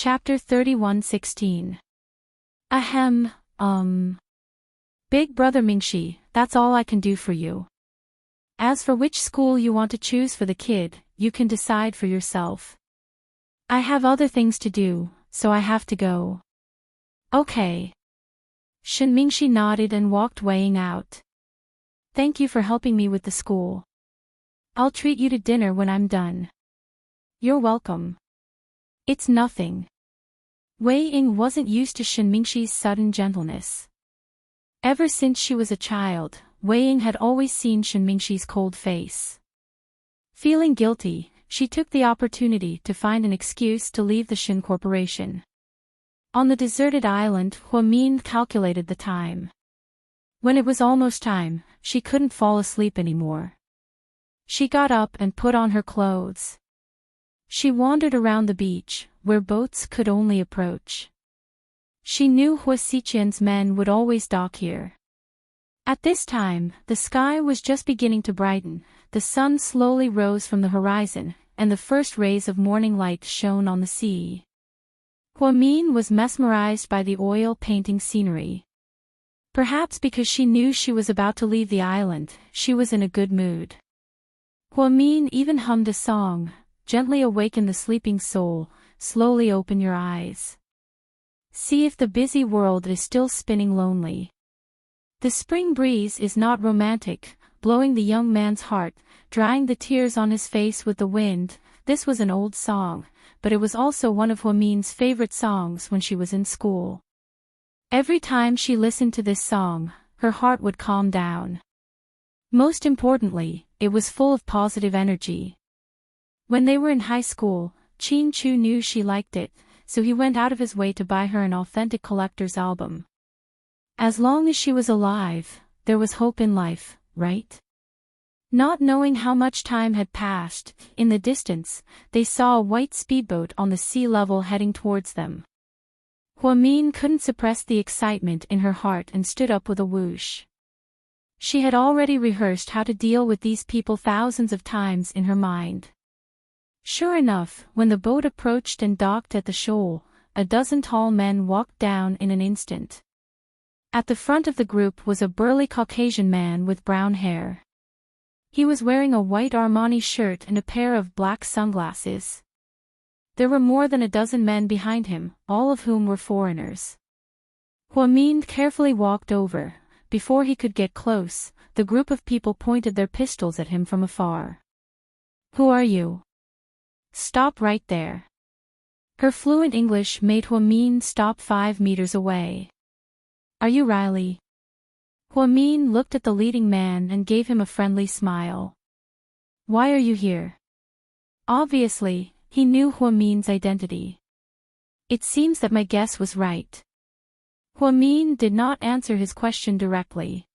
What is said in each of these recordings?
Chapter 31:16. Ahem, Big Brother Mingxi, that's all I can do for you. As for which school you want to choose for the kid, you can decide for yourself. I have other things to do, so I have to go. Okay. Shen Mingxi nodded and walked weighing out. Thank you for helping me with the school. I'll treat you to dinner when I'm done. You're welcome. It's nothing. Wei Ying wasn't used to Shen Mingxi's sudden gentleness. Ever since she was a child, Wei Ying had always seen Shen Mingxi's cold face. Feeling guilty, she took the opportunity to find an excuse to leave the Shen Corporation. On the deserted island, Huamin calculated the time. When it was almost time, she couldn't fall asleep anymore. She got up and put on her clothes. She wandered around the beach, where boats could only approach. She knew Hua Xiqian's men would always dock here. At this time, the sky was just beginning to brighten, the sun slowly rose from the horizon, and the first rays of morning light shone on the sea. Huamin was mesmerized by the oil painting scenery. Perhaps because she knew she was about to leave the island, she was in a good mood. Huamin even hummed a song, "Gently awaken the sleeping soul, slowly open your eyes. See if the busy world is still spinning lonely." The spring breeze is not romantic, blowing the young man's heart, drying the tears on his face with the wind. This was an old song, but it was also one of Huamin's favorite songs when she was in school. Every time she listened to this song, her heart would calm down. Most importantly, it was full of positive energy. When they were in high school, Qin Chu knew she liked it, so he went out of his way to buy her an authentic collector's album. As long as she was alive, there was hope in life, right? Not knowing how much time had passed, in the distance, they saw a white speedboat on the sea level heading towards them. Huamin couldn't suppress the excitement in her heart and stood up with a whoosh. She had already rehearsed how to deal with these people thousands of times in her mind. Sure enough, when the boat approached and docked at the shoal, a dozen tall men walked down in an instant. At the front of the group was a burly Caucasian man with brown hair. He was wearing a white Armani shirt and a pair of black sunglasses. There were more than a dozen men behind him, all of whom were foreigners. Huamin carefully walked over. Before he could get close, the group of people pointed their pistols at him from afar. "Who are you? Stop right there." Her fluent English made Huamin stop 5 meters away. "Are you Riley?" Huamin looked at the leading man and gave him a friendly smile. "Why are you here?" Obviously, he knew Huamin's identity. "It seems that my guess was right." Huamin did not answer his question directly.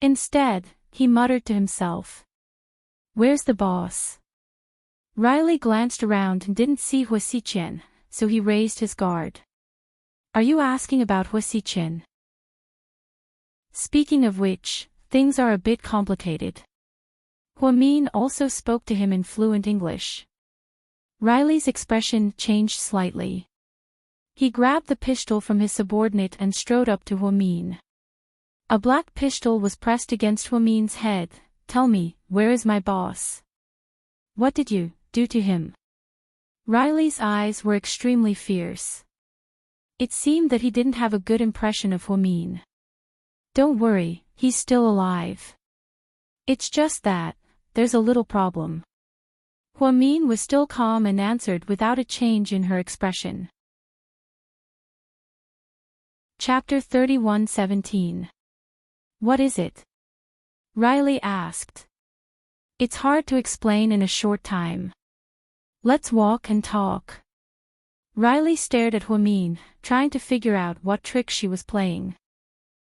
Instead, he muttered to himself. "Where's the boss?" Riley glanced around and didn't see Hua Xiqian, so he raised his guard. "Are you asking about Hua Xiqian? Speaking of which, things are a bit complicated." Huamin also spoke to him in fluent English. Riley's expression changed slightly. He grabbed the pistol from his subordinate and strode up to Huamin. A black pistol was pressed against Huamin's head. "Tell me, where is my boss? What did you do to him?" Riley's eyes were extremely fierce. It seemed that he didn't have a good impression of Huamin. "Don't worry, he's still alive. It's just that, there's a little problem." Huamin was still calm and answered without a change in her expression. Chapter 31:17. What is it? Riley asked. "It's hard to explain in a short time. Let's walk and talk." Riley stared at Huamin, trying to figure out what trick she was playing.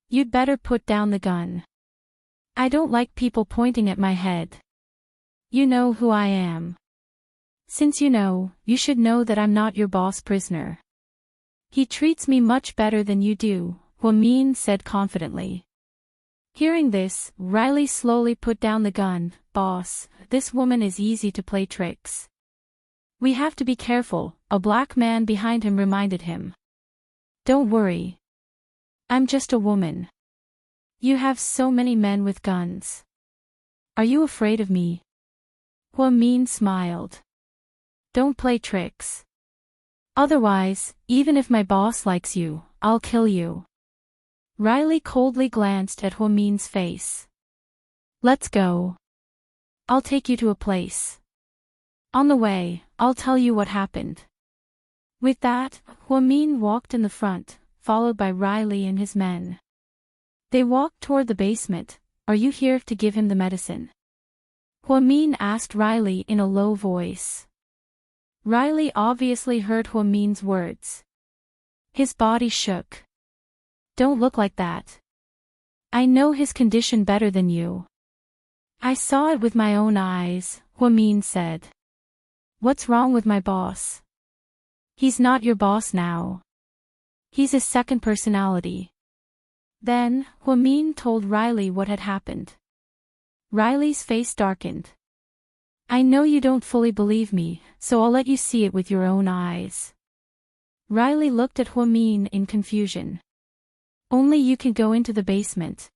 "You'd better put down the gun. I don't like people pointing at my head. You know who I am. Since you know, you should know that I'm not your boss prisoner. He treats me much better than you do," Huamin said confidently. Hearing this, Riley slowly put down the gun. "Boss, this woman is easy to play tricks. We have to be careful, a black man behind him reminded him. Don't worry. I'm just a woman. You have so many men with guns. Are you afraid of me? Hua-min smiled. Don't play tricks. Otherwise, even if my boss likes you, I'll kill you. Riley coldly glanced at Hua-min's face. Let's go. I'll take you to a place. On the way, I'll tell you what happened. With that, Hua-min walked in the front, followed by Riley and his men. They walked toward the basement. Are you here to give him the medicine? Hua-min asked Riley in a low voice. Riley obviously heard Hua-min's words. His body shook. Don't look like that. I know his condition better than you. I saw it with my own eyes, Hua-min said. What's wrong with my boss? He's not your boss now. He's his second personality. Then, Hua-min told Riley what had happened. Riley's face darkened. I know you don't fully believe me, so I'll let you see it with your own eyes. Riley looked at Hua-min in confusion. Only you can go into the basement.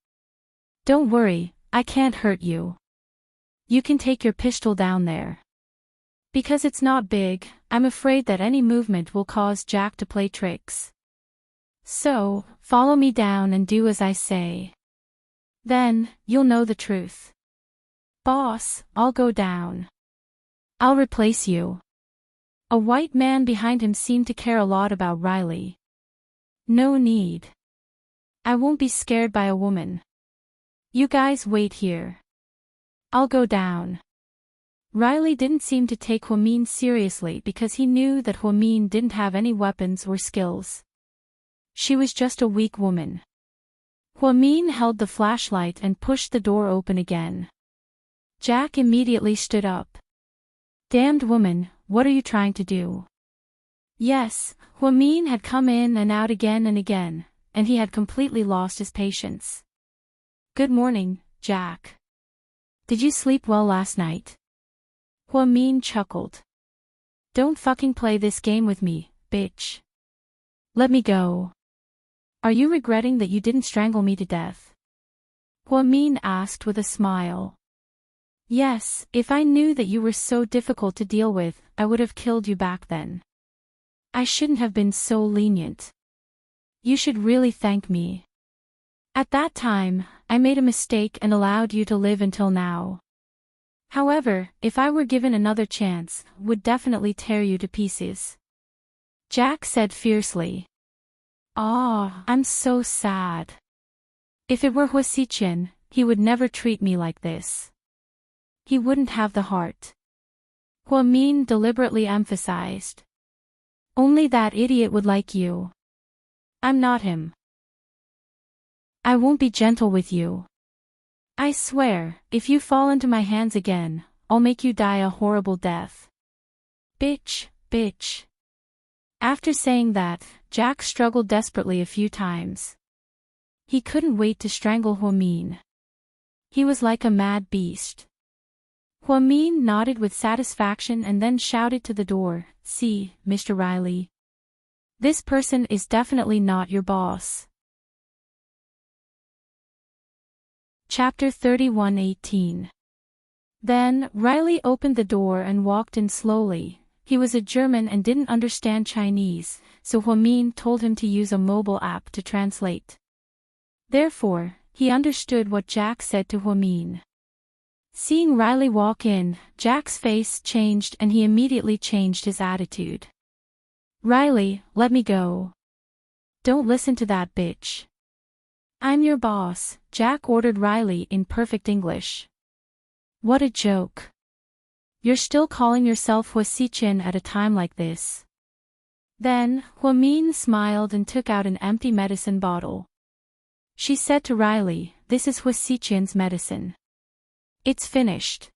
Don't worry, I can't hurt you. You can take your pistol down there. Because it's not big, I'm afraid that any movement will cause Jack to play tricks. So, follow me down and do as I say. Then, you'll know the truth. Boss, I'll go down. I'll replace you. A white man behind him seemed to care a lot about Riley. No need. I won't be scared by a woman. You guys wait here. I'll go down. Riley didn't seem to take Hua-min seriously because he knew that Hua-min didn't have any weapons or skills. She was just a weak woman. Hua-min held the flashlight and pushed the door open again. Jack immediately stood up. Damned woman, what are you trying to do? Yes, Hua-min had come in and out again and again, and he had completely lost his patience. Good morning, Jack. Did you sleep well last night? Hua-min chuckled. Don't fucking play this game with me, bitch. Let me go. Are you regretting that you didn't strangle me to death? Hua-min asked with a smile. Yes, if I knew that you were so difficult to deal with, I would have killed you back then. I shouldn't have been so lenient. You should really thank me. At that time, I made a mistake and allowed you to live until now. However, if I were given another chance, would definitely tear you to pieces. Jack said fiercely. Ah, I'm so sad. If it were Hua-si-chen, he would never treat me like this. He wouldn't have the heart. Hua-min deliberately emphasized. Only that idiot would like you. I'm not him. I won't be gentle with you. I swear, if you fall into my hands again, I'll make you die a horrible death. Bitch, bitch. After saying that, Jack struggled desperately a few times. He couldn't wait to strangle Hua-min. He was like a mad beast. Hua-min nodded with satisfaction and then shouted to the door, See, Mr. Riley. This person is definitely not your boss. Chapter 31:18. Then, Riley opened the door and walked in slowly. He was a German and didn't understand Chinese, so Hua-min told him to use a mobile app to translate. Therefore, he understood what Jack said to Hua-min. Seeing Riley walk in, Jack's face changed and he immediately changed his attitude. Riley, let me go. Don't listen to that bitch. I'm your boss, Jack ordered Riley in perfect English. What a joke. You're still calling yourself Hua-si-chen at a time like this. Then, Hua-min smiled and took out an empty medicine bottle. She said to Riley, This is Hua-si-chen's medicine. It's finished.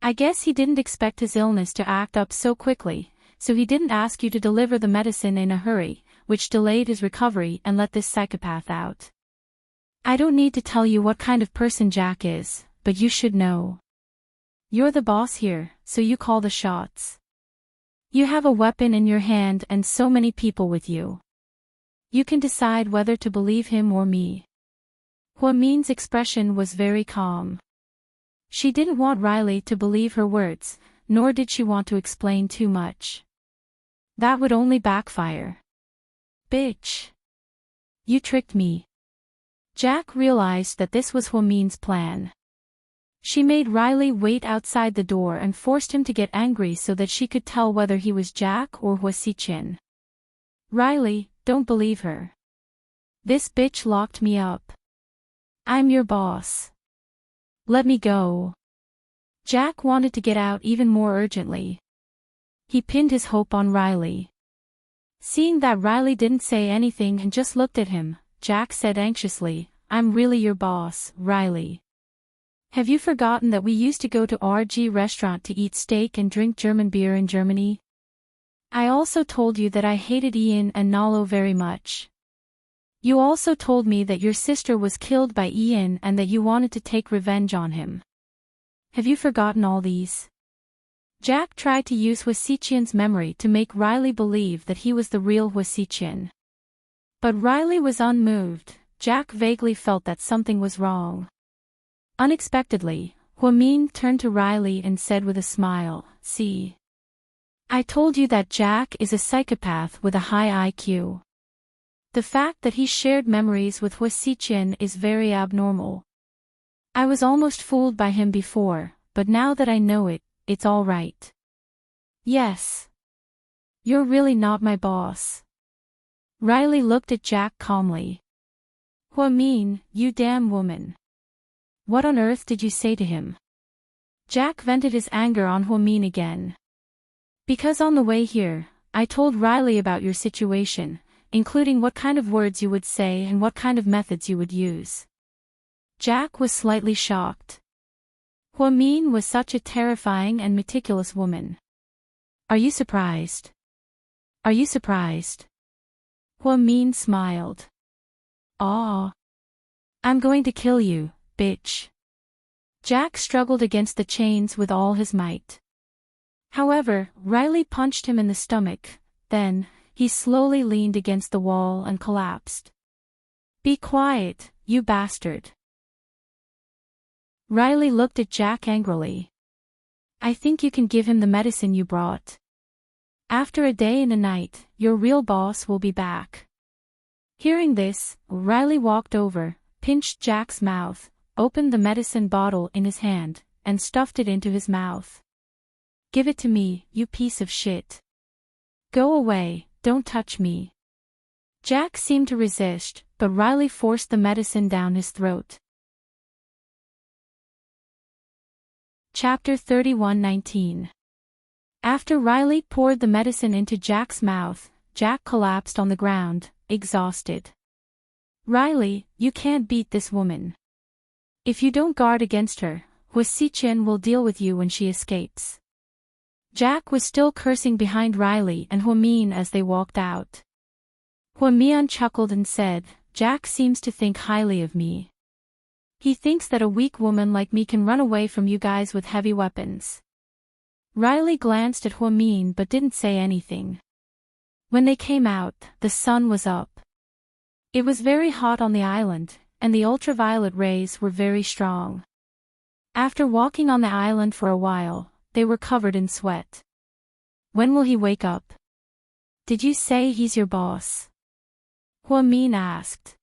I guess he didn't expect his illness to act up so quickly, so he didn't ask you to deliver the medicine in a hurry, which delayed his recovery and let this psychopath out. I don't need to tell you what kind of person Jack is, but you should know. You're the boss here, so you call the shots. You have a weapon in your hand and so many people with you. You can decide whether to believe him or me. Huamin's expression was very calm. She didn't want Riley to believe her words, nor did she want to explain too much. That would only backfire. Bitch. You tricked me. Jack realized that this was Huamin's plan. She made Riley wait outside the door and forced him to get angry so that she could tell whether he was Jack or Huasichin. Riley, don't believe her. This bitch locked me up. I'm your boss. Let me go. Jack wanted to get out even more urgently. He pinned his hope on Riley. Seeing that Riley didn't say anything and just looked at him, Jack said anxiously, I'm really your boss, Riley. Have you forgotten that we used to go to RG restaurant to eat steak and drink German beer in Germany? I also told you that I hated Ian and Nalo very much. You also told me that your sister was killed by Ian and that you wanted to take revenge on him. Have you forgotten all these? Jack tried to use Huasichin's memory to make Riley believe that he was the real Huasichin. But Riley was unmoved. Jack vaguely felt that something was wrong. Unexpectedly, Huamin turned to Riley and said with a smile, See. I told you that Jack is a psychopath with a high IQ. The fact that he shared memories with Huasichin is very abnormal. I was almost fooled by him before, but now that I know it, it's all right. Yes. You're really not my boss. Riley looked at Jack calmly. Huamin, you damn woman. What on earth did you say to him? Jack vented his anger on Huamin again. Because on the way here, I told Riley about your situation, including what kind of words you would say and what kind of methods you would use. Jack was slightly shocked. Huamin was such a terrifying and meticulous woman. Are you surprised? Are you surprised? Huamin smiled. Aw. I'm going to kill you, bitch. Jack struggled against the chains with all his might. However, Riley punched him in the stomach, then, he slowly leaned against the wall and collapsed. Be quiet, you bastard. Riley looked at Jack angrily. I think you can give him the medicine you brought. After a day and a night, your real boss will be back. Hearing this, Riley walked over, pinched Jack's mouth, opened the medicine bottle in his hand, and stuffed it into his mouth. Give it to me, you piece of shit. Go away, don't touch me. Jack seemed to resist, but Riley forced the medicine down his throat. Chapter 31:19. After Riley poured the medicine into Jack's mouth, Jack collapsed on the ground, exhausted. Riley, you can't beat this woman. If you don't guard against her, Huasichin will deal with you when she escapes. Jack was still cursing behind Riley and Huamin as they walked out. Huamian chuckled and said, Jack seems to think highly of me. He thinks that a weak woman like me can run away from you guys with heavy weapons. Riley glanced at Huamin but didn't say anything. When they came out, the sun was up. It was very hot on the island, and the ultraviolet rays were very strong. After walking on the island for a while, they were covered in sweat. When will he wake up? Did you say he's your boss? Huamin asked.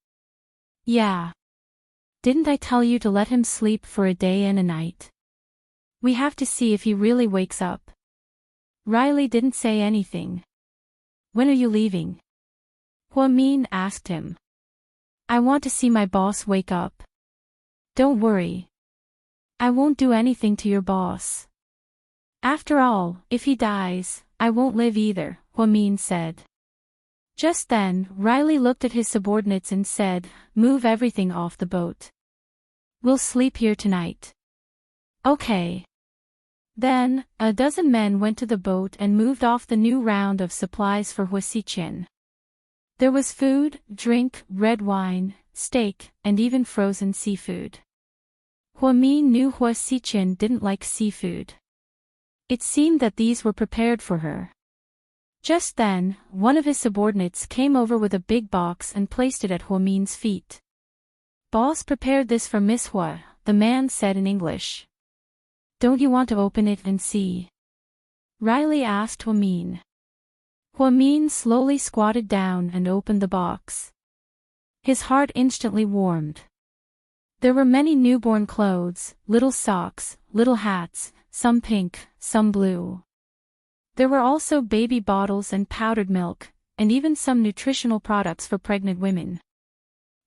Yeah. Didn't I tell you to let him sleep for a day and a night? We have to see if he really wakes up. Riley didn't say anything. When are you leaving? Huamin asked him. I want to see my boss wake up. Don't worry. I won't do anything to your boss. After all, if he dies, I won't live either, Huamin said. Just then, Riley looked at his subordinates and said, Move everything off the boat. We'll sleep here tonight. Okay. Then, a dozen men went to the boat and moved off the new round of supplies for Huasichin. There was food, drink, red wine, steak, and even frozen seafood. Huamin knew Huasichin didn't like seafood. It seemed that these were prepared for her. Just then, one of his subordinates came over with a big box and placed it at Huamin's feet. "Boss prepared this for Miss Hua," the man said in English. "Don't you want to open it and see?" Riley asked Huamin. Huamin slowly squatted down and opened the box. His heart instantly warmed. There were many newborn clothes, little socks, little hats, some pink, some blue. There were also baby bottles and powdered milk, and even some nutritional products for pregnant women.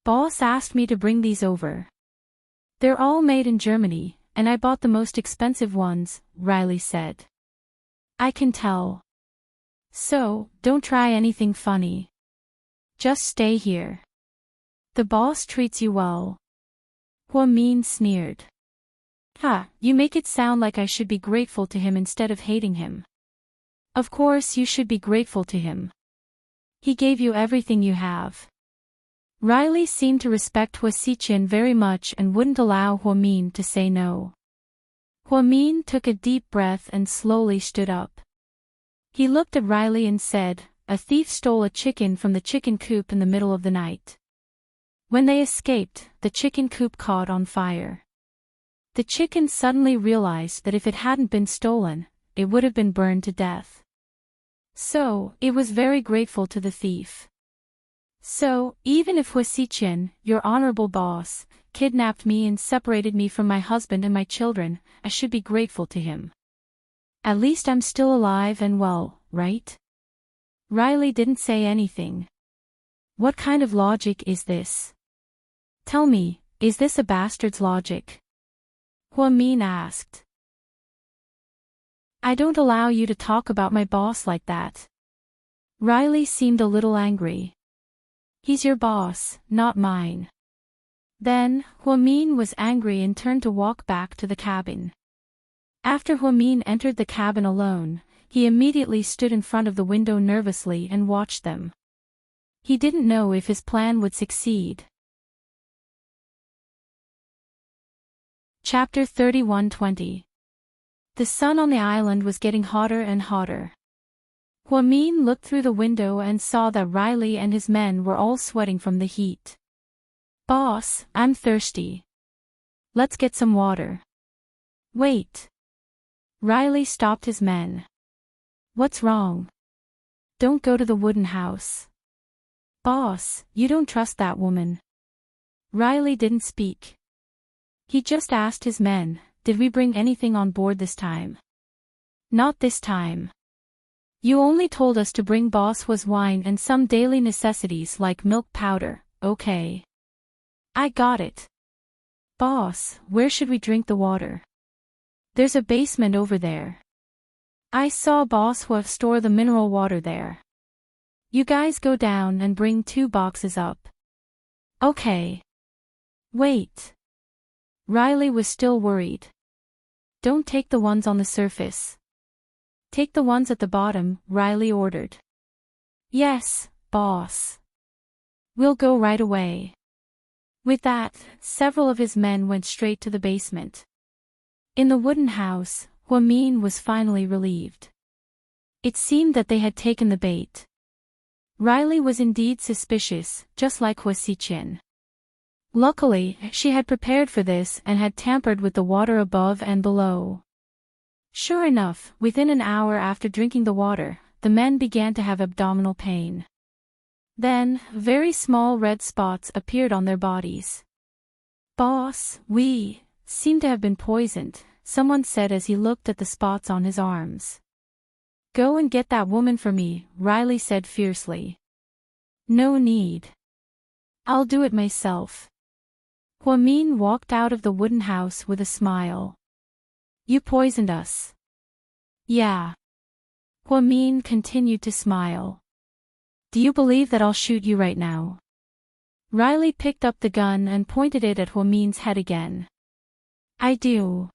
"Boss asked me to bring these over. They're all made in Germany, and I bought the most expensive ones," Riley said. "I can tell. So, don't try anything funny. Just stay here. The boss treats you well." Huamin sneered. "Ha, you make it sound like I should be grateful to him instead of hating him. Of course you should be grateful to him. He gave you everything you have." Riley seemed to respect Hua Xiqian very much and wouldn't allow Huamin to say no. Huamin took a deep breath and slowly stood up. He looked at Riley and said, "A thief stole a chicken from the chicken coop in the middle of the night. When they escaped, the chicken coop caught on fire. The chicken suddenly realized that if it hadn't been stolen, it would have been burned to death. So, it was very grateful to the thief. So, even if Hua Xiqian, your honorable boss, kidnapped me and separated me from my husband and my children, I should be grateful to him. At least I'm still alive and well, right?" Riley didn't say anything. "What kind of logic is this? Tell me, is this a bastard's logic?" Huamin asked. "I don't allow you to talk about my boss like that." Riley seemed a little angry. "He's your boss, not mine." Then, Huamin was angry and turned to walk back to the cabin. After Huamin entered the cabin alone, he immediately stood in front of the window nervously and watched them. He didn't know if his plan would succeed. Chapter 31:20. The sun on the island was getting hotter and hotter. Huamin looked through the window and saw that Riley and his men were all sweating from the heat. "Boss, I'm thirsty. Let's get some water." "Wait." Riley stopped his men. "What's wrong? Don't go to the wooden house." "Boss, you don't trust that woman." Riley didn't speak. He just asked his men, "Did we bring anything on board this time?" "Not this time. You only told us to bring Boss Hua's wine and some daily necessities like milk powder, okay? I got it. Boss, where should we drink the water?" "There's a basement over there. I saw Boss Hua store the mineral water there. You guys go down and bring 2 boxes up." "Okay." "Wait." Riley was still worried. "Don't take the ones on the surface. Take the ones at the bottom," Riley ordered. "Yes, boss. We'll go right away." With that, several of his men went straight to the basement. In the wooden house, Huamin was finally relieved. It seemed that they had taken the bait. Riley was indeed suspicious, just like Hua Xiqian. Luckily, she had prepared for this and had tampered with the water above and below. Sure enough, within an hour after drinking the water, the men began to have abdominal pain. Then, very small red spots appeared on their bodies. "Boss, we seem to have been poisoned," someone said as he looked at the spots on his arms. "Go and get that woman for me," Riley said fiercely. "No need. I'll do it myself." Huamin walked out of the wooden house with a smile. "You poisoned us." "Yeah." Huamin continued to smile. "Do you believe that I'll shoot you right now?" Riley picked up the gun and pointed it at Huamin's head again. "I do.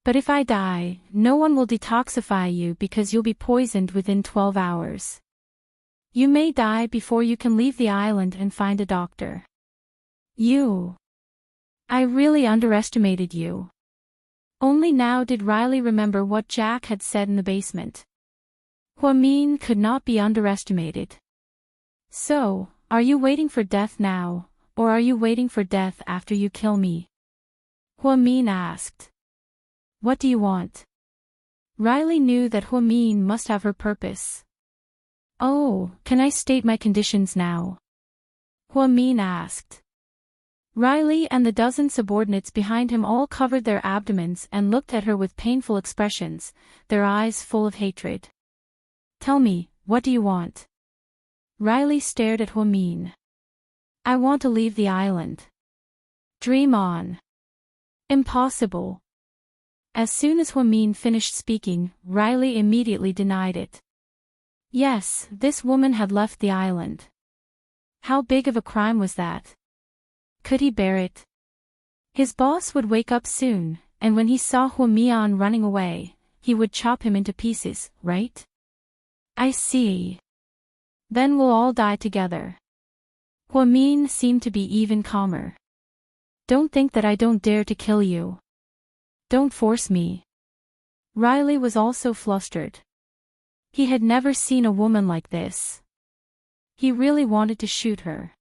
But if I die, no one will detoxify you because you'll be poisoned within 12 hours. You may die before you can leave the island and find a doctor. I really underestimated you." Only now did Riley remember what Jack had said in the basement. Huamin could not be underestimated. So, are you waiting for death now, or are you waiting for death after you kill me? Huamin asked. What do you want? Riley knew that Huamin must have her purpose. Oh, can I state my conditions now? Huamin asked. Riley and the dozen subordinates behind him all covered their abdomens and looked at her with painful expressions, their eyes full of hatred. Tell me, what do you want? Riley stared at Huamin. I want to leave the island. Dream on. Impossible. As soon as Huamin finished speaking, Riley immediately denied it. Yes, this woman had left the island. How big of a crime was that? Could he bear it? His boss would wake up soon, and when he saw Huamian running away, he would chop him into pieces, right? I see. Then we'll all die together. Huamin seemed to be even calmer. Don't think that I don't dare to kill you. Don't force me. Riley was also flustered. He had never seen a woman like this. He really wanted to shoot her.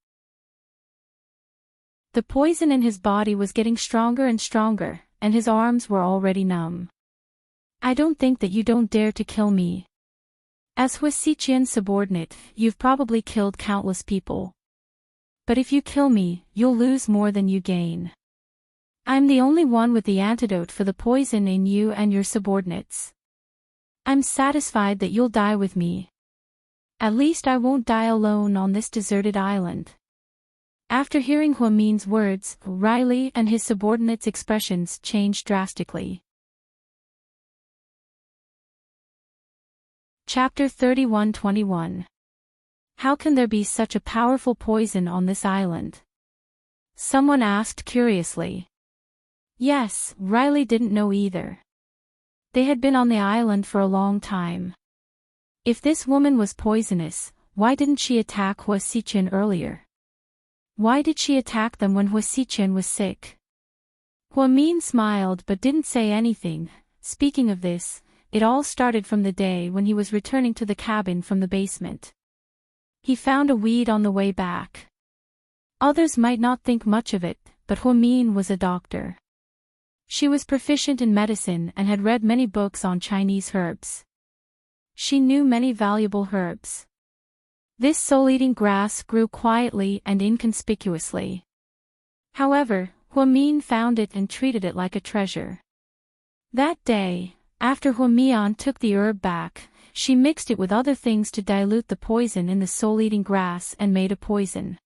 The poison in his body was getting stronger and stronger, and his arms were already numb. I don't think that you don't dare to kill me. As Huasiqian's subordinate, you've probably killed countless people. But if you kill me, you'll lose more than you gain. I'm the only one with the antidote for the poison in you and your subordinates. I'm satisfied that you'll die with me. At least I won't die alone on this deserted island. After hearing Huamin's words, Riley and his subordinates' expressions changed drastically. Chapter 31-21. How can there be such a powerful poison on this island? Someone asked curiously. Yes, Riley didn't know either. They had been on the island for a long time. If this woman was poisonous, why didn't she attack Huasiqian earlier? Why did she attack them when Huasiqian was sick? Huamin smiled but didn't say anything. Speaking of this, it all started from the day when he was returning to the cabin from the basement. He found a weed on the way back. Others might not think much of it, but Huamin was a doctor. She was proficient in medicine and had read many books on Chinese herbs. She knew many valuable herbs. This soul-eating grass grew quietly and inconspicuously. However, Huamin found it and treated it like a treasure. That day, after Huamian took the herb back, she mixed it with other things to dilute the poison in the soul-eating grass and made a poison.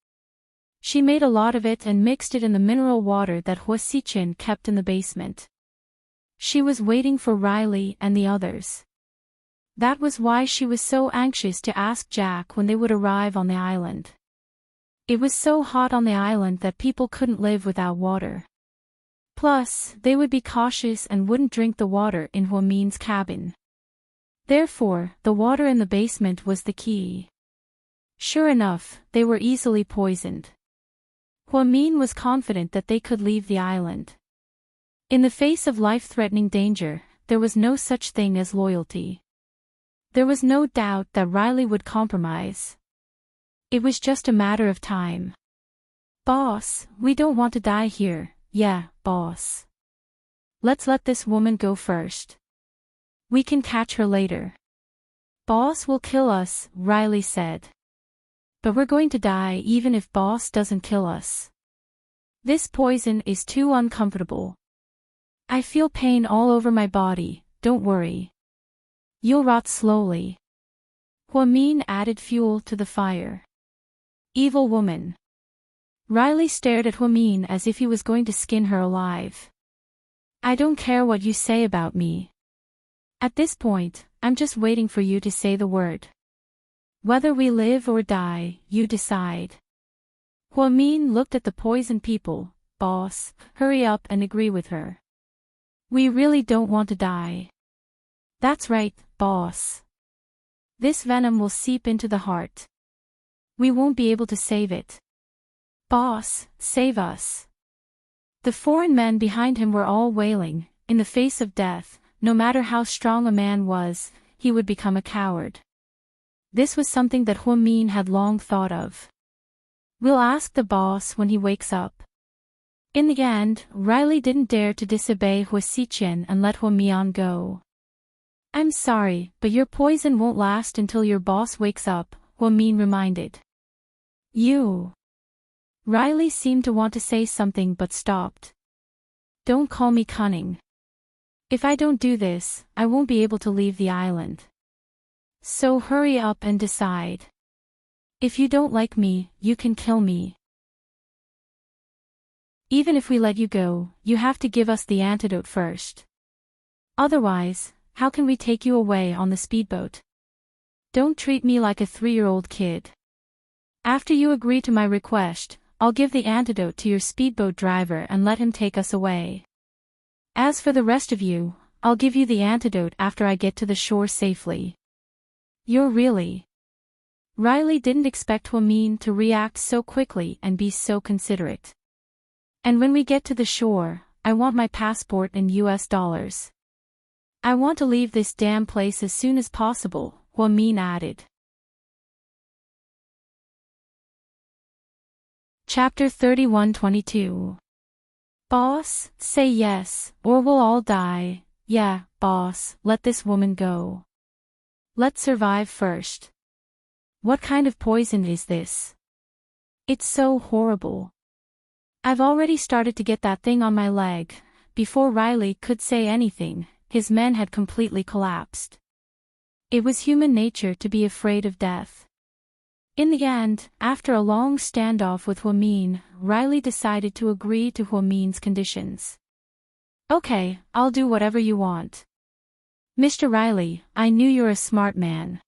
She made a lot of it and mixed it in the mineral water that Huasiqian kept in the basement. She was waiting for Riley and the others. That was why she was so anxious to ask Jack when they would arrive on the island. It was so hot on the island that people couldn't live without water. Plus, they would be cautious and wouldn't drink the water in Huamin's cabin. Therefore, the water in the basement was the key. Sure enough, they were easily poisoned. Huamin was confident that they could leave the island. In the face of life-threatening danger, there was no such thing as loyalty. There was no doubt that Riley would compromise. It was just a matter of time. Boss, we don't want to die here. Yeah, boss. Let's let this woman go first. We can catch her later. Boss will kill us, Riley said. But we're going to die even if boss doesn't kill us. This poison is too uncomfortable. I feel pain all over my body, don't worry. You'll rot slowly. Huamin added fuel to the fire. Evil woman. Riley stared at Huamin as if he was going to skin her alive. I don't care what you say about me. At this point, I'm just waiting for you to say the word. Whether we live or die, you decide. Huamin looked at the poisoned people. Boss, hurry up and agree with her. We really don't want to die. That's right, boss. This venom will seep into the heart. We won't be able to save it. Boss, save us. The foreign men behind him were all wailing. In the face of death, no matter how strong a man was, he would become a coward. This was something that Huamin had long thought of. We'll ask the boss when he wakes up. In the end, Riley didn't dare to disobey Hua Xichen and let Huamian go. I'm sorry, but your poison won't last until your boss wakes up, Huamin reminded. You. Riley seemed to want to say something but stopped. Don't call me cunning. If I don't do this, I won't be able to leave the island. So hurry up and decide. If you don't like me, you can kill me. Even if we let you go, you have to give us the antidote first. Otherwise, how can we take you away on the speedboat? Don't treat me like a 3-year-old kid. After you agree to my request, I'll give the antidote to your speedboat driver and let him take us away. As for the rest of you, I'll give you the antidote after I get to the shore safely. You're really... Riley didn't expect Huamin to react so quickly and be so considerate. And when we get to the shore, I want my passport in US dollars. I want to leave this damn place as soon as possible, Huamin added. Chapter 31-22. Boss, say yes, or we'll all die. Yeah, boss, let this woman go. Let's survive first. What kind of poison is this? It's so horrible. I've already started to get that thing on my leg. Before Riley could say anything, his men had completely collapsed. It was human nature to be afraid of death. In the end, after a long standoff with Huamin, Riley decided to agree to Huamin's conditions. Okay, I'll do whatever you want. Mr. Riley, I knew you're a smart man.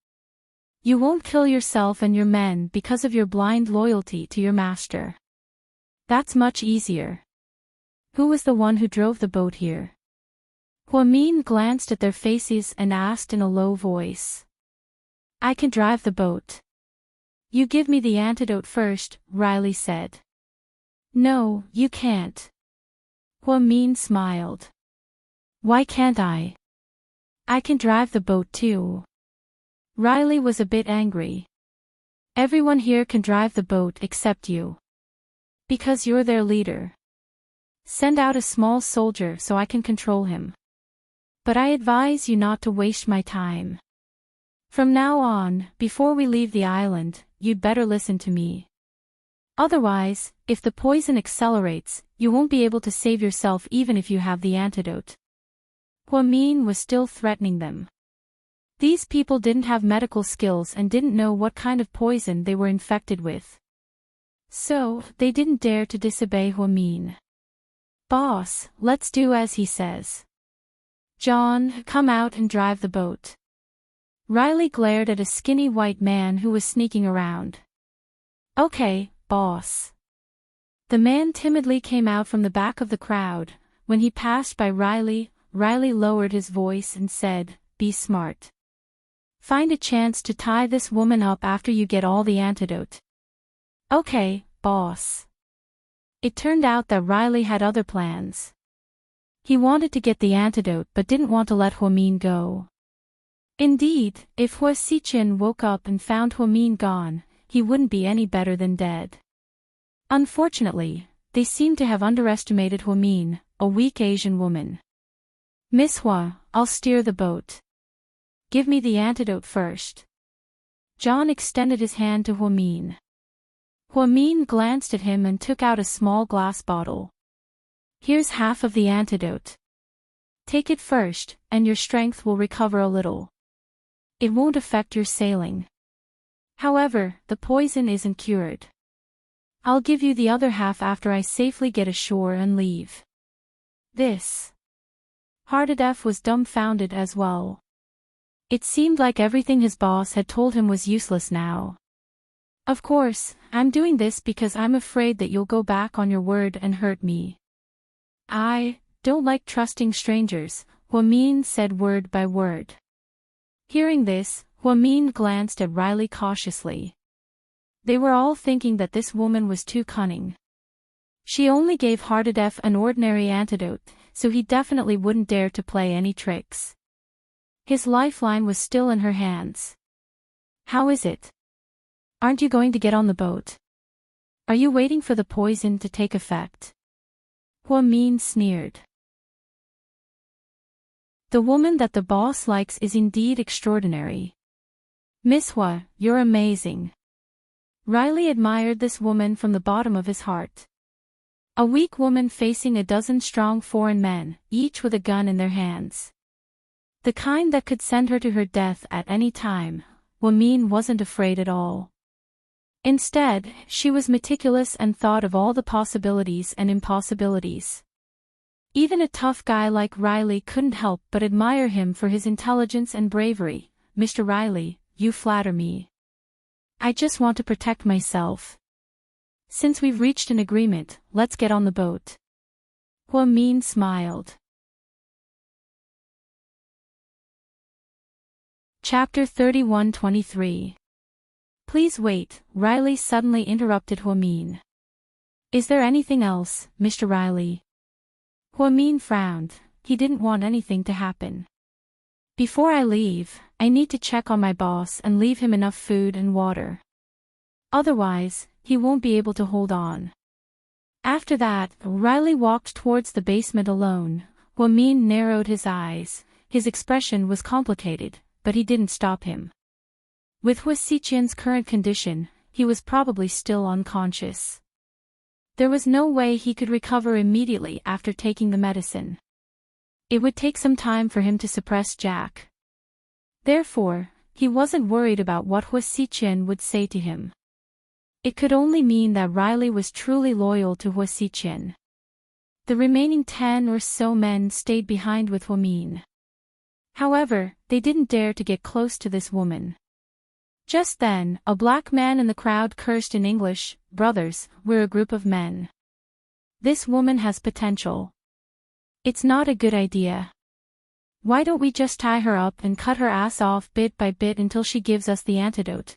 You won't kill yourself and your men because of your blind loyalty to your master. That's much easier. Who was the one who drove the boat here? Huamin glanced at their faces and asked in a low voice. I can drive the boat. You give me the antidote first, Riley said. No, you can't. Huamin smiled. Why can't I? I can drive the boat too. Riley was a bit angry. Everyone here can drive the boat except you. Because you're their leader. Send out a small soldier so I can control him. But I advise you not to waste my time. From now on, before we leave the island, you'd better listen to me. Otherwise, if the poison accelerates, you won't be able to save yourself even if you have the antidote. Huamin was still threatening them. These people didn't have medical skills and didn't know what kind of poison they were infected with. So, they didn't dare to disobey Huamin. Boss, let's do as he says. John, come out and drive the boat. Riley glared at a skinny white man who was sneaking around. Okay, boss. The man timidly came out from the back of the crowd. When he passed by Riley, Riley lowered his voice and said, Be smart. Find a chance to tie this woman up after you get all the antidote. Okay, boss. It turned out that Riley had other plans. He wanted to get the antidote but didn't want to let Huamin go. Indeed, if Hua Xichen woke up and found Huamin gone, he wouldn't be any better than dead. Unfortunately, they seemed to have underestimated Huamin, a weak Asian woman. Miss Hua, I'll steer the boat. Give me the antidote first. John extended his hand to Huamin. Huamin glanced at him and took out a small glass bottle. Here's half of the antidote. Take it first, and your strength will recover a little. It won't affect your sailing. However, the poison isn't cured. I'll give you the other half after I safely get ashore and leave. This. Heartedef was dumbfounded as well. It seemed like everything his boss had told him was useless now. Of course, I'm doing this because I'm afraid that you'll go back on your word and hurt me. I don't like trusting strangers, Huamin said word by word. Hearing this, Huamin glanced at Riley cautiously. They were all thinking that this woman was too cunning. She only gave Heartedef an ordinary antidote, so he definitely wouldn't dare to play any tricks. His lifeline was still in her hands. How is it? Aren't you going to get on the boat? Are you waiting for the poison to take effect? Hua-min sneered. The woman that the boss likes is indeed extraordinary. Miss Hua, you're amazing. Riley admired this woman from the bottom of his heart. A weak woman facing a dozen strong foreign men, each with a gun in their hands. The kind that could send her to her death at any time. Hua-min wasn't afraid at all. Instead, she was meticulous and thought of all the possibilities and impossibilities. Even a tough guy like Riley couldn't help but admire him for his intelligence and bravery. Mr. Riley, you flatter me. I just want to protect myself. Since we've reached an agreement, let's get on the boat. Hua-min smiled. Chapter 31-23. Please wait, Riley suddenly interrupted Hua-min. Is there anything else, Mr. Riley? Hua-min frowned. He didn't want anything to happen. Before I leave, I need to check on my boss and leave him enough food and water. Otherwise, he won't be able to hold on. After that, Riley walked towards the basement alone. Hua-min narrowed his eyes. His expression was complicated, but he didn't stop him. With Hua Xiqian's current condition, he was probably still unconscious. There was no way he could recover immediately after taking the medicine. It would take some time for him to suppress Jack. Therefore, he wasn't worried about what Hua Xiqian would say to him. It could only mean that Riley was truly loyal to Hua Xiqian. The remaining 10 or so men stayed behind with Hua-min. However, they didn't dare to get close to this woman. Just then, a black man in the crowd cursed in English, "Brothers, we're a group of men. This woman has potential. It's not a good idea. Why don't we just tie her up and cut her ass off bit by bit until she gives us the antidote?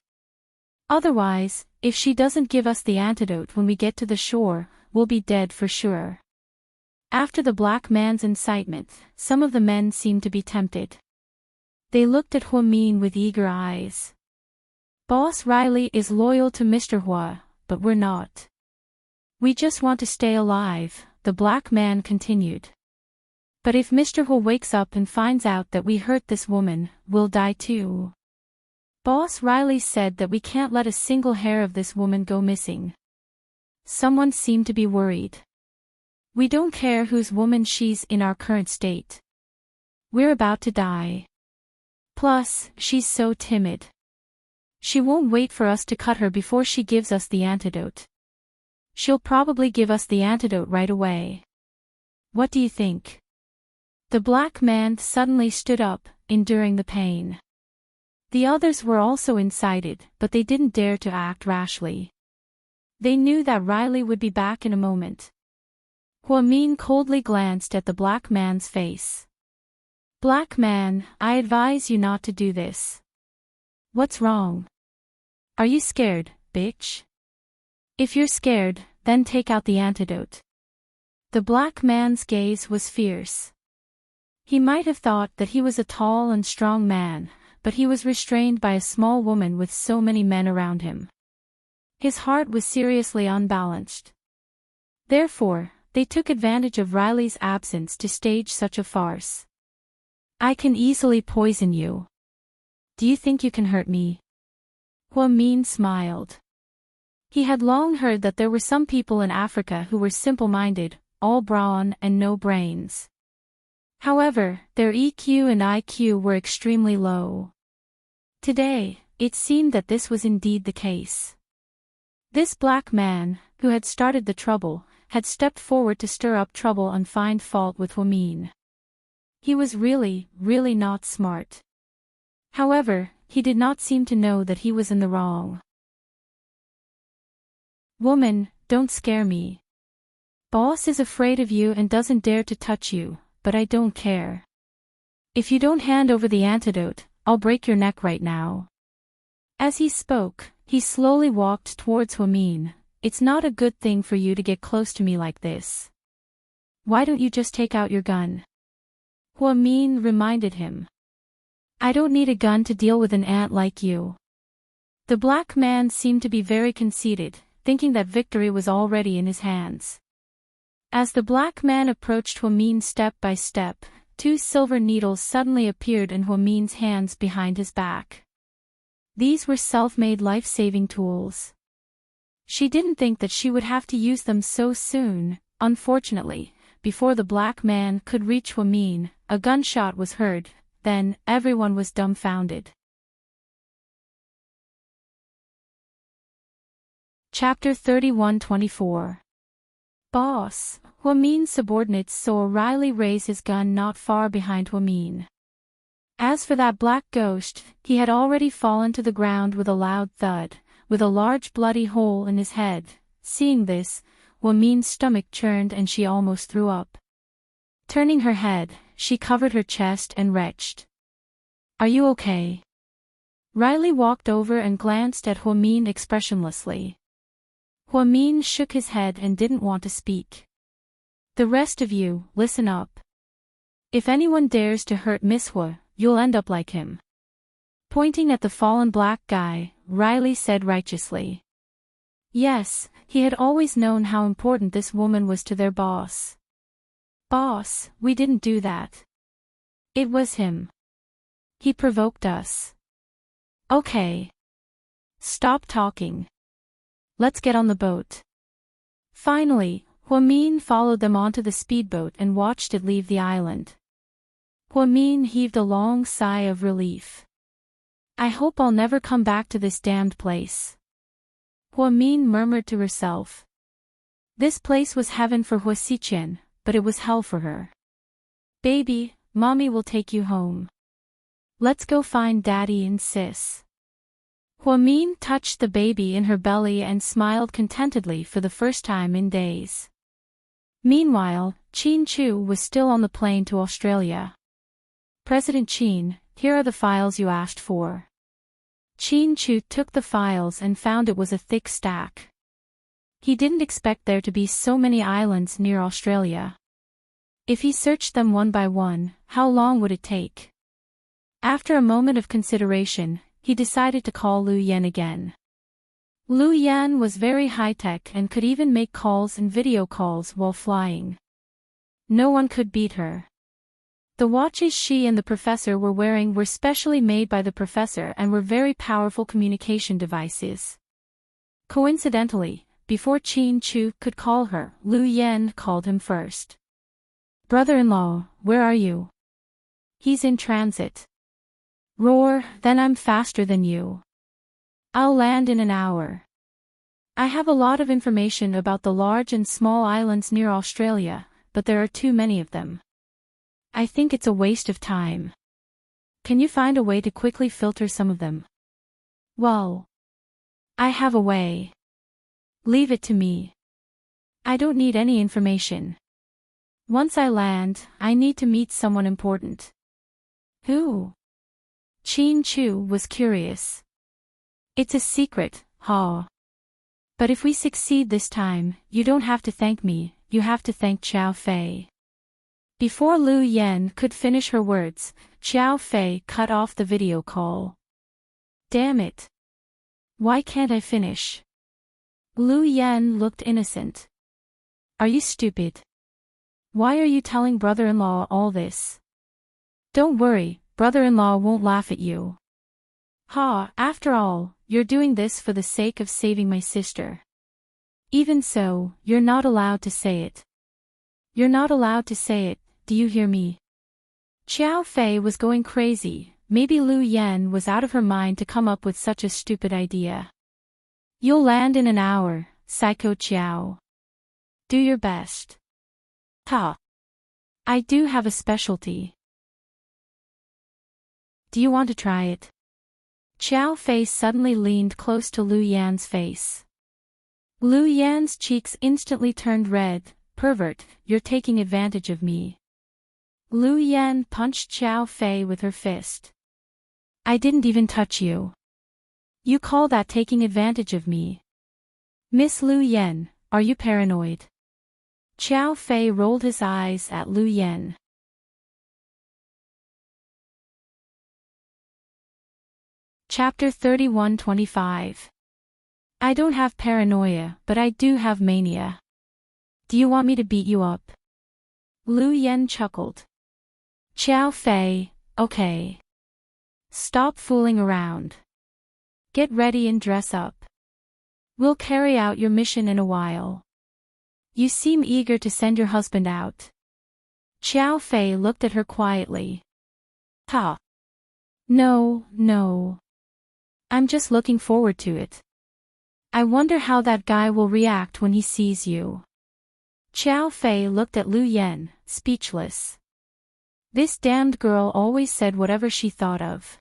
Otherwise, if she doesn't give us the antidote when we get to the shore, we'll be dead for sure." After the black man's incitement, some of the men seemed to be tempted. They looked at Hua-min with eager eyes. Boss Riley is loyal to Mr. Hua, but we're not. We just want to stay alive, the black man continued. But if Mr. Hua wakes up and finds out that we hurt this woman, we'll die too. Boss Riley said that we can't let a single hair of this woman go missing. Someone seemed to be worried. We don't care whose woman she's in our current state. We're about to die. Plus, she's so timid. She won't wait for us to cut her before she gives us the antidote. She'll probably give us the antidote right away. What do you think? The black man suddenly stood up, enduring the pain. The others were also incited, but they didn't dare to act rashly. They knew that Riley would be back in a moment. Hua-min coldly glanced at the black man's face. Black man, I advise you not to do this. What's wrong? Are you scared, bitch? If you're scared, then take out the antidote. The black man's gaze was fierce. He might have thought that he was a tall and strong man, but he was restrained by a small woman with so many men around him. His heart was seriously unbalanced. Therefore, they took advantage of Riley's absence to stage such a farce. I can easily poison you. Do you think you can hurt me? Hua-min smiled. He had long heard that there were some people in Africa who were simple-minded, all brawn and no brains. However, their EQ and IQ were extremely low. Today, it seemed that this was indeed the case. This black man, who had started the trouble, had stepped forward to stir up trouble and find fault with Hua-min. He was really not smart. However, he did not seem to know that he was in the wrong. Woman, don't scare me. Boss is afraid of you and doesn't dare to touch you, but I don't care. If you don't hand over the antidote, I'll break your neck right now. As he spoke, he slowly walked towards Hua-min. It's not a good thing for you to get close to me like this. Why don't you just take out your gun? Hua-min reminded him. I don't need a gun to deal with an ant like you. The black man seemed to be very conceited, thinking that victory was already in his hands. As the black man approached Huamin step by step, 2 silver needles suddenly appeared in Huamin's hands behind his back. These were self-made life-saving tools. She didn't think that she would have to use them so soon. Unfortunately, before the black man could reach Huamin, a gunshot was heard. Then, everyone was dumbfounded. Chapter 31-24. Boss, Huamin's subordinates saw Riley raise his gun not far behind Huamin. As for that black ghost, he had already fallen to the ground with a loud thud, with a large bloody hole in his head. Seeing this, Huamin's stomach churned and she almost threw up. Turning her head, she covered her chest and retched. Are you okay? Riley walked over and glanced at Huamin expressionlessly. Huamin shook his head and didn't want to speak. The rest of you, listen up. If anyone dares to hurt Miss Hua, you'll end up like him. Pointing at the fallen black guy, Riley said righteously. Yes, he had always known how important this woman was to their boss. Boss, we didn't do that. It was him. He provoked us. Okay. Stop talking. Let's get on the boat. Finally, Huamin followed them onto the speedboat and watched it leave the island. Huamin heaved a long sigh of relief. I hope I'll never come back to this damned place. Huamin murmured to herself. This place was heaven for Hua Xichen, but it was hell for her. Baby, Mommy will take you home. Let's go find Daddy and Sis. Huamin touched the baby in her belly and smiled contentedly for the first time in days. Meanwhile, Qin Chu was still on the plane to Australia. President Qin, here are the files you asked for. Qin Chu took the files and found it was a thick stack. He didn't expect there to be so many islands near Australia. If he searched them one by one, how long would it take? After a moment of consideration, he decided to call Lu Yan again. Lu Yan was very high-tech and could even make calls and video calls while flying. No one could beat her. The watches she and the professor were wearing were specially made by the professor and were very powerful communication devices. Coincidentally, before Qin Chu could call her, Lu Yan called him first. Brother-in-law, where are you? He's in transit. Roar, then I'm faster than you. I'll land in an hour. I have a lot of information about the large and small islands near Australia, but there are too many of them. I think it's a waste of time. Can you find a way to quickly filter some of them? Well, I have a way. Leave it to me. I don't need any information. Once I land, I need to meet someone important. Who? Qin Chu was curious. It's a secret, Ha. But if we succeed this time, you don't have to thank me, you have to thank Xiao Fei. Before Lu Yan could finish her words, Xiao Fei cut off the video call. Damn it. Why can't I finish? Lu Yan looked innocent. Are you stupid? Why are you telling brother-in-law all this? Don't worry, brother-in-law won't laugh at you. Ha, after all, you're doing this for the sake of saving my sister. Even so, you're not allowed to say it. You're not allowed to say it, do you hear me? Xiao Fei was going crazy, maybe Lu Yan was out of her mind to come up with such a stupid idea. You'll land in an hour, Psycho Xiao. Do your best. Ha. I do have a specialty. Do you want to try it? Xiao Fei suddenly leaned close to Lu Yan's face. Lu Yan's cheeks instantly turned red. Pervert, you're taking advantage of me. Lu Yan punched Xiao Fei with her fist. I didn't even touch you. You call that taking advantage of me? Miss Lu Yan, are you paranoid? Xiao Fei rolled his eyes at Lu Yan. Chapter 31-25. I don't have paranoia, but I do have mania. Do you want me to beat you up? Lu Yen chuckled. Xiao Fei, okay. Stop fooling around. Get ready and dress up. We'll carry out your mission in a while. You seem eager to send your husband out. Xiao Fei looked at her quietly. Ha. No. I'm just looking forward to it. I wonder how that guy will react when he sees you. Xiao Fei looked at Lu Yen, speechless. This damned girl always said whatever she thought of.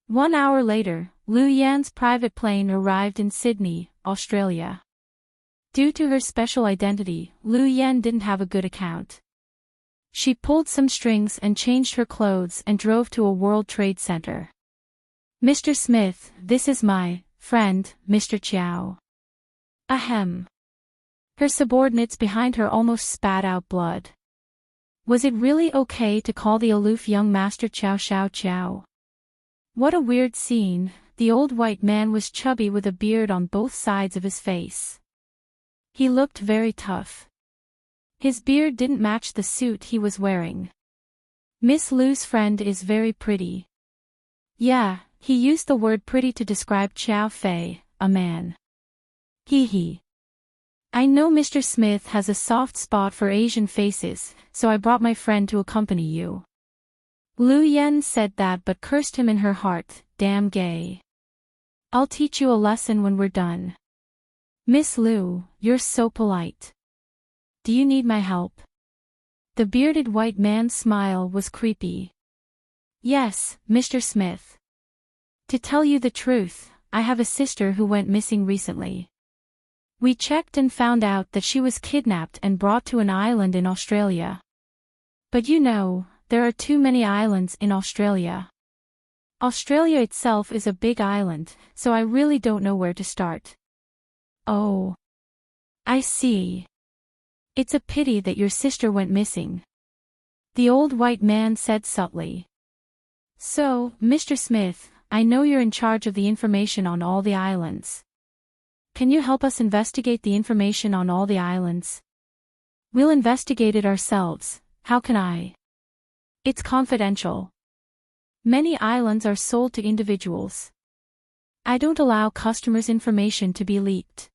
1 hour later, Lu Yan's private plane arrived in Sydney, Australia. Due to her special identity, Lu Yan didn't have a good account. She pulled some strings and changed her clothes and drove to a World Trade Center. Mr. Smith, this is my friend, Mr. Chiao. Ahem. Her subordinates behind her almost spat out blood. Was it really okay to call the aloof young master Chow Xiao Chow? What a weird scene. The old white man was chubby with a beard on both sides of his face. He looked very tough. His beard didn't match the suit he was wearing. Miss Lu's friend is very pretty. Yeah, he used the word pretty to describe Xiao Fei, a man. Hee. I know Mr. Smith has a soft spot for Asian faces, so I brought my friend to accompany you. Lu Yen said that but cursed him in her heart, damn gay. I'll teach you a lesson when we're done. Miss Lu, you're so polite. Do you need my help? The bearded white man's smile was creepy. Yes, Mr. Smith. To tell you the truth, I have a sister who went missing recently. We checked and found out that she was kidnapped and brought to an island in Australia. But you know, there are too many islands in Australia. Australia itself is a big island, so I really don't know where to start. Oh. I see. It's a pity that your sister went missing. The old white man said subtly. So, Mr. Smith, I know you're in charge of the information on all the islands. Can you help us investigate the information on all the islands? We'll investigate it ourselves. How can I? It's confidential. Many islands are sold to individuals. I don't allow customers' information to be leaked.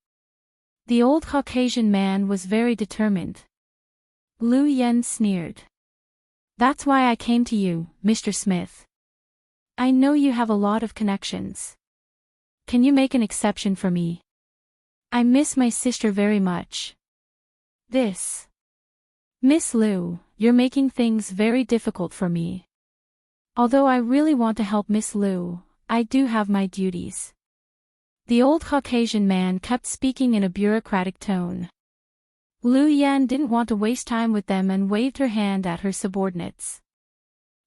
The old Caucasian man was very determined. Lu Yen sneered. That's why I came to you, Mr. Smith. I know you have a lot of connections. Can you make an exception for me? I miss my sister very much. This. Miss Lu, you're making things very difficult for me. Although I really want to help Miss Lu, I do have my duties. The old Caucasian man kept speaking in a bureaucratic tone. Lu Yan didn't want to waste time with them and waved her hand at her subordinates.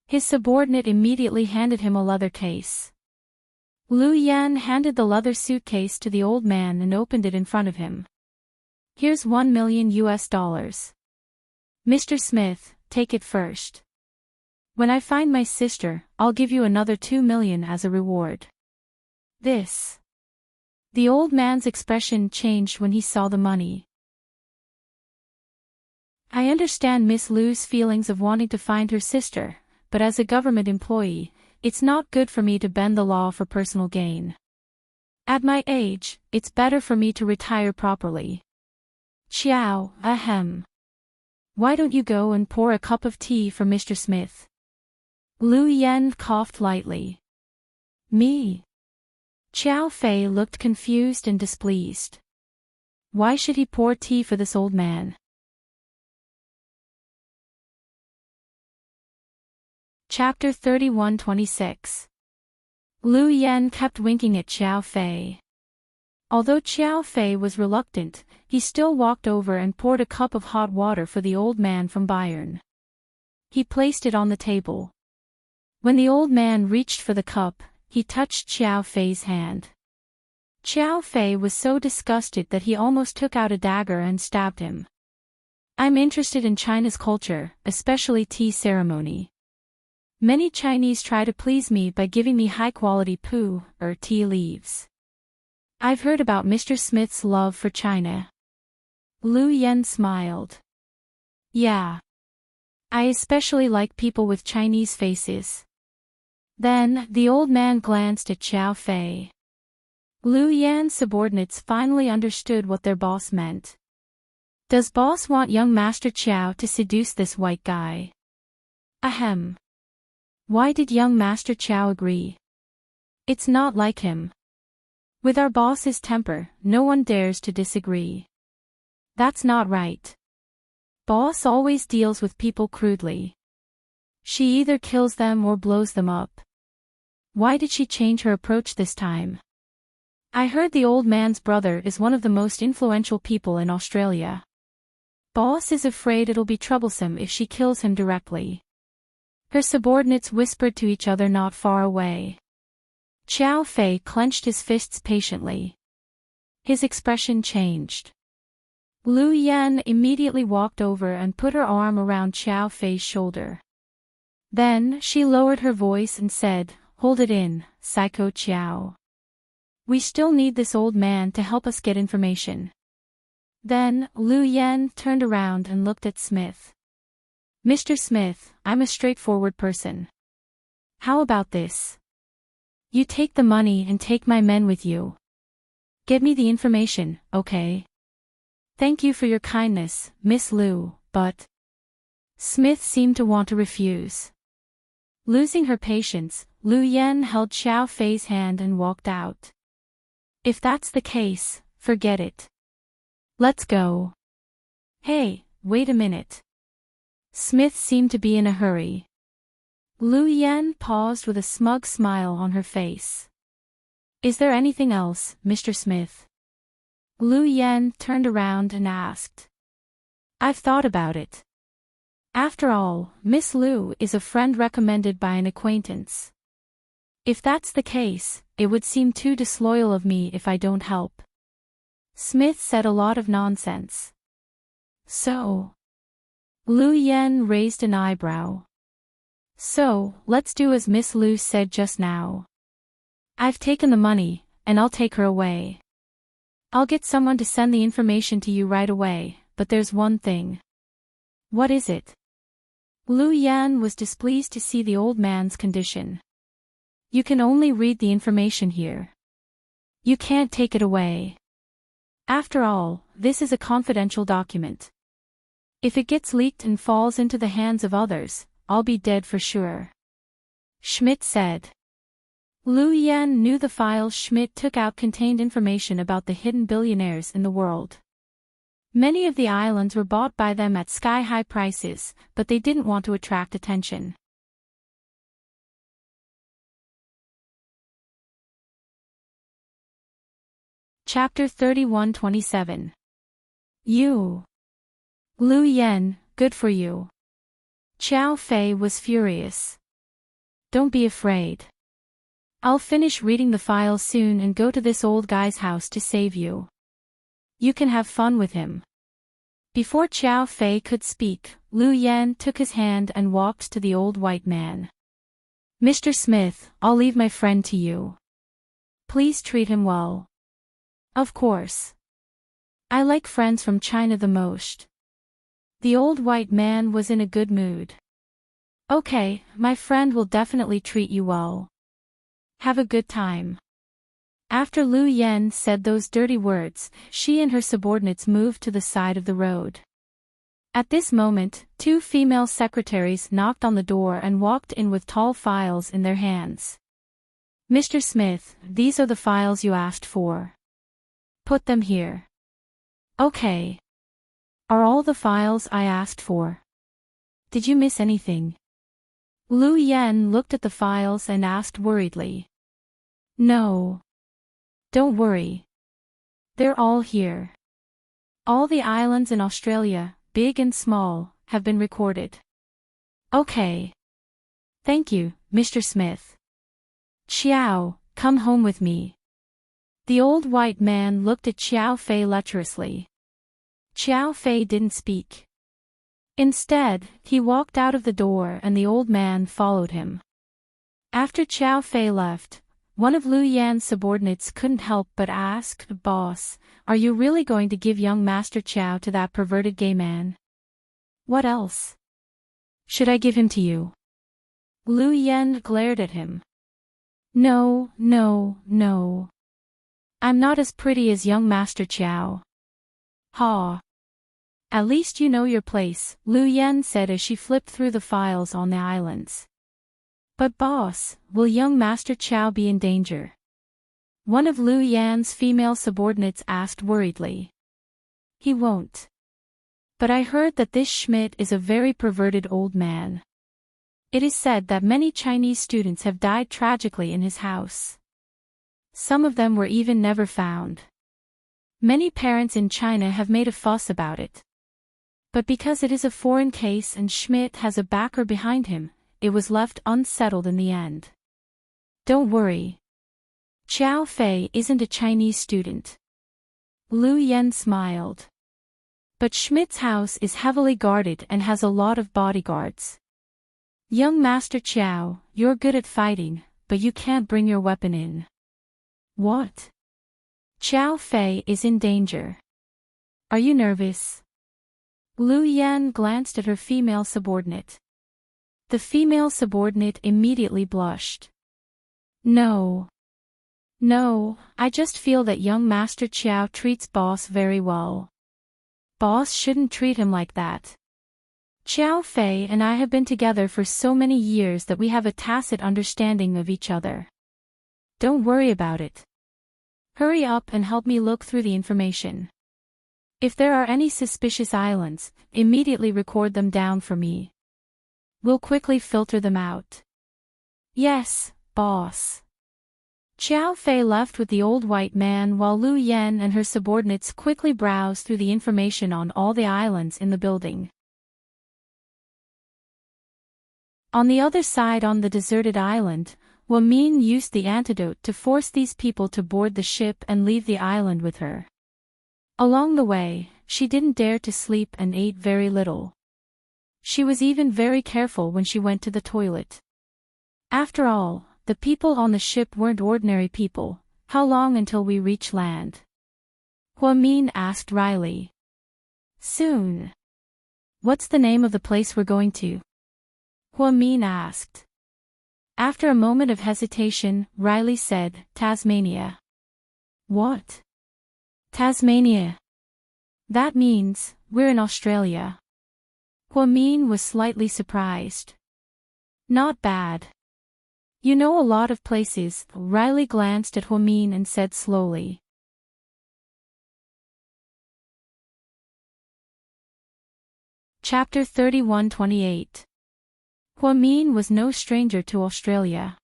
His subordinate immediately handed him a leather case. Lu Yan handed the leather suitcase to the old man and opened it in front of him. Here's $1 million. Mr. Smith, take it first. When I find my sister, I'll give you another $2 million as a reward. This. The old man's expression changed when he saw the money. I understand Miss Lu's feelings of wanting to find her sister, but as a government employee, it's not good for me to bend the law for personal gain. At my age, it's better for me to retire properly. Chiao, ahem. Why don't you go and pour a cup of tea for Mr. Smith? Lu Yen coughed lightly. Me? Xiao Fei looked confused and displeased. Why should he pour tea for this old man? Chapter 31-26. Lu Yen kept winking at Xiao Fei. Although Xiao Fei was reluctant, he still walked over and poured a cup of hot water for the old man from Bayern. He placed it on the table. When the old man reached for the cup, he touched Xiao Fei's hand. Xiao Fei was so disgusted that he almost took out a dagger and stabbed him. I'm interested in China's culture, especially tea ceremony. Many Chinese try to please me by giving me high-quality poo, or tea leaves. I've heard about Mr. Smith's love for China. Lu Yen smiled. Yeah. I especially like people with Chinese faces. Then, the old man glanced at Xiao Fei. Lu Yan's subordinates finally understood what their boss meant. Does boss want young Master Qiao to seduce this white guy? Ahem. Why did young Master Qiao agree? It's not like him. With our boss's temper, no one dares to disagree. That's not right. Boss always deals with people crudely. She either kills them or blows them up. Why did she change her approach this time? I heard the old man's brother is one of the most influential people in Australia. Boss is afraid it'll be troublesome if she kills him directly. Her subordinates whispered to each other not far away. Xiao Fei clenched his fists patiently. His expression changed. Lu Yan immediately walked over and put her arm around Xiao Fei's shoulder. Then, she lowered her voice and said, "Hold it in, Psycho Qiao. We still need this old man to help us get information." Then, Lu Yan turned around and looked at Smith. "Mr. Smith, I'm a straightforward person. How about this? You take the money and take my men with you. Get me the information, okay? Thank you for your kindness, Miss Lu, but..." Smith seemed to want to refuse. Losing her patience, Lu Yan held Xiao Fei's hand and walked out. "If that's the case, forget it. Let's go." "Hey, wait a minute." Smith seemed to be in a hurry. Lu Yan paused with a smug smile on her face. "Is there anything else, Mr. Smith?" Lu Yan turned around and asked. "I've thought about it. After all, Miss Lu is a friend recommended by an acquaintance. If that's the case, it would seem too disloyal of me if I don't help." Smith said a lot of nonsense. "So?" Lu Yan raised an eyebrow. "So, let's do as Miss Lu said just now. I've taken the money, and I'll take her away. I'll get someone to send the information to you right away, but there's one thing." "What is it?" Lu Yan was displeased to see the old man's condition. "You can only read the information here. You can't take it away. After all, this is a confidential document. If it gets leaked and falls into the hands of others, I'll be dead for sure," Schmidt said. Lu Yan knew the files Schmidt took out contained information about the hidden billionaires in the world. Many of the islands were bought by them at sky-high prices, but they didn't want to attract attention. Chapter 31-27. You. Lu Yan, good for you. Xiao Fei was furious. "Don't be afraid. I'll finish reading the file soon and go to this old guy's house to save you. You can have fun with him." Before Xiao Fei could speak, Lu Yan took his hand and walked to the old white man. "Mr. Smith, I'll leave my friend to you. Please treat him well." "Of course. I like friends from China the most." The old white man was in a good mood. "Okay, my friend will definitely treat you well. Have a good time." After Lu Yan said those dirty words, she and her subordinates moved to the side of the road. At this moment, two female secretaries knocked on the door and walked in with tall files in their hands. "Mr. Smith, these are the files you asked for. Put them here." "Okay. Are all the files I asked for? Did you miss anything?" Lu Yan looked at the files and asked worriedly. "No. Don't worry. They're all here. All the islands in Australia, big and small, have been recorded." "Okay. Thank you, Mr. Smith. Xiao, come home with me." The old white man looked at Xiao Fei lecherously. Xiao Fei didn't speak. Instead, he walked out of the door and the old man followed him. After Xiao Fei left, one of Lu Yan's subordinates couldn't help but ask, "Boss, are you really going to give young Master Qiao to that perverted gay man? What else? Should I give him to you?" Lu Yan glared at him. No, no, no. I'm not as pretty as young Master Qiao. Ha. At least you know your place, Lu Yan said as she flipped through the files on the islands. But boss, will young Master Qiao be in danger? One of Lu Yan's female subordinates asked worriedly. He won't. But I heard that this Schmidt is a very perverted old man. It is said that many Chinese students have died tragically in his house. Some of them were even never found. Many parents in China have made a fuss about it. But because it is a foreign case and Schmidt has a backer behind him, it was left unsettled in the end. Don't worry. Xiao Fei isn't a Chinese student. Lu Yan smiled. But Schmidt's house is heavily guarded and has a lot of bodyguards. Young Master Qiao, you're good at fighting, but you can't bring your weapon in. What? Xiao Fei is in danger. Are you nervous? Lu Yan glanced at her female subordinate. The female subordinate immediately blushed. No. No, I just feel that young Master Qiao treats boss very well. Boss shouldn't treat him like that. Xiao Fei and I have been together for so many years that we have a tacit understanding of each other. Don't worry about it. Hurry up and help me look through the information. If there are any suspicious islands, immediately record them down for me. We'll quickly filter them out. Yes, boss. Xiao Fei left with the old white man while Lu Yan and her subordinates quickly browsed through the information on all the islands in the building. On the other side on the deserted island, Min used the antidote to force these people to board the ship and leave the island with her. Along the way, she didn't dare to sleep and ate very little. She was even very careful when she went to the toilet. After all, the people on the ship weren't ordinary people. How long until we reach land? Min asked Riley. Soon. What's the name of the place we're going to? Min asked. After a moment of hesitation, Riley said, Tasmania. What? Tasmania. That means, we're in Australia. Min was slightly surprised. Not bad. You know a lot of places, Riley glanced at Min and said slowly. Chapter 31-28. Min was no stranger to Australia.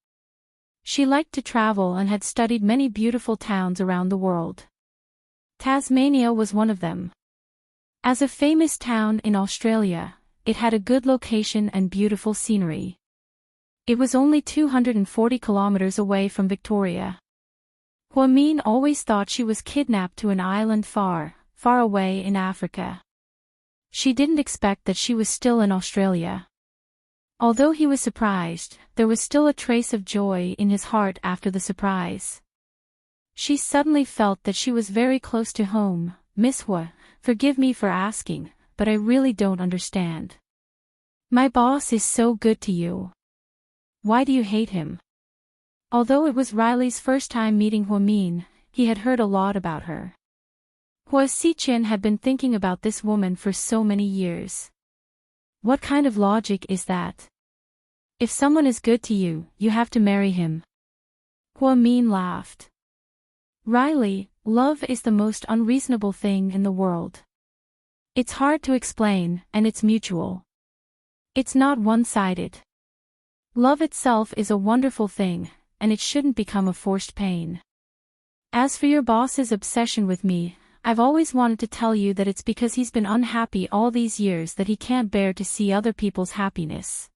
She liked to travel and had studied many beautiful towns around the world. Tasmania was one of them. As a famous town in Australia, it had a good location and beautiful scenery. It was only 240 kilometers away from Victoria. Min always thought she was kidnapped to an island far, far away in Africa. She didn't expect that she was still in Australia. Although he was surprised, there was still a trace of joy in his heart after the surprise. She suddenly felt that she was very close to home. Miss Hua, forgive me for asking, but I really don't understand. My boss is so good to you. Why do you hate him? Although it was Riley's first time meeting Min, he had heard a lot about her. Hua Xiqin had been thinking about this woman for so many years. What kind of logic is that? If someone is good to you, you have to marry him. Min laughed. Riley, love is the most unreasonable thing in the world. It's hard to explain, and it's mutual. It's not one-sided. Love itself is a wonderful thing, and it shouldn't become a forced pain. As for your boss's obsession with me, I've always wanted to tell you that it's because he's been unhappy all these years that he can't bear to see other people's happiness.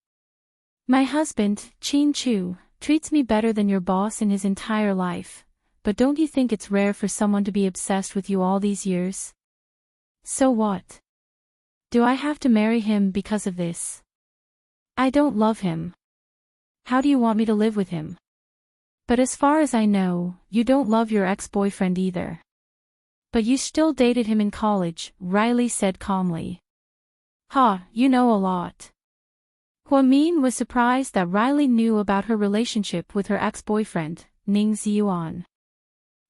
My husband, Qin Chu, treats me better than your boss in his entire life, but don't you think it's rare for someone to be obsessed with you all these years? So what? Do I have to marry him because of this? I don't love him. How do you want me to live with him? But as far as I know, you don't love your ex-boyfriend either. But you still dated him in college, Riley said calmly. Ha, you know a lot. Hua-min was surprised that Riley knew about her relationship with her ex-boyfriend, Ning Ziyuan.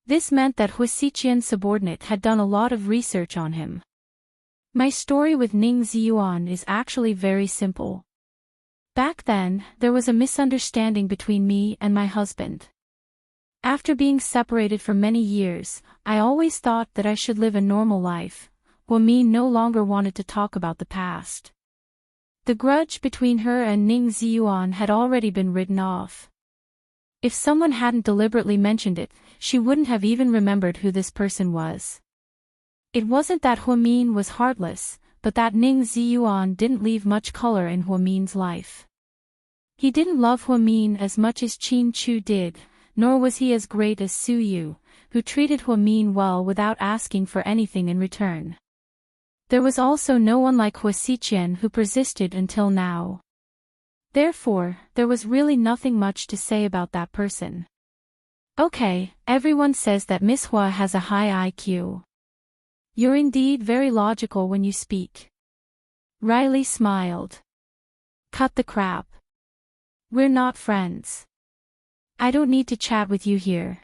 This meant that Hua Xiqian's subordinate had done a lot of research on him. My story with Ning Ziyuan is actually very simple. Back then, there was a misunderstanding between me and my husband. After being separated for many years, I always thought that I should live a normal life. Hua-min no longer wanted to talk about the past. The grudge between her and Ning Ziyuan had already been written off. If someone hadn't deliberately mentioned it, she wouldn't have even remembered who this person was. It wasn't that Hua-min was heartless, but that Ning Ziyuan didn't leave much color in Hua-min's life. He didn't love Hua-min as much as Qin Chu did, nor was he as great as Su Yu, who treated Hua-min well without asking for anything in return. There was also no one like Hua Xiqian who persisted until now. Therefore, there was really nothing much to say about that person. Okay, everyone says that Miss Hua has a high IQ. You're indeed very logical when you speak. Riley smiled. Cut the crap. We're not friends. I don't need to chat with you here.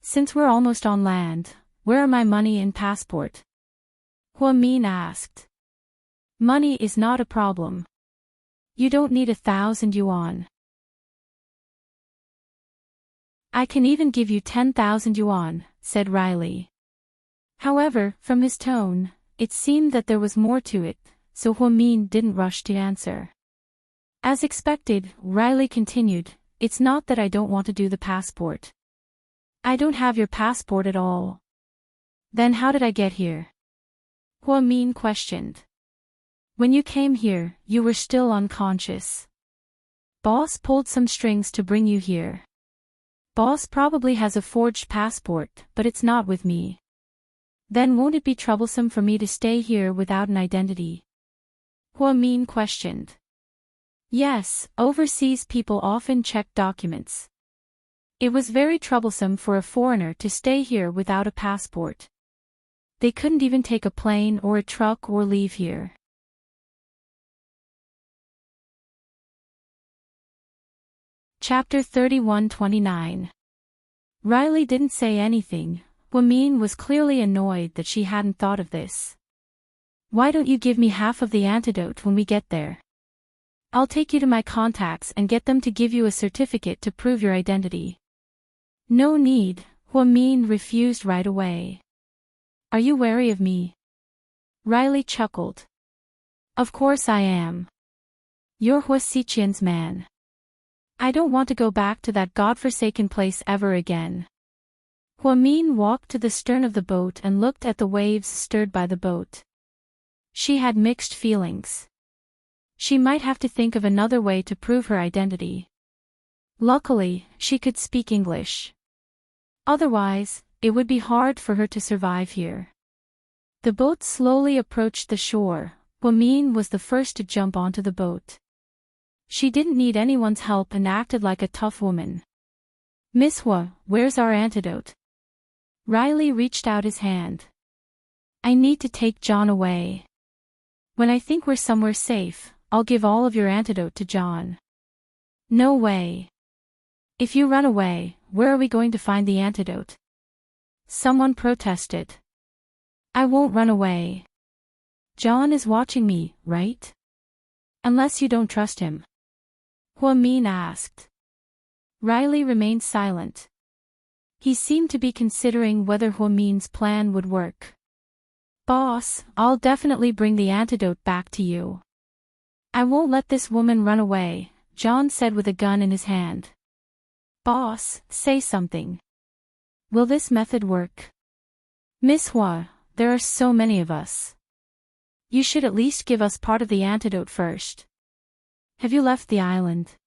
Since we're almost on land, where are my money and passport? Hua-min asked. Money is not a problem. You don't need 1,000 yuan. I can even give you 10,000 yuan, said Riley. However, from his tone, it seemed that there was more to it, so Hua-min didn't rush to answer. As expected, Riley continued, It's not that I don't want to do the passport. I don't have your passport at all. Then how did I get here? Hua-min questioned. When you came here, you were still unconscious. Boss pulled some strings to bring you here. Boss probably has a forged passport, but it's not with me. Then won't it be troublesome for me to stay here without an identity? Hua-min questioned. Yes, overseas people often check documents. It was very troublesome for a foreigner to stay here without a passport. They couldn't even take a plane or a truck or leave here. Chapter 31-29. Riley didn't say anything. Hua-min was clearly annoyed that she hadn't thought of this. Why don't you give me half of the antidote when we get there? I'll take you to my contacts and get them to give you a certificate to prove your identity. No need, Hua-min refused right away. Are you wary of me? Riley chuckled. Of course I am. You're Hua Xiqian's man. I don't want to go back to that godforsaken place ever again. Hua-min walked to the stern of the boat and looked at the waves stirred by the boat. She had mixed feelings. She might have to think of another way to prove her identity. Luckily, she could speak English. Otherwise, it would be hard for her to survive here. The boat slowly approached the shore. Hua-min was the first to jump onto the boat. She didn't need anyone's help and acted like a tough woman. Miss Hua, where's our antidote? Riley reached out his hand. I need to take John away. When I think we're somewhere safe, I'll give all of your antidote to John. No way. If you run away, where are we going to find the antidote? Someone protested. I won't run away. John is watching me, right? Unless you don't trust him. Hua-min asked. Riley remained silent. He seemed to be considering whether Hua-min's plan would work. Boss, I'll definitely bring the antidote back to you. I won't let this woman run away, John said with a gun in his hand. Boss, say something. Will this method work? Miss Hua, there are so many of us. You should at least give us part of the antidote first. Have you left the island?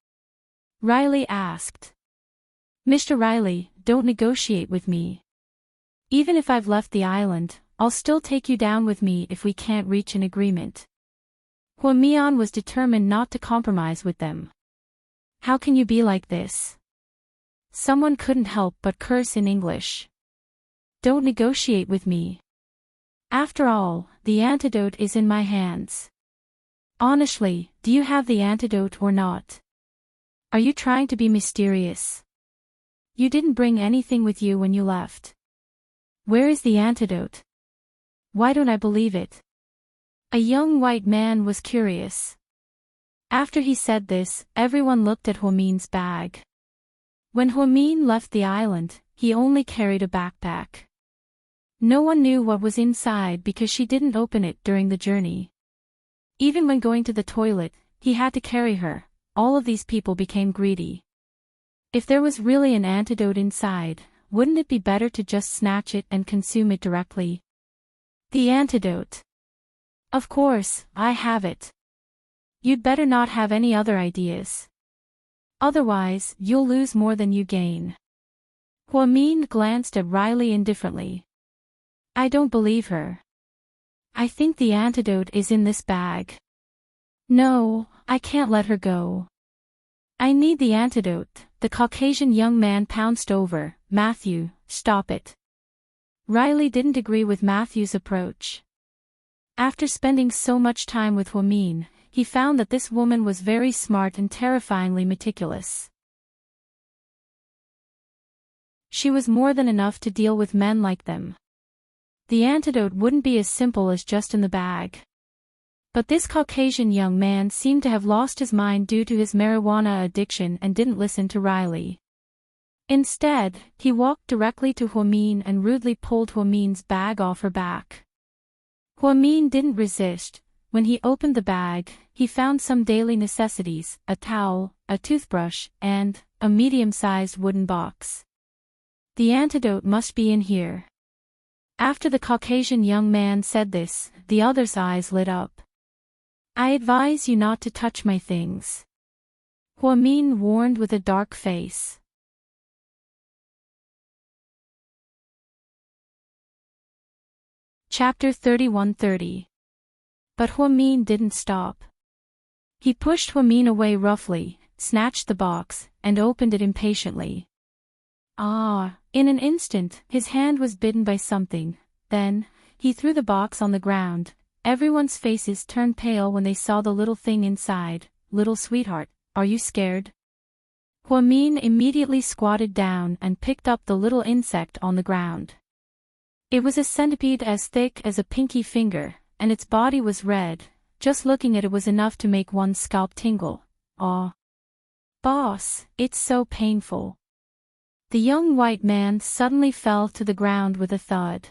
Riley asked. Mr. Riley, don't negotiate with me. Even if I've left the island, I'll still take you down with me if we can't reach an agreement. Huamian was determined not to compromise with them. How can you be like this? Someone couldn't help but curse in English. Don't negotiate with me. After all, the antidote is in my hands. Honestly, do you have the antidote or not? Are you trying to be mysterious? You didn't bring anything with you when you left. Where is the antidote? Why don't I believe it? A young white man was curious. After he said this, everyone looked at Huamin's bag. When Huamin left the island, he only carried a backpack. No one knew what was inside because she didn't open it during the journey. Even when going to the toilet, he had to carry her. All of these people became greedy. If there was really an antidote inside, wouldn't it be better to just snatch it and consume it directly? The antidote. Of course, I have it. You'd better not have any other ideas. Otherwise, you'll lose more than you gain. Huamin glanced at Riley indifferently. I don't believe her. I think the antidote is in this bag. No, I can't let her go. I need the antidote. The Caucasian young man pounced over. Matthew, stop it. Riley didn't agree with Matthew's approach. After spending so much time with Huamin, he found that this woman was very smart and terrifyingly meticulous. She was more than enough to deal with men like them. The antidote wouldn't be as simple as just in the bag. But this Caucasian young man seemed to have lost his mind due to his marijuana addiction and didn't listen to Riley. Instead, he walked directly to Huamin and rudely pulled Huamin's bag off her back. Huamin didn't resist. When he opened the bag, he found some daily necessities, a towel, a toothbrush, and a medium-sized wooden box. The antidote must be in here. After the Caucasian young man said this, the other's eyes lit up. I advise you not to touch my things. Huamin warned with a dark face. Chapter 31:30. But Huamin didn't stop. He pushed Huamin away roughly, snatched the box, and opened it impatiently. In an instant, his hand was bitten by something. Then, he threw the box on the ground. Everyone's faces turned pale when they saw the little thing inside. Little sweetheart, are you scared? Huamin immediately squatted down and picked up the little insect on the ground. It was a centipede as thick as a pinky finger, and its body was red. Just looking at it was enough to make one's scalp tingle. Boss, it's so painful. The young white man suddenly fell to the ground with a thud.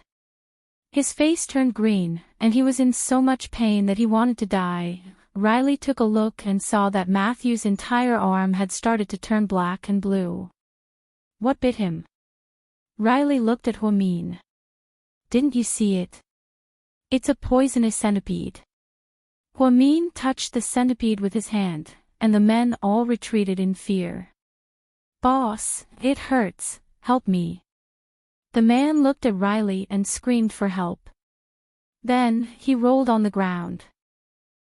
His face turned green, and he was in so much pain that he wanted to die. Riley took a look and saw that Matthew's entire arm had started to turn black and blue. What bit him? Riley looked at Huamin. Didn't you see it? It's a poisonous centipede. Huamin touched the centipede with his hand, and the men all retreated in fear. Boss, it hurts, help me. The man looked at Riley and screamed for help. Then, he rolled on the ground.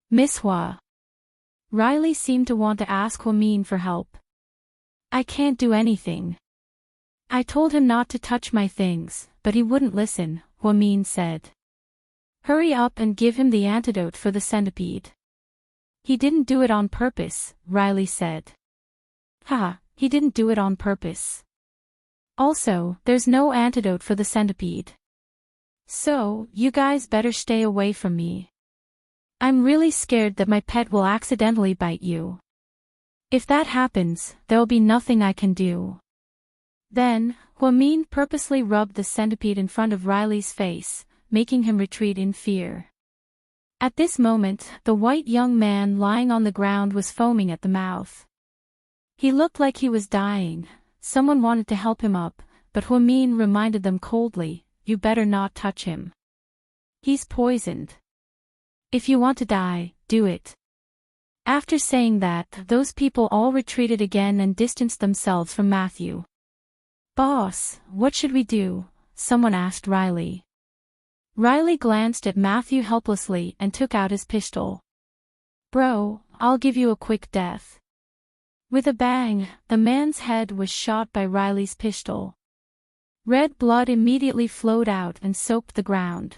Miss Hua. Riley seemed to want to ask Huamin for help. I can't do anything. I told him not to touch my things, but he wouldn't listen, Huamin said. Hurry up and give him the antidote for the centipede. He didn't do it on purpose, Riley said. He didn't do it on purpose. Also, there's no antidote for the centipede. So, you guys better stay away from me. I'm really scared that my pet will accidentally bite you. If that happens, there'll be nothing I can do. Then, Huamin purposely rubbed the centipede in front of Riley's face, making him retreat in fear. At this moment, the white young man lying on the ground was foaming at the mouth. He looked like he was dying. Someone wanted to help him up, but Huamin reminded them coldly, you better not touch him. He's poisoned. If you want to die, do it. After saying that, those people all retreated again and distanced themselves from Matthew. Boss, what should we do? Someone asked Riley. Riley glanced at Matthew helplessly and took out his pistol. "Bro, I'll give you a quick death." With a bang, the man's head was shot by Riley's pistol. Red blood immediately flowed out and soaked the ground.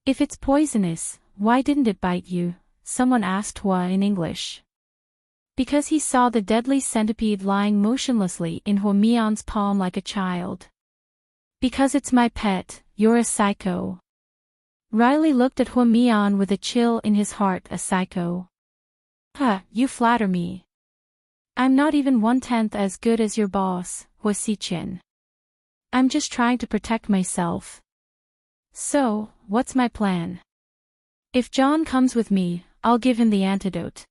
"If it's poisonous, why didn't it bite you?" someone asked Hua in English. "Because he saw the deadly centipede lying motionlessly in Huamian's palm like a child." "Because it's my pet, you're a psycho." Riley looked at Huamian with a chill in his heart. "A psycho? Huh, you flatter me. I'm not even 1/10 as good as your boss, Hua Xichen. I'm just trying to protect myself. So, what's my plan? If John comes with me, I'll give him the antidote.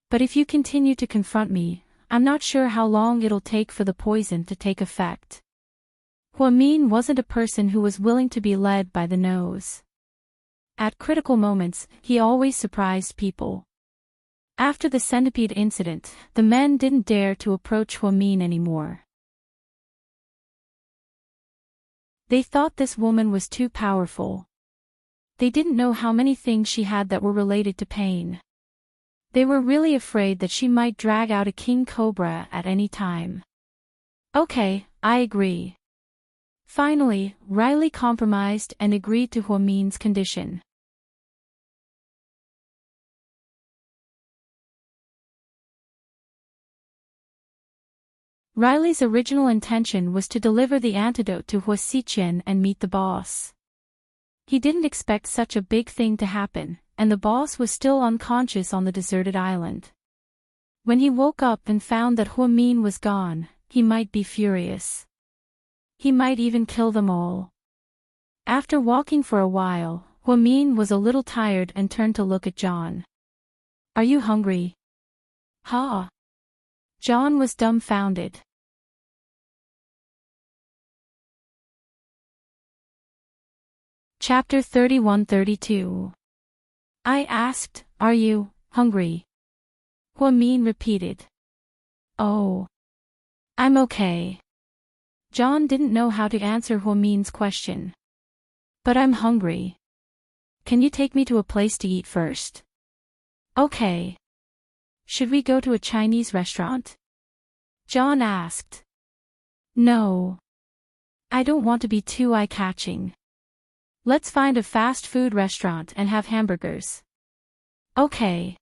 But if you continue to confront me, I'm not sure how long it'll take for the poison to take effect." Huamin wasn't a person who was willing to be led by the nose. At critical moments, he always surprised people. After the centipede incident, the men didn't dare to approach Huamin anymore. They thought this woman was too powerful. They didn't know how many things she had that were related to pain. They were really afraid that she might drag out a king cobra at any time. "Okay, I agree." Finally, Riley compromised and agreed to Huamin's condition. Riley's original intention was to deliver the antidote to Hua Xichen and meet the boss. He didn't expect such a big thing to happen, and the boss was still unconscious on the deserted island. When he woke up and found that Huamin was gone, he might be furious. He might even kill them all. After walking for a while, Huamin was a little tired and turned to look at John. "Are you hungry?" "Ha!" John was dumbfounded. Chapter 31-32. I asked, "Are you hungry?" Huamin repeated. "Oh. I'm okay." John didn't know how to answer Huamin's question. "But I'm hungry. Can you take me to a place to eat first?" "Okay. Should we go to a Chinese restaurant?" John asked. "No. I don't want to be too eye-catching. Let's find a fast food restaurant and have hamburgers." "Okay."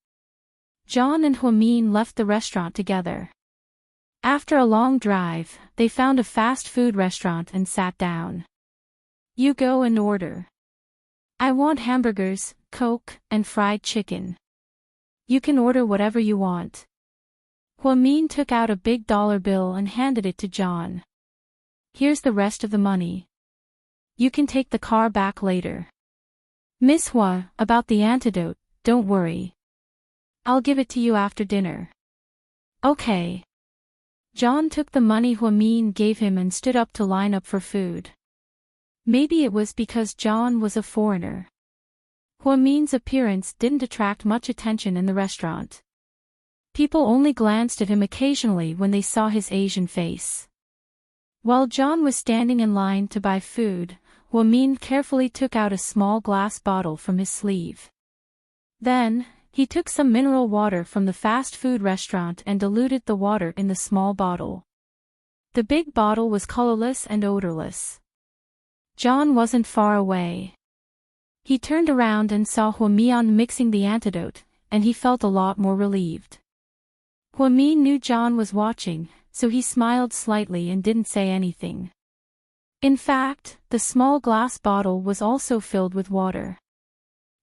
John and Huamin left the restaurant together. After a long drive, they found a fast food restaurant and sat down. "You go and order." "I want hamburgers, Coke, and fried chicken." "You can order whatever you want." Huamin took out a big dollar bill and handed it to John. "Here's the rest of the money. You can take the car back later." "Miss Hua, about the antidote, don't worry. I'll give it to you after dinner." "Okay." John took the money Huamin gave him and stood up to line up for food. Maybe it was because John was a foreigner. Huamin's appearance didn't attract much attention in the restaurant. People only glanced at him occasionally when they saw his Asian face. While John was standing in line to buy food, Huamin carefully took out a small glass bottle from his sleeve. Then, he took some mineral water from the fast food restaurant and diluted the water in the small bottle. The big bottle was colorless and odorless. John wasn't far away. He turned around and saw Huamian mixing the antidote, and he felt a lot more relieved. Huamin knew John was watching, so he smiled slightly and didn't say anything. In fact, the small glass bottle was also filled with water.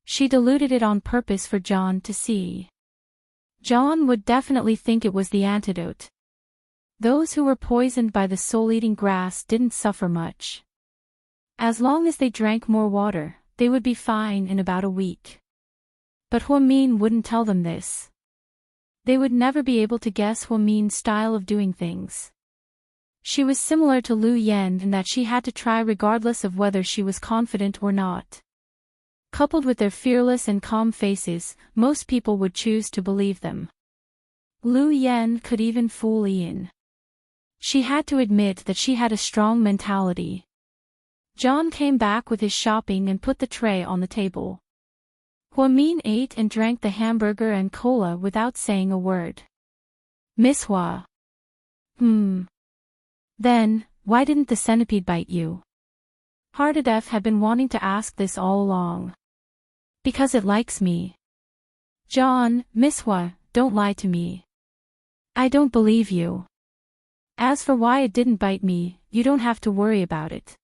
She diluted it on purpose for John to see. John would definitely think it was the antidote. Those who were poisoned by the soul-eating grass didn't suffer much. As long as they drank more water, they would be fine in about a week. But Huamin wouldn't tell them this. They would never be able to guess Huamin's style of doing things. She was similar to Lu Yen in that she had to try regardless of whether she was confident or not. Coupled with their fearless and calm faces, most people would choose to believe them. Lu Yen could even fool Ian. She had to admit that she had a strong mentality. John came back with his shopping and put the tray on the table. Hua-min ate and drank the hamburger and cola without saying a word. Miss Hua. Then, why didn't the centipede bite you? Heartedef had been wanting to ask this all along. Because it likes me. John, Miss Hua, don't lie to me. I don't believe you. As for why it didn't bite me, you don't have to worry about it.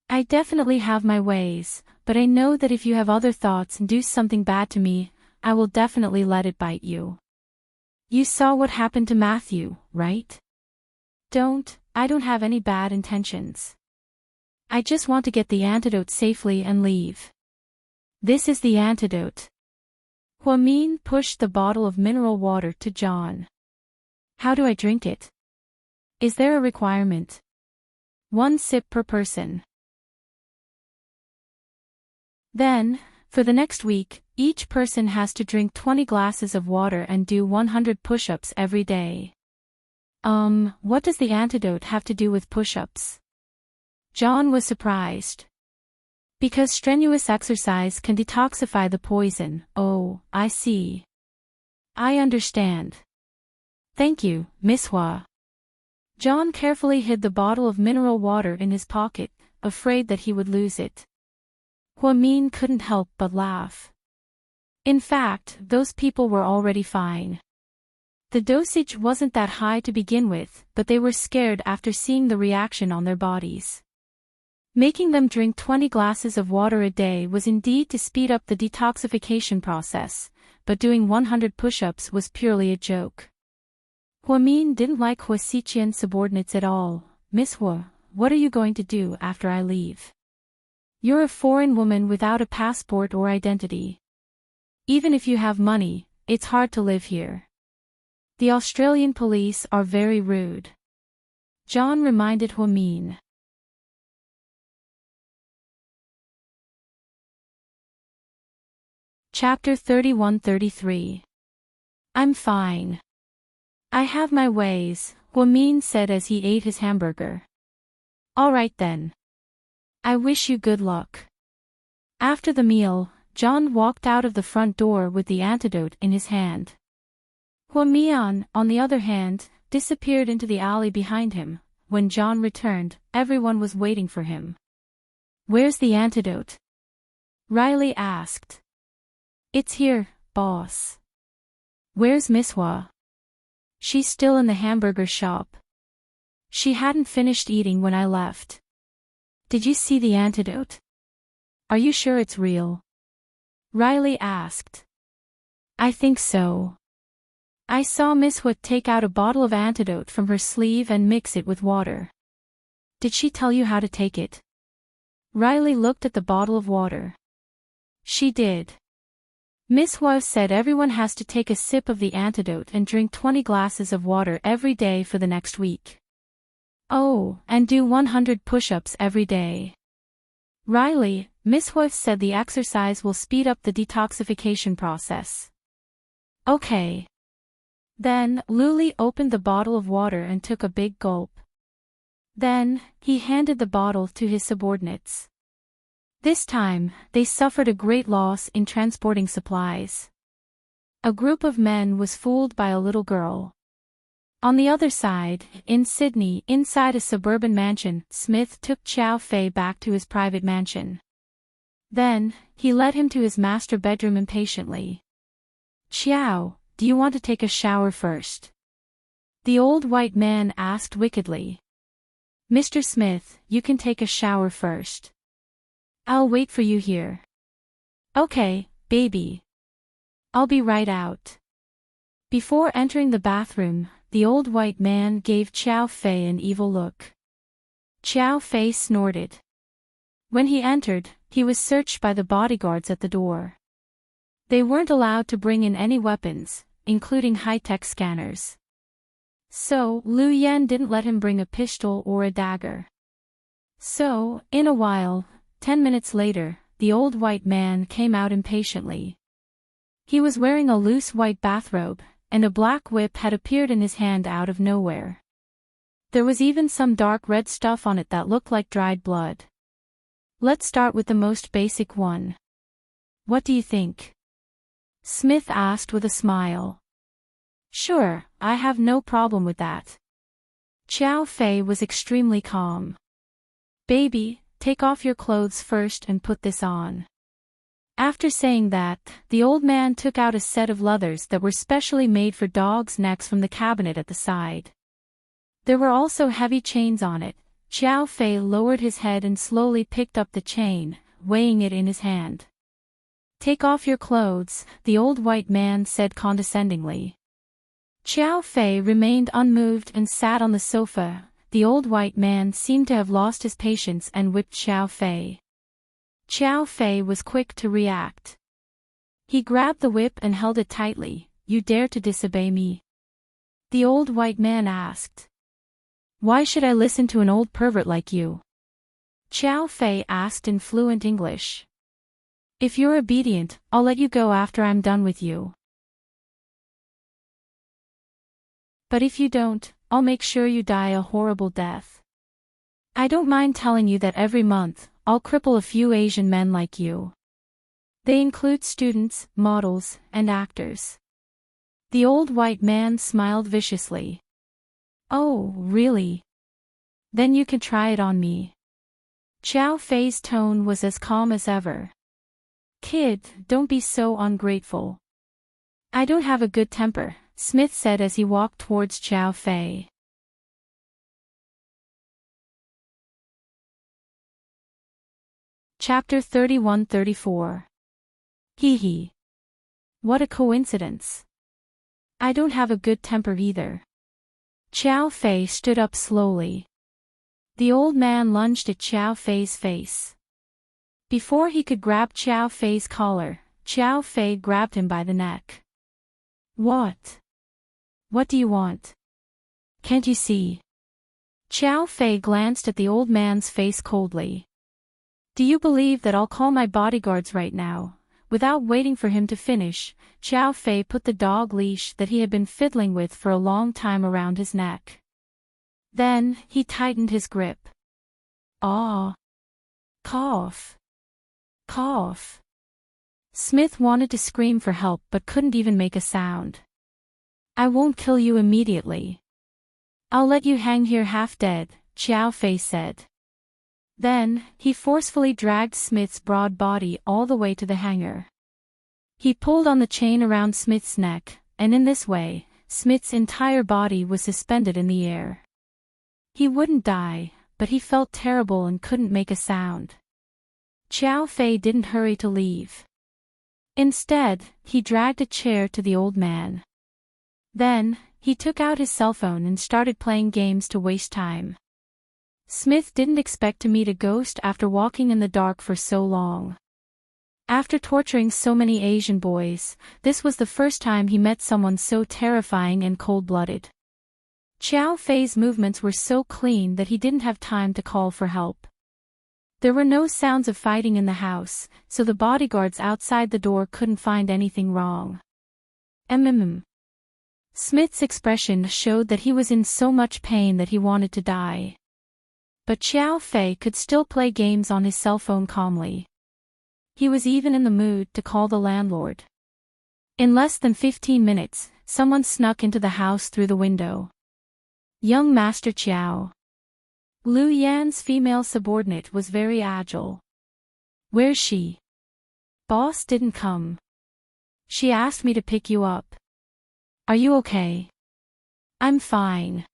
I definitely have my ways, but I know that if you have other thoughts and do something bad to me, I will definitely let it bite you. You saw what happened to Matthew, right? I don't have any bad intentions. I just want to get the antidote safely and leave. This is the antidote. Hua-min pushed the bottle of mineral water to John. How do I drink it? Is there a requirement? 1 sip per person. Then, for the next week, each person has to drink 20 glasses of water and do 100 push-ups every day. What does the antidote have to do with push-ups? John was surprised. Because strenuous exercise can detoxify the poison. Oh, I see. I understand. Thank you, Miss Hua. John carefully hid the bottle of mineral water in his pocket, afraid that he would lose it. Hua-min couldn't help but laugh. In fact, those people were already fine. The dosage wasn't that high to begin with, but they were scared after seeing the reaction on their bodies. Making them drink 20 glasses of water a day was indeed to speed up the detoxification process, but doing 100 push-ups was purely a joke. Hua-min didn't like Hua Xiqian's subordinates at all. Miss Hua, what are you going to do after I leave? You're a foreign woman without a passport or identity. Even if you have money, it's hard to live here. The Australian police are very rude. John reminded Hua-min. Chapter 31-33. I'm fine. I have my ways, Hua-min said as he ate his hamburger. All right then. I wish you good luck. After the meal, John walked out of the front door with the antidote in his hand. Hua-min, on the other hand, disappeared into the alley behind him. When John returned, everyone was waiting for him. Where's the antidote? Riley asked. It's here, boss. Where's Miss Hua? She's still in the hamburger shop. She hadn't finished eating when I left. Did you see the antidote? Are you sure it's real? Riley asked. I think so. I saw Miss Hua take out a bottle of antidote from her sleeve and mix it with water. Did she tell you how to take it? Riley looked at the bottle of water. She did. Miss Hua said everyone has to take a sip of the antidote and drink 20 glasses of water every day for the next week. Oh, and do 100 push-ups every day. Riley, Miss Hua said the exercise will speed up the detoxification process. Okay. Then, Luli opened the bottle of water and took a big gulp. Then, he handed the bottle to his subordinates. This time, they suffered a great loss in transporting supplies. A group of men was fooled by a little girl. On the other side, in Sydney, inside a suburban mansion, Smith took Chow Fei back to his private mansion. Then, he led him to his master bedroom impatiently. Chow, do you want to take a shower first? The old white man asked wickedly. Mr. Smith, you can take a shower first. I'll wait for you here. Okay, baby. I'll be right out. Before entering the bathroom, the old white man gave Chow Fei an evil look. Chow Fei snorted. When he entered, he was searched by the bodyguards at the door. They weren't allowed to bring in any weapons, including high-tech scanners. So, Liu Yan didn't let him bring a pistol or a dagger. So, in a while, 10 minutes later, the old white man came out impatiently. He was wearing a loose white bathrobe, and a black whip had appeared in his hand out of nowhere. There was even some dark red stuff on it that looked like dried blood. Let's start with the most basic one. What do you think? Smith asked with a smile. Sure, I have no problem with that. Xiao Fei was extremely calm. Baby, take off your clothes first and put this on. After saying that, the old man took out a set of leathers that were specially made for dogs' necks from the cabinet at the side. There were also heavy chains on it. Xiao Fei lowered his head and slowly picked up the chain, weighing it in his hand. Take off your clothes, the old white man said condescendingly. Xiao Fei remained unmoved and sat on the sofa. The old white man seemed to have lost his patience and whipped Xiao Fei. Xiao Fei was quick to react. He grabbed the whip and held it tightly. You dare to disobey me? The old white man asked. Why should I listen to an old pervert like you? Xiao Fei asked in fluent English. If you're obedient, I'll let you go after I'm done with you. But if you don't, I'll make sure you die a horrible death. I don't mind telling you that every month, I'll cripple a few Asian men like you. They include students, models, and actors. The old white man smiled viciously. Oh, really? Then you can try it on me. Xiao Fei's tone was as calm as ever. Kid, don't be so ungrateful. I don't have a good temper, Smith said as he walked towards Xiao Fei. Chapter 31-34. Hee hee. What a coincidence. I don't have a good temper either. Xiao Fei stood up slowly. The old man lunged at Xiao Fei's face. Before he could grab Xiao Fei's collar, Xiao Fei grabbed him by the neck. What? What do you want? Can't you see? Xiao Fei glanced at the old man's face coldly. Do you believe that I'll call my bodyguards right now? Without waiting for him to finish, Xiao Fei put the dog leash that he had been fiddling with for a long time around his neck. Then, he tightened his grip. Ah! Cough! Cough! Smith wanted to scream for help but couldn't even make a sound. I won't kill you immediately. I'll let you hang here half dead, Xiao Fei said. Then, he forcefully dragged Smith's broad body all the way to the hanger. He pulled on the chain around Smith's neck, and in this way, Smith's entire body was suspended in the air. He wouldn't die, but he felt terrible and couldn't make a sound. Xiao Fei didn't hurry to leave. Instead, he dragged a chair to the old man. Then, he took out his cell phone and started playing games to waste time. Smith didn't expect to meet a ghost after walking in the dark for so long. After torturing so many Asian boys, this was the first time he met someone so terrifying and cold-blooded. Xiao Fei's movements were so clean that he didn't have time to call for help. There were no sounds of fighting in the house, so the bodyguards outside the door couldn't find anything wrong. Smith's expression showed that he was in so much pain that he wanted to die. But Xiao Fei could still play games on his cell phone calmly. He was even in the mood to call the landlord. In less than 15 minutes, someone snuck into the house through the window. Young Master Qiao. Lu Yan's female subordinate was very agile. Where's she? Boss didn't come. She asked me to pick you up. Are you okay? I'm fine.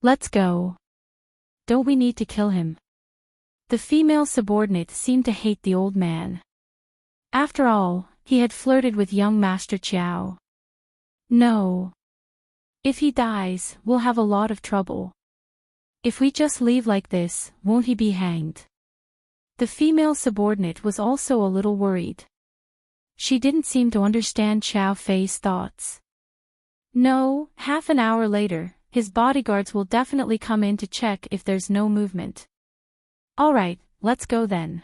Let's go. Don't we need to kill him? The female subordinate seemed to hate the old man. After all, he had flirted with young Master Qiao. No. If he dies, we'll have a lot of trouble. If we just leave like this, won't he be hanged? The female subordinate was also a little worried. She didn't seem to understand Xiao Fei's thoughts. No, half an hour later, his bodyguards will definitely come in to check if there's no movement. Alright, let's go then.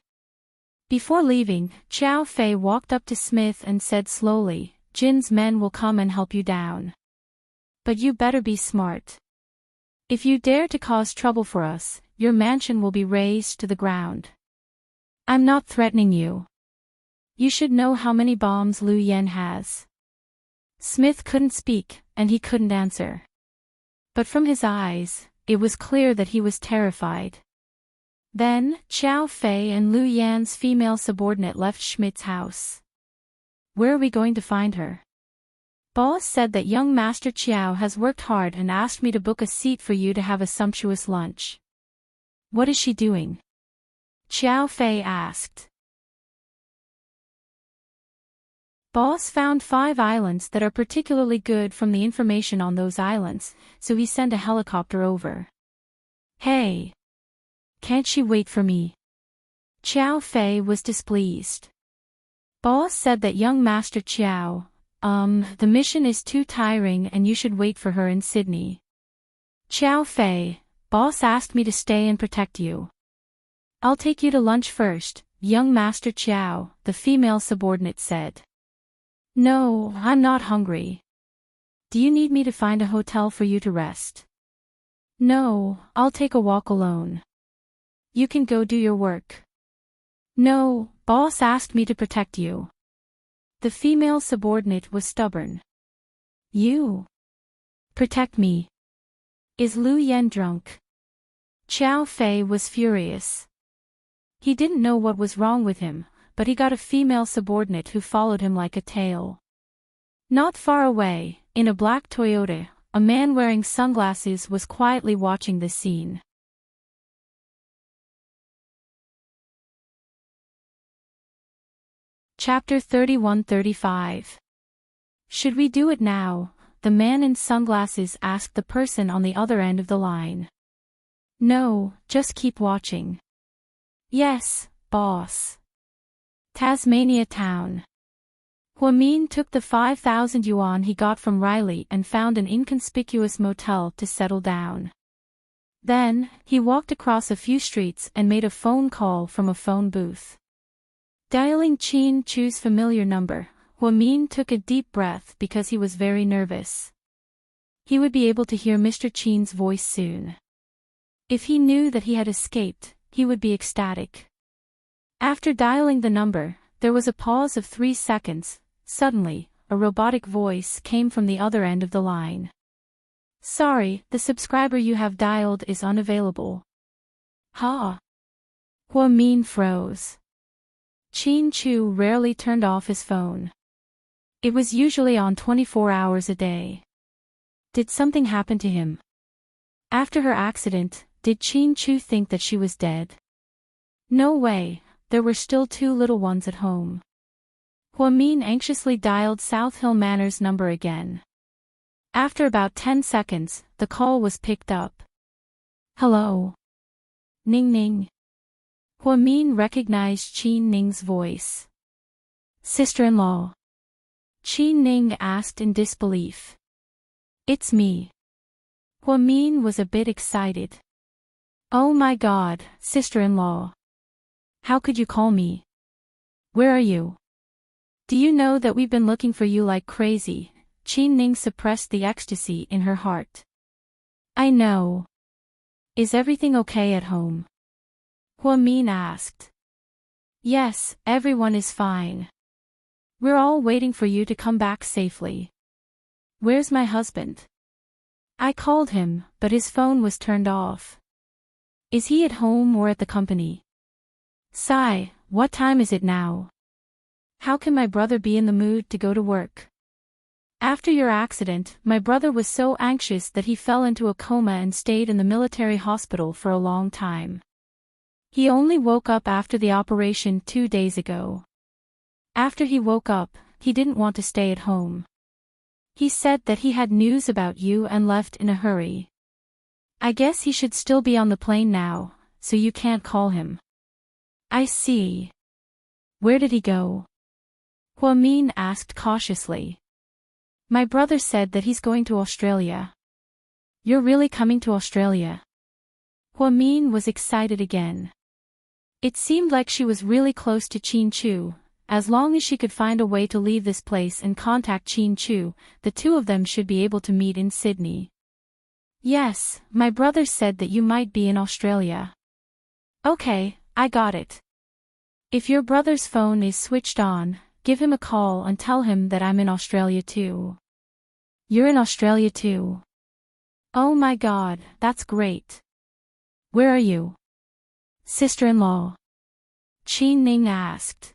Before leaving, Xiao Fei walked up to Smith and said slowly, Jin's men will come and help you down. But you better be smart. If you dare to cause trouble for us, your mansion will be razed to the ground. I'm not threatening you. You should know how many bombs Lu Yen has. Smith couldn't speak, and he couldn't answer. But from his eyes, it was clear that he was terrified. Then, Xiao Fei and Lu Yan's female subordinate left Schmidt's house. Where are we going to find her? Boss said that young Master Chiao has worked hard and asked me to book a seat for you to have a sumptuous lunch. What is she doing? Xiao Fei asked. Boss found 5 islands that are particularly good from the information on those islands, so he sent a helicopter over. Hey! Can't she wait for me? Xiao Fei was displeased. Boss said that young Master Chiao, the mission is too tiring and you should wait for her in Sydney. Xiao Fei, boss asked me to stay and protect you. I'll take you to lunch first, young Master Chiao, the female subordinate said. No, I'm not hungry. Do you need me to find a hotel for you to rest? No, I'll take a walk alone. You can go do your work. No, boss asked me to protect you. The female subordinate was stubborn. You protect me. Is Lu Yen drunk? Xiao Fei was furious. He didn't know what was wrong with him, but he got a female subordinate who followed him like a tail. Not far away, in a black Toyota, a man wearing sunglasses was quietly watching the scene. Chapter 31-35. Should we do it now? The man in sunglasses asked the person on the other end of the line. No, just keep watching. Yes, boss. Tasmania Town. Huamin took the 5,000 yuan he got from Riley and found an inconspicuous motel to settle down. Then, he walked across a few streets and made a phone call from a phone booth. Dialing Chin Chu's familiar number, Huamin took a deep breath because he was very nervous. He would be able to hear Mr. Chin's voice soon. If he knew that he had escaped, he would be ecstatic. After dialing the number, there was a pause of 3 seconds. Suddenly, a robotic voice came from the other end of the line. Sorry, the subscriber you have dialed is unavailable. Ha! Huamin froze. Chin Chu rarely turned off his phone. It was usually on 24 hours a day. Did something happen to him? After her accident, did Chin Chu think that she was dead? No way, there were still 2 little ones at home. Huamin anxiously dialed South Hill Manor's number again. After about 10 seconds, the call was picked up. Hello. Ning Ning. Huamin recognized Qin Ning's voice. Sister-in-law. Qin Ning asked in disbelief. It's me. Huamin was a bit excited. Oh my God, sister-in-law. How could you call me? Where are you? Do you know that we've been looking for you like crazy? Qin Ning suppressed the ecstasy in her heart. I know. Is everything okay at home? Huamin asked. Yes, everyone is fine. We're all waiting for you to come back safely. Where's my husband? I called him, but his phone was turned off. Is he at home or at the company? Sai, what time is it now? How can my brother be in the mood to go to work? After your accident, my brother was so anxious that he fell into a coma and stayed in the military hospital for a long time. He only woke up after the operation 2 days ago. After he woke up, he didn't want to stay at home. He said that he had news about you and left in a hurry. I guess he should still be on the plane now, so you can't call him. I see. Where did he go? Huamin asked cautiously. My brother said that he's going to Australia. You're really coming to Australia? Huamin was excited again. It seemed like she was really close to Chin Chu. As long as she could find a way to leave this place and contact Chin Chu, the 2 of them should be able to meet in Sydney. Yes, my brother said that you might be in Australia. Okay, I got it. If your brother's phone is switched on, give him a call and tell him that I'm in Australia too. You're in Australia too? Oh my God, that's great. Where are you? Sister-in-law. Qin Ning asked.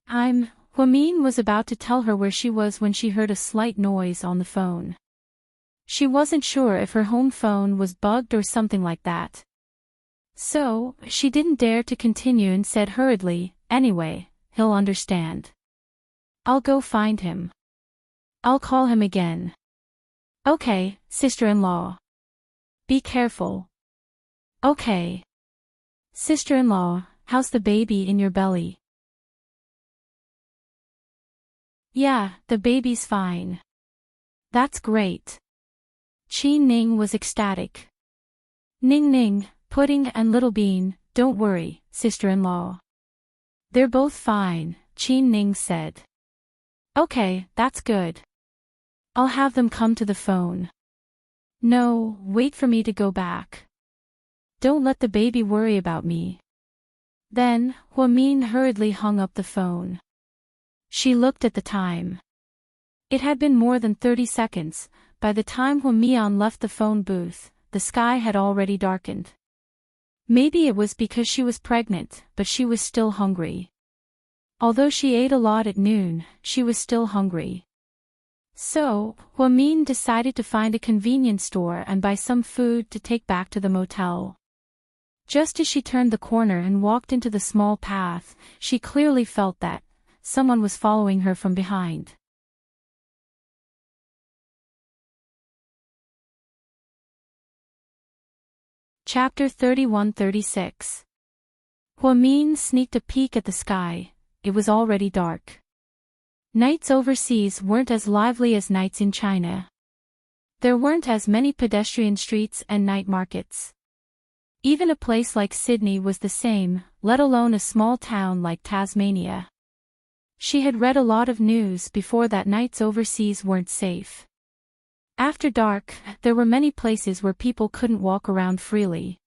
Huamin was about to tell her where she was when she heard a slight noise on the phone. She wasn't sure if her home phone was bugged or something like that. So, she didn't dare to continue and said hurriedly, anyway, he'll understand. I'll go find him. I'll call him again. Okay, sister-in-law. Be careful. Okay. Sister-in-law, how's the baby in your belly? Yeah, the baby's fine. That's great. Qin Ning was ecstatic. Ning Ning, Pudding and Little Bean, don't worry, sister-in-law. They're both fine, Qin Ning said. Okay, that's good. I'll have them come to the phone. No, wait for me to go back. Don't let the baby worry about me. Then, Huamin hurriedly hung up the phone. She looked at the time. It had been more than 30 seconds. By the time Huamian left the phone booth, the sky had already darkened. Maybe it was because she was pregnant, but she was still hungry. Although she ate a lot at noon, she was still hungry. So, Huamin decided to find a convenience store and buy some food to take back to the motel. Just as she turned the corner and walked into the small path, she clearly felt that someone was following her from behind. Chapter 31-36. Huamin sneaked a peek at the sky. It was already dark. Nights overseas weren't as lively as nights in China. There weren't as many pedestrian streets and night markets. Even a place like Sydney was the same, let alone a small town like Tasmania. She had read a lot of news before that nights overseas weren't safe. After dark, there were many places where people couldn't walk around freely.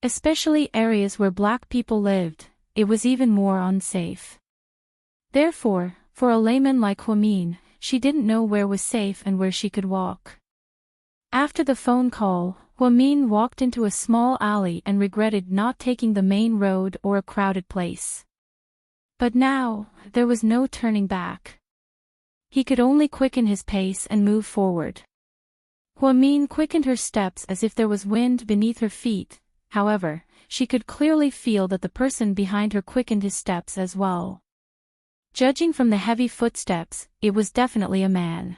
Especially areas where black people lived, it was even more unsafe. Therefore, for a layman like Huamin, she didn't know where was safe and where she could walk. After the phone call, Huamin walked into a small alley and regretted not taking the main road or a crowded place. But now, there was no turning back. He could only quicken his pace and move forward. Huamin quickened her steps as if there was wind beneath her feet. However, she could clearly feel that the person behind her quickened his steps as well. Judging from the heavy footsteps, it was definitely a man.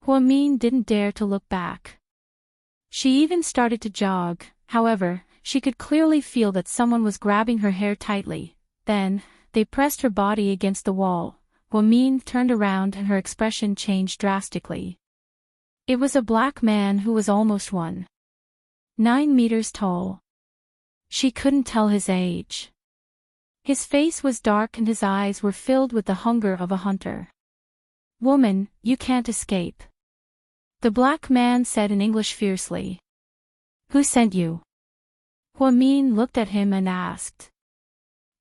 Huamin didn't dare to look back. She even started to jog, however, she could clearly feel that someone was grabbing her hair tightly. Then, they pressed her body against the wall. Huamin turned around and her expression changed drastically. It was a black man who was almost 1.9 meters tall. She couldn't tell his age. His face was dark and his eyes were filled with the hunger of a hunter. "Woman, you can't escape," the black man said in English fiercely. "Who sent you?" Huamin looked at him and asked.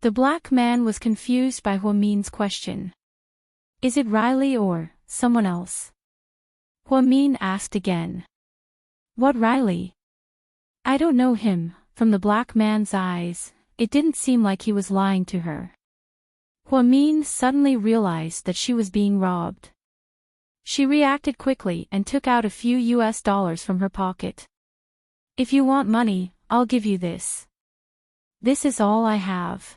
The black man was confused by Huamin's question. "Is it Riley or someone else?" Huamin asked again. "What Riley?" "I don't know him." From the black man's eyes, it didn't seem like he was lying to her. Huamin suddenly realized that she was being robbed. She reacted quickly and took out a few US$ from her pocket. "If you want money, I'll give you this. This is all I have."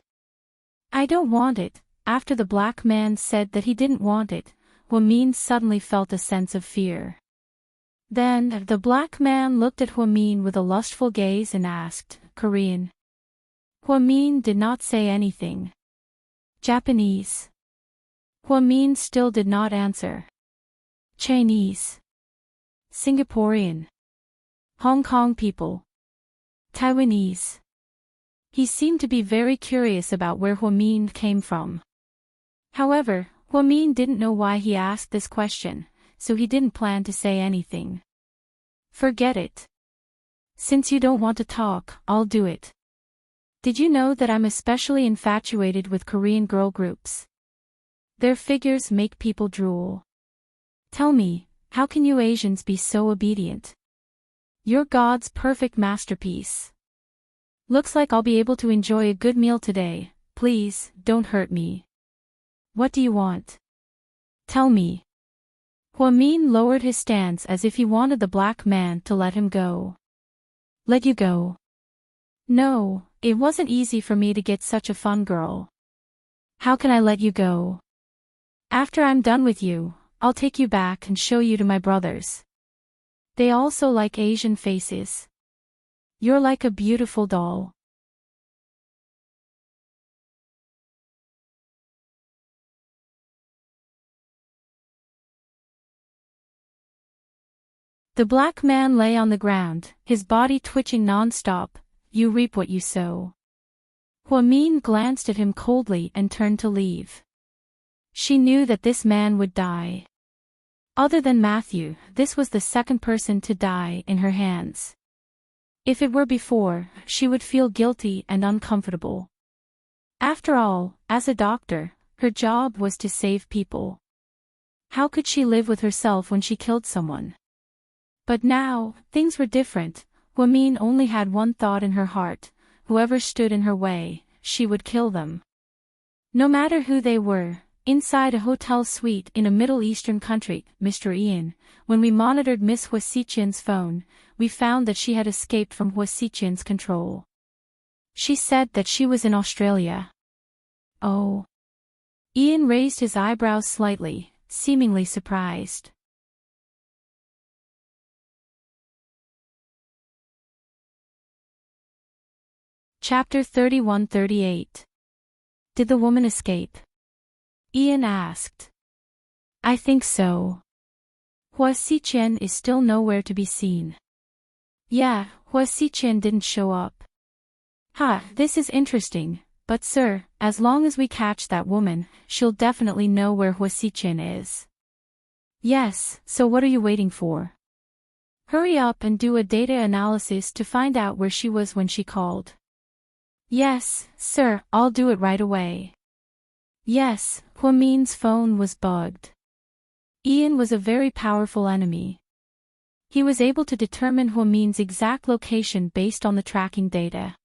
"I don't want it." After the black man said that he didn't want it, Huamin suddenly felt a sense of fear. Then, the black man looked at Huamin with a lustful gaze and asked, "Korean?" Huamin did not say anything. "Japanese?" Huamin still did not answer. "Chinese?" "Singaporean?" "Hong Kong people?" "Taiwanese?" He seemed to be very curious about where Huamin came from. However, Huamin didn't know why he asked this question, so he didn't plan to say anything. "Forget it. Since you don't want to talk, I'll do it." Did you know that I'm especially infatuated with Korean girl groups? Their figures make people drool. Tell me, how can you Asians be so obedient? You're God's perfect masterpiece. Looks like I'll be able to enjoy a good meal today. Please, don't hurt me. What do you want? Tell me. Hwa-min lowered his stance as if he wanted the black man to let him go. Let you go? No, it wasn't easy for me to get such a fun girl. How can I let you go? After I'm done with you, I'll take you back and show you to my brothers. They also like Asian faces. You're like a beautiful doll. The black man lay on the ground, his body twitching non-stop. You reap what you sow. Hwa-min glanced at him coldly and turned to leave. She knew that this man would die. Other than Matthew, this was the second person to die in her hands. If it were before, she would feel guilty and uncomfortable. After all, as a doctor, her job was to save people. How could she live with herself when she killed someone? But now, things were different. Hwa-min only had one thought in her heart: whoever stood in her way, she would kill them. No matter who they were. Inside a hotel suite in a Middle Eastern country, Mr. Ian, when we monitored Miss Hwa-si-chen's phone, we found that she had escaped from Hwa-si-chen's control. She said that she was in Australia. Oh. Ian raised his eyebrows slightly, seemingly surprised. Chapter 31-38. Did the woman escape? Ian asked. I think so. Hwa-si-chen is still nowhere to be seen. Yeah, Hwa-si-chen didn't show up. This is interesting, but sir, as long as we catch that woman, she'll definitely know where Hwa-si-chen is. Yes, so what are you waiting for? Hurry up and do a data analysis to find out where she was when she called. Yes, sir, I'll do it right away. Yes, Hwa-min's phone was bugged. Ian was a very powerful enemy. He was able to determine Hwa-min's exact location based on the tracking data.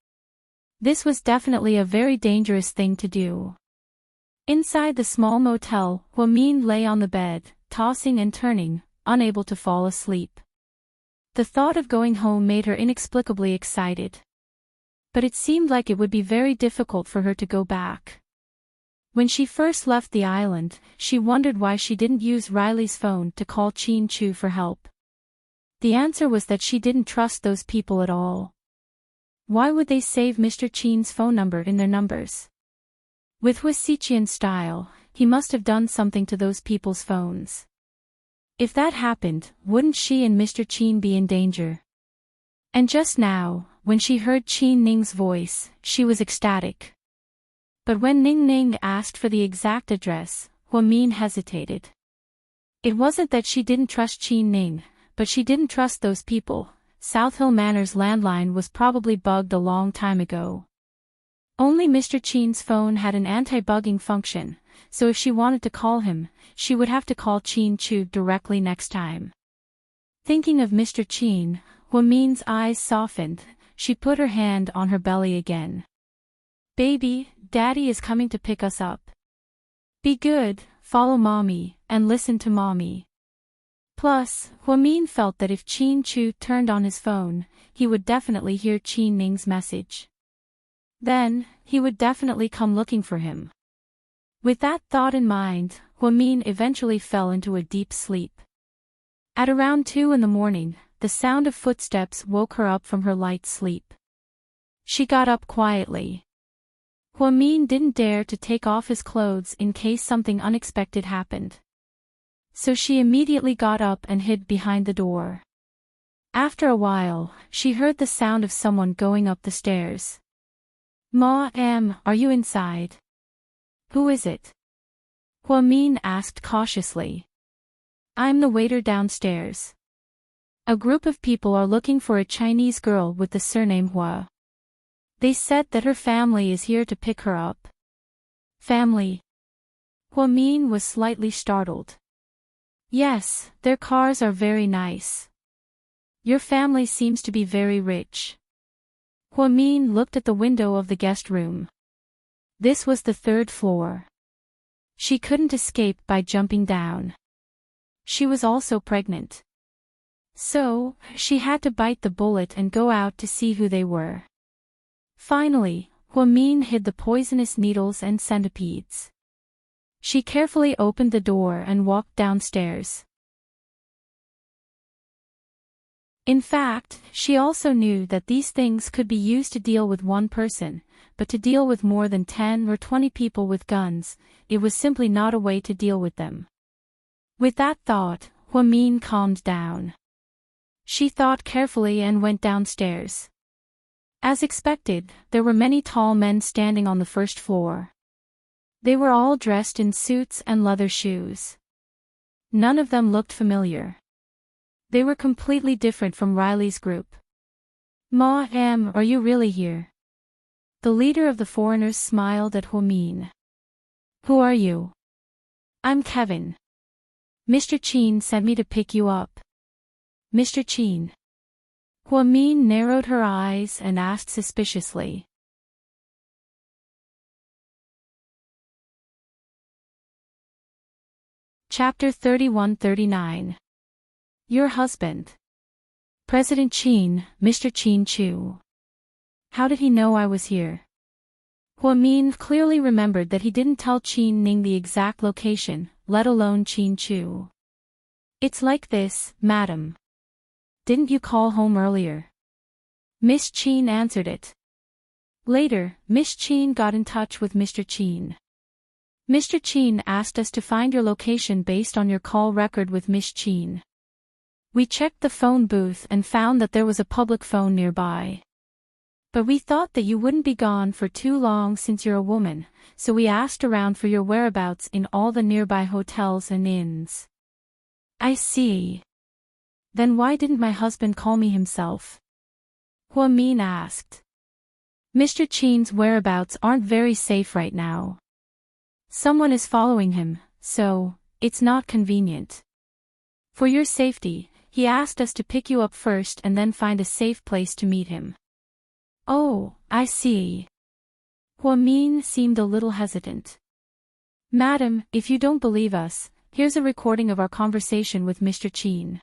This was definitely a very dangerous thing to do. Inside the small motel, Hwa-min lay on the bed, tossing and turning, unable to fall asleep. The thought of going home made her inexplicably excited. But it seemed like it would be very difficult for her to go back. When she first left the island, she wondered why she didn't use Riley's phone to call Chin Chu for help. The answer was that she didn't trust those people at all. Why would they save Mr. Chin's phone number in their numbers? With Hwa-si-chen's style, he must have done something to those people's phones. If that happened, wouldn't she and Mr. Chin be in danger? And just now, when she heard Chin Ning's voice, she was ecstatic. But when Ning Ning asked for the exact address, Hwa-min hesitated. It wasn't that she didn't trust Chin Ning, but she didn't trust those people. South Hill Manor's landline was probably bugged a long time ago. Only Mr. Chin's phone had an anti-bugging function, so if she wanted to call him, she would have to call Chin Chu directly next time. Thinking of Mr. Chin, Hwa-min's eyes softened. She put her hand on her belly again. Baby, Daddy is coming to pick us up. Be good, follow Mommy, and listen to Mommy. Plus, Hwa-min felt that if Chin Chu turned on his phone, he would definitely hear Chin Ning's message. Then, he would definitely come looking for him. With that thought in mind, Hwa-min eventually fell into a deep sleep. At around 2 in the morning, the sound of footsteps woke her up from her light sleep. She got up quietly. Hwa-min didn't dare to take off his clothes in case something unexpected happened. So she immediately got up and hid behind the door. After a while, she heard the sound of someone going up the stairs. Ma, are you inside? Who is it? Hwa-min asked cautiously. I'm the waiter downstairs. A group of people are looking for a Chinese girl with the surname Hua. They said that her family is here to pick her up. Family? Huamin was slightly startled. Yes, their cars are very nice. Your family seems to be very rich. Huamin looked at the window of the guest room. This was the 3rd floor. She couldn't escape by jumping down. She was also pregnant. So, she had to bite the bullet and go out to see who they were. Finally, Huamin hid the poisonous needles and centipedes. She carefully opened the door and walked downstairs. In fact, she also knew that these things could be used to deal with one person, but to deal with more than 10 or 20 people with guns, it was simply not a way to deal with them. With that thought, Huamin calmed down. She thought carefully and went downstairs. As expected, there were many tall men standing on the 1st floor. They were all dressed in suits and leather shoes. None of them looked familiar. They were completely different from Riley's group. "Ma'am, are you really here?" The leader of the foreigners smiled at Huamin. "Who are you?" "I'm Kevin. Mr. Chin sent me to pick you up." "Mr. Chin?" Huamin narrowed her eyes and asked suspiciously. Chapter 31-39. Your husband. President Chin, Mr. Chin Chu. How did he know I was here? Huamin clearly remembered that he didn't tell Chin Ning the exact location, let alone Chin Chu. "It's like this, madam. Didn't you call home earlier?" Miss Chin answered it. Later, Miss Chin got in touch with Mr. Chin. "Mr. Chin asked us to find your location based on your call record with Miss Chin. We checked the phone booth and found that there was a public phone nearby. But we thought that you wouldn't be gone for too long since you're a woman, so we asked around for your whereabouts in all the nearby hotels and inns." "I see. Then why didn't my husband call me himself?" Huamin asked. "Mr. Chin's whereabouts aren't very safe right now. Someone is following him, so it's not convenient. For your safety, he asked us to pick you up first and then find a safe place to meet him." "Oh, I see." Huamin seemed a little hesitant. "Madam, if you don't believe us, here's a recording of our conversation with Mr. Chin.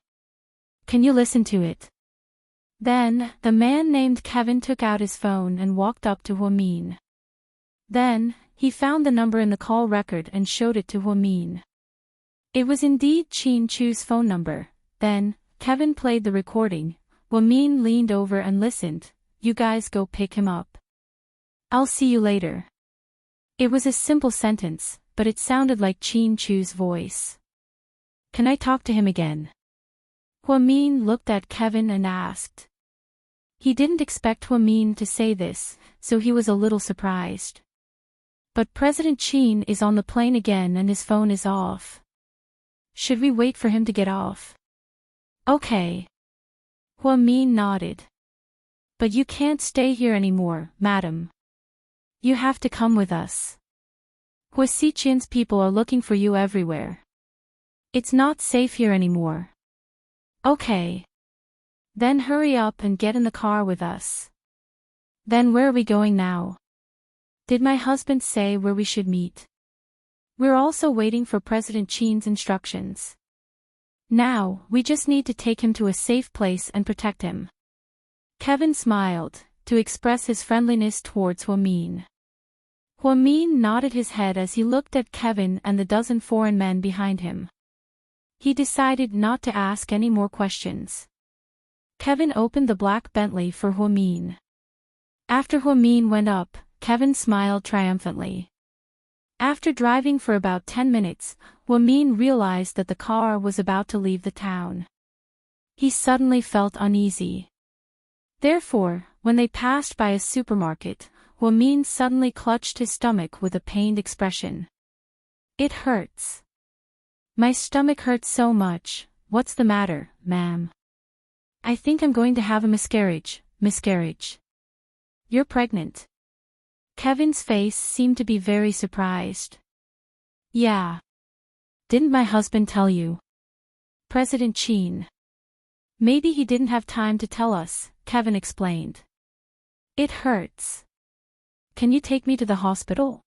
Can you listen to it?" Then, the man named Kevin took out his phone and walked up to Huamin. Then, he found the number in the call record and showed it to Huamin. It was indeed Chin Chu's phone number. Then, Kevin played the recording. Huamin leaned over and listened. "You guys go pick him up. I'll see you later." It was a simple sentence, but it sounded like Chin Chu's voice. "Can I talk to him again?" Huamin looked at Kevin and asked. He didn't expect Huamin to say this, so he was a little surprised. "But President Chin is on the plane again and his phone is off. Should we wait for him to get off?" "Okay." Huamin nodded. "But you can't stay here anymore, madam. You have to come with us. Huasichin's people are looking for you everywhere. It's not safe here anymore." "Okay. Then hurry up and get in the car with us." "Then where are we going now? Did my husband say where we should meet?" "We're also waiting for President Chin's instructions. Now, we just need to take him to a safe place and protect him." Kevin smiled, to express his friendliness towards Huamin. Huamin nodded his head as he looked at Kevin and the dozen foreign men behind him. He decided not to ask any more questions. Kevin opened the black Bentley for Huamin. After Huamin went up, Kevin smiled triumphantly. After driving for about 10 minutes, Huamin realized that the car was about to leave the town. He suddenly felt uneasy. Therefore, when they passed by a supermarket, Huamin suddenly clutched his stomach with a pained expression. "It hurts. My stomach hurts so much. What's the matter, ma'am?" "I think I'm going to have a miscarriage." You're pregnant. Kevin's face seemed to be very surprised. Yeah. Didn't my husband tell you? President Chin. Maybe he didn't have time to tell us, Kevin explained. It hurts. Can you take me to the hospital?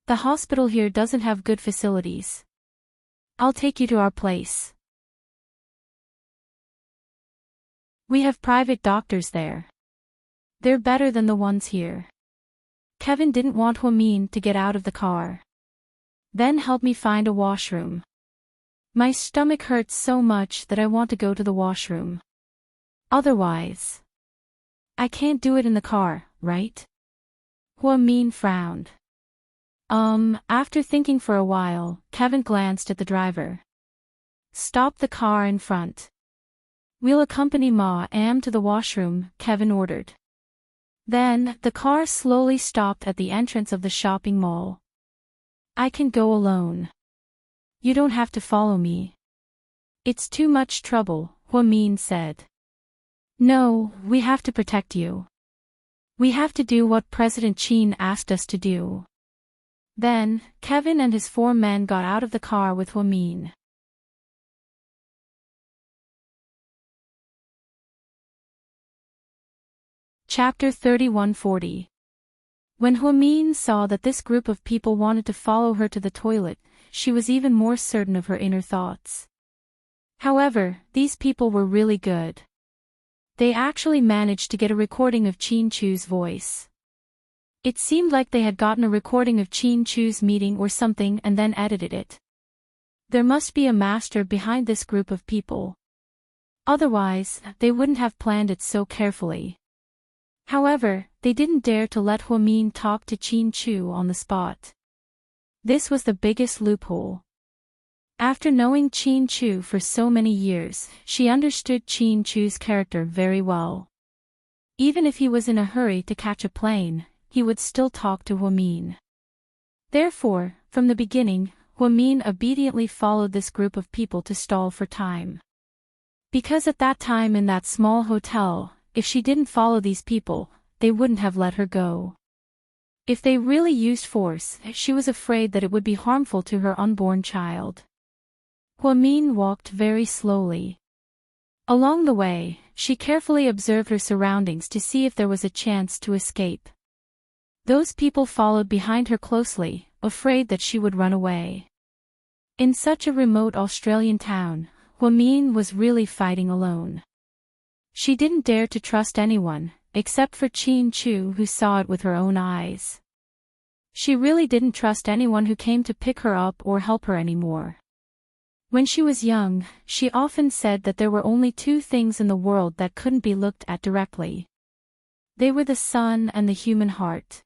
The hospital here doesn't have good facilities. I'll take you to our place. We have private doctors there. They're better than the ones here. Kevin didn't want Hwamin to get out of the car. Then help me find a washroom. My stomach hurts so much that I want to go to the washroom. Otherwise, I can't do it in the car, right? Hwamin frowned. After thinking for a while, Kevin glanced at the driver. Stop the car in front. We'll accompany Ma Am to the washroom, Kevin ordered. Then, the car slowly stopped at the entrance of the shopping mall. I can go alone. You don't have to follow me. It's too much trouble, Hwamin said. No, we have to protect you. We have to do what President Chin asked us to do. Then, Kevin and his 4 men got out of the car with Hwamin. Chapter 3140. When Hwamin saw that this group of people wanted to follow her to the toilet, she was even more certain of her inner thoughts. However, these people were really good. They actually managed to get a recording of Chin Chu's voice. It seemed like they had gotten a recording of Chin Chu's meeting or something and then edited it. There must be a master behind this group of people. Otherwise, they wouldn't have planned it so carefully. However, they didn't dare to let Hwamin talk to Chin Chu on the spot. This was the biggest loophole. After knowing Chin Chu for so many years, she understood Chin Chu's character very well. Even if he was in a hurry to catch a plane, he would still talk to Hwamin. Therefore, from the beginning, Hwamin obediently followed this group of people to stall for time. Because at that time in that small hotel, if she didn't follow these people, they wouldn't have let her go. If they really used force, she was afraid that it would be harmful to her unborn child. Hwamin walked very slowly. Along the way, she carefully observed her surroundings to see if there was a chance to escape. Those people followed behind her closely, afraid that she would run away. In such a remote Australian town, Hwamin was really fighting alone. She didn't dare to trust anyone, except for Chin Chu, who saw it with her own eyes. She really didn't trust anyone who came to pick her up or help her anymore. When she was young, she often said that there were only 2 things in the world that couldn't be looked at directly. They were the sun and the human heart.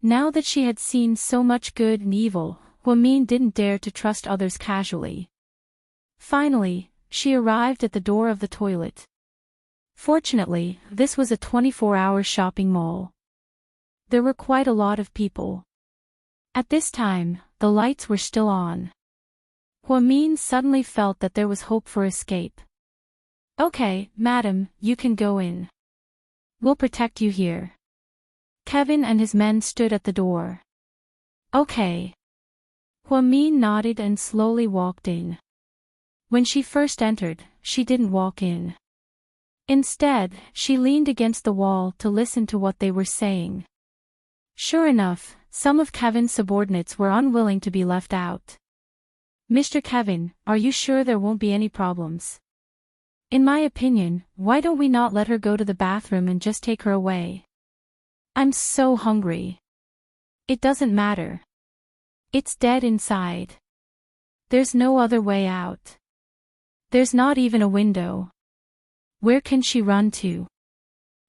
Now that she had seen so much good and evil, Hwamin didn't dare to trust others casually. Finally, she arrived at the door of the toilet. Fortunately, this was a 24-hour shopping mall. There were quite a lot of people. At this time, the lights were still on. Hwamin suddenly felt that there was hope for escape. Okay, madam, you can go in. We'll protect you here. Kevin and his men stood at the door. Okay. Hwamin nodded and slowly walked in. When she first entered, she didn't walk in. Instead, she leaned against the wall to listen to what they were saying. Sure enough, some of Kevin's subordinates were unwilling to be left out. Mr. Kevin, are you sure there won't be any problems? In my opinion, why don't we not let her go to the bathroom and just take her away? I'm so hungry. It doesn't matter. It's dead inside. There's no other way out. There's not even a window. Where can she run to?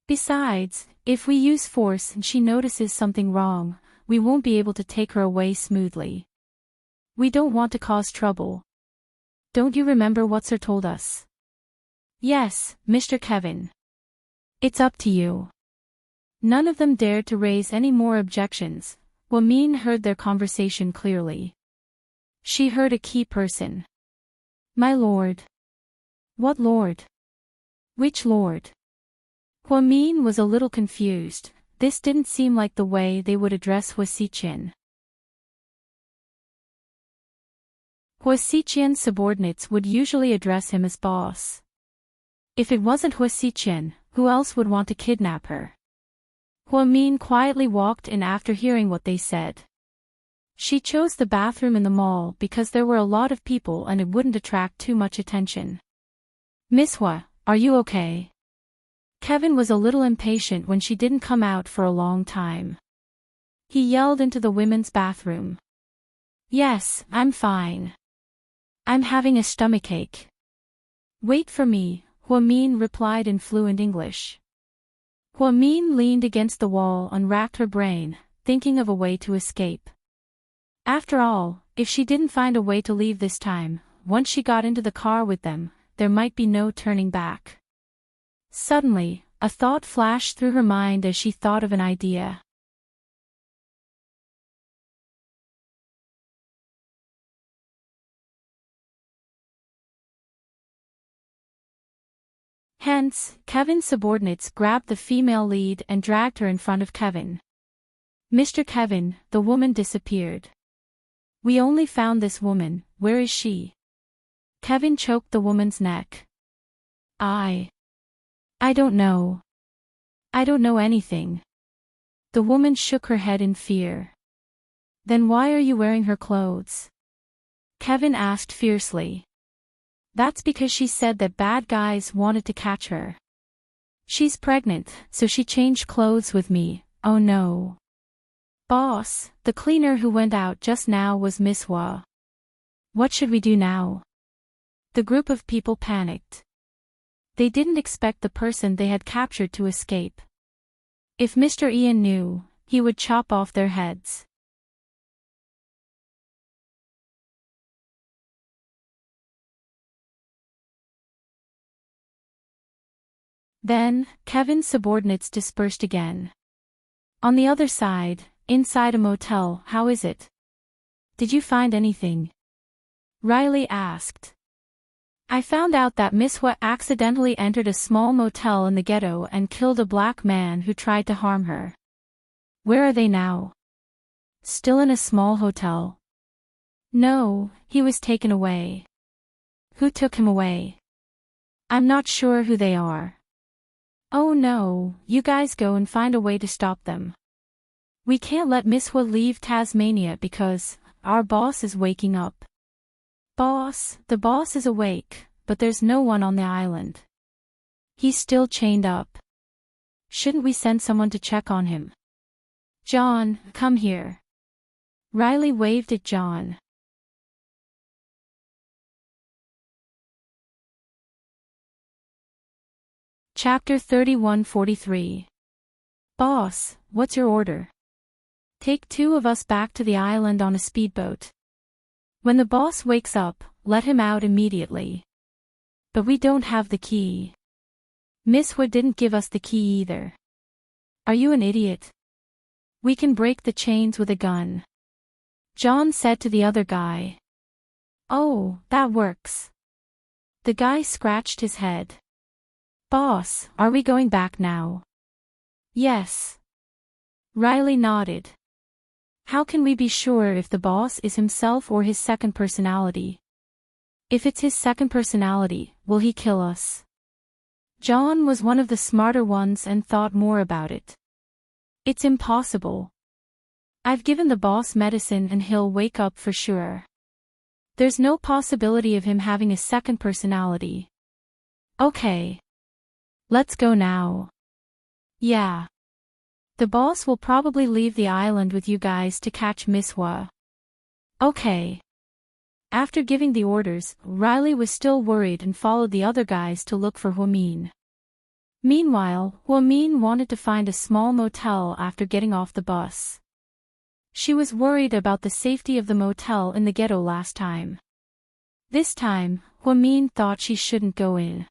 Besides, if we use force and she notices something wrong, we won't be able to take her away smoothly. We don't want to cause trouble. Don't you remember what Sir told us? Yes, Mr. Kevin. It's up to you. None of them dared to raise any more objections. Hwamin heard their conversation clearly. She heard a key person. My lord. What lord? Which lord? Huamin was a little confused. This didn't seem like the way they would address Hua Xiqian. Hua Xiqian's subordinates would usually address him as boss. If it wasn't Hua Xiqian, who else would want to kidnap her? Huamin quietly walked in after hearing what they said. She chose the bathroom in the mall because there were a lot of people and it wouldn't attract too much attention. Miss Hua, are you okay? Kevin was a little impatient when she didn't come out for a long time. He yelled into the women's bathroom. Yes, I'm fine. I'm having a stomachache. Wait for me, Huamin replied in fluent English. Huamin leaned against the wall and racked her brain, thinking of a way to escape. After all, if she didn't find a way to leave this time, once she got into the car with them, there might be no turning back. Suddenly, a thought flashed through her mind as she thought of an idea. Hence, Kevin's subordinates grabbed the female lead and dragged her in front of Kevin. Mr. Kevin, the woman disappeared. We only found this woman, where is she? Kevin choked the woman's neck. I don't know. I don't know anything. The woman shook her head in fear. Then why are you wearing her clothes? Kevin asked fiercely. That's because she said that bad guys wanted to catch her. She's pregnant, so she changed clothes with me. Oh no. Boss, the cleaner who went out just now was Miss Hua. What should we do now? The group of people panicked. They didn't expect the person they had captured to escape. If Mr. Ian knew, he would chop off their heads. Then, Kevin's subordinates dispersed again. On the other side, inside a motel, how is it? Did you find anything? Riley asked. I found out that Miss Hua accidentally entered a small motel in the ghetto and killed a black man who tried to harm her. Where are they now? Still in a small hotel? No, he was taken away. Who took him away? I'm not sure who they are. Oh no, you guys go and find a way to stop them. We can't let Miss Hua leave Tasmania because our boss is waking up. Boss, the boss is awake, but there's no one on the island. He's still chained up. Shouldn't we send someone to check on him? John, come here. Riley waved at John. Chapter 31:43. Boss, what's your order? Take 2 of us back to the island on a speedboat. When the boss wakes up, let him out immediately. But we don't have the key. Miss Hua didn't give us the key either. Are you an idiot? We can break the chains with a gun. John said to the other guy. Oh, that works. The guy scratched his head. Boss, are we going back now? Yes. Riley nodded. How can we be sure if the boss is himself or his second personality? If it's his second personality, will he kill us? John was one of the smarter ones and thought more about it. It's impossible. I've given the boss medicine and he'll wake up for sure. There's no possibility of him having a second personality. Okay. Let's go now. Yeah. The boss will probably leave the island with you guys to catch Miss Hua. Okay. After giving the orders, Riley was still worried and followed the other guys to look for Huamin. Meanwhile, Huamin wanted to find a small motel after getting off the bus. She was worried about the safety of the motel in the ghetto last time. This time, Huamin thought she shouldn't go in.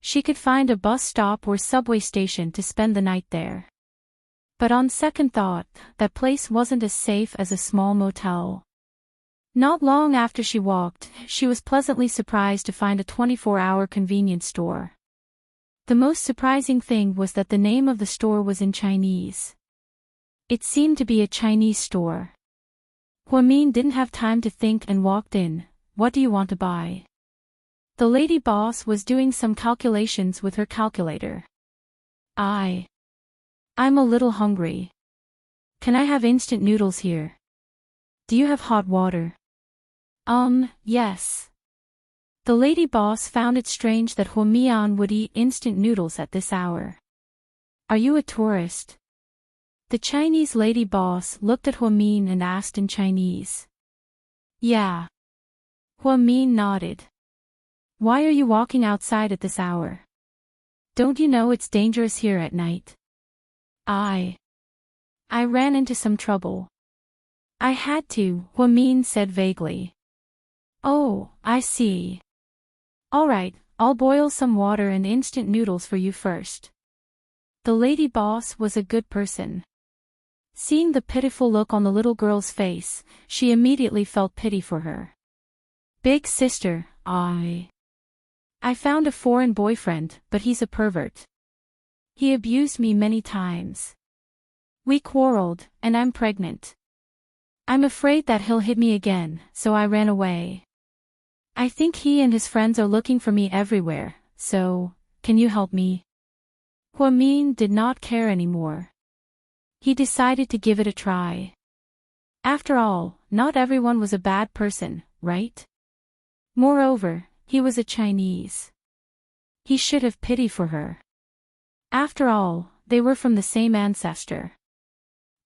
She could find a bus stop or subway station to spend the night there. But on second thought, that place wasn't as safe as a small motel. Not long after she walked, she was pleasantly surprised to find a 24-hour convenience store. The most surprising thing was that the name of the store was in Chinese. It seemed to be a Chinese store. Huamin didn't have time to think and walked in. What do you want to buy? The lady boss was doing some calculations with her calculator. I'm a little hungry. Can I have instant noodles here? Do you have hot water? Yes. The lady boss found it strange that Huamian would eat instant noodles at this hour. Are you a tourist? The Chinese lady boss looked at Huamin and asked in Chinese. Yeah. Huamin nodded. Why are you walking outside at this hour? Don't you know it's dangerous here at night? I ran into some trouble. I had to, Huamin said vaguely. Oh, I see. All right, I'll boil some water and instant noodles for you first. The lady boss was a good person. Seeing the pitiful look on the little girl's face, she immediately felt pity for her. Big sister, I found a foreign boyfriend, but he's a pervert. He abused me many times. We quarreled, and I'm pregnant. I'm afraid that he'll hit me again, so I ran away. I think he and his friends are looking for me everywhere, so, can you help me? Huamin did not care anymore. He decided to give it a try. After all, not everyone was a bad person, right? Moreover, he was a Chinese. He should have pity for her. After all, they were from the same ancestor.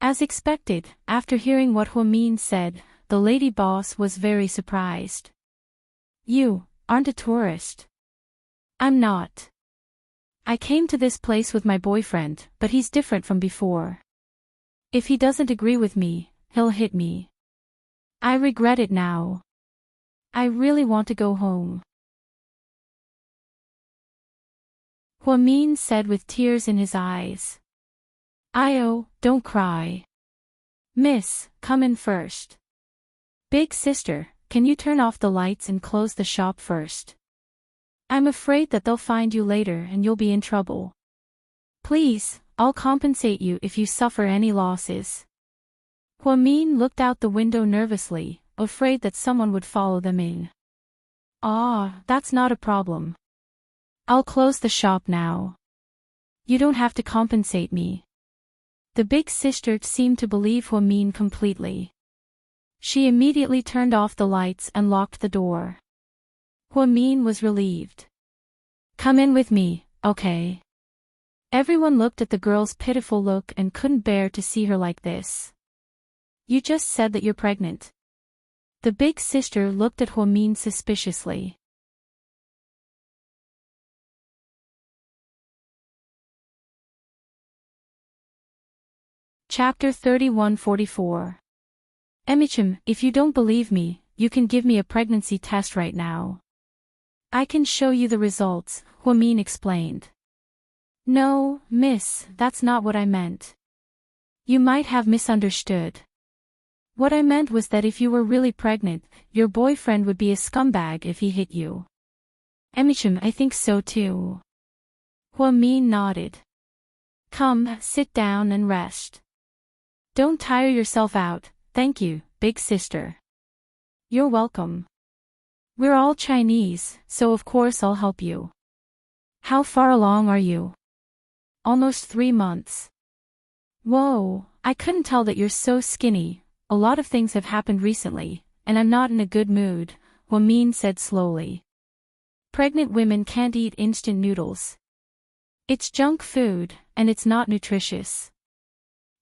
As expected, after hearing what Huamin said, the lady boss was very surprised. You aren't a tourist. I'm not. I came to this place with my boyfriend, but he's different from before. If he doesn't agree with me, he'll hit me. I regret it now. I really want to go home. Huamin said with tears in his eyes. Don't cry. Miss, come in first. Big sister, can you turn off the lights and close the shop first? I'm afraid that they'll find you later and you'll be in trouble. Please, I'll compensate you if you suffer any losses. Huamin looked out the window nervously, afraid that someone would follow them in. That's not a problem. I'll close the shop now. You don't have to compensate me. The big sister seemed to believe Huamin completely. She immediately turned off the lights and locked the door. Huamin was relieved. Come in with me, okay? Everyone looked at the girl's pitiful look and couldn't bear to see her like this. You just said that you're pregnant. The big sister looked at Huamin suspiciously. Chapter 31:44. Emichim, if you don't believe me, you can give me a pregnancy test right now. I can show you the results, Huamin explained. No, miss, that's not what I meant. You might have misunderstood. What I meant was that if you were really pregnant, your boyfriend would be a scumbag if he hit you. Emichim, I think so too. Huamin nodded. Come, sit down and rest. Don't tire yourself out. Thank you, big sister. You're welcome. We're all Chinese, so of course I'll help you. How far along are you? Almost 3 months. Whoa, I couldn't tell that you're so skinny. A lot of things have happened recently, and I'm not in a good mood, Huamin said slowly. Pregnant women can't eat instant noodles. It's junk food, and it's not nutritious.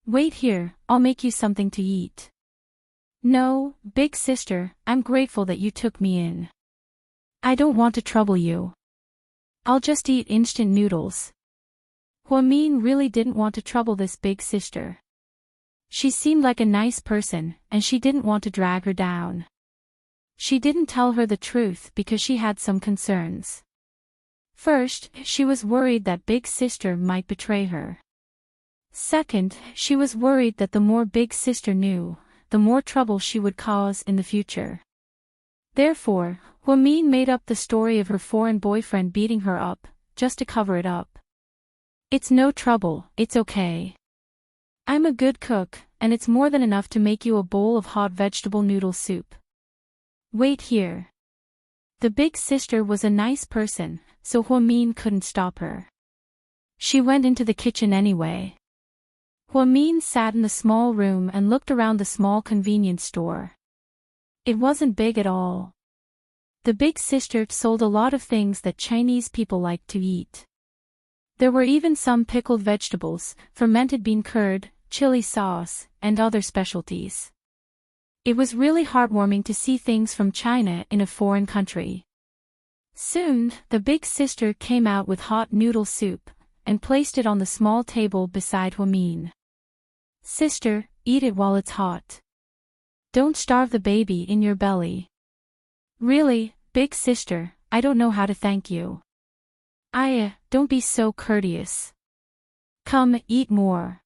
Wait here, I'll make you something to eat. No, big sister, I'm grateful that you took me in. I don't want to trouble you. I'll just eat instant noodles. Huamin really didn't want to trouble this big sister. She seemed like a nice person, and she didn't want to drag her down. She didn't tell her the truth because she had some concerns. First, she was worried that big sister might betray her. Second, she was worried that the more big sister knew, the more trouble she would cause in the future. Therefore, Huamin made up the story of her foreign boyfriend beating her up, just to cover it up. It's no trouble, it's okay. I'm a good cook, and it's more than enough to make you a bowl of hot vegetable noodle soup. Wait here. The big sister was a nice person, so Huamin couldn't stop her. She went into the kitchen anyway. Huamin sat in the small room and looked around the small convenience store. It wasn't big at all. The big sister sold a lot of things that Chinese people like to eat. There were even some pickled vegetables, fermented bean curd, chili sauce, and other specialties. It was really heartwarming to see things from China in a foreign country. Soon, the big sister came out with hot noodle soup, and placed it on the small table beside Huamin. Sister, eat it while it's hot. Don't starve the baby in your belly. Really, big sister, I don't know how to thank you. Don't be so courteous. Come, eat more.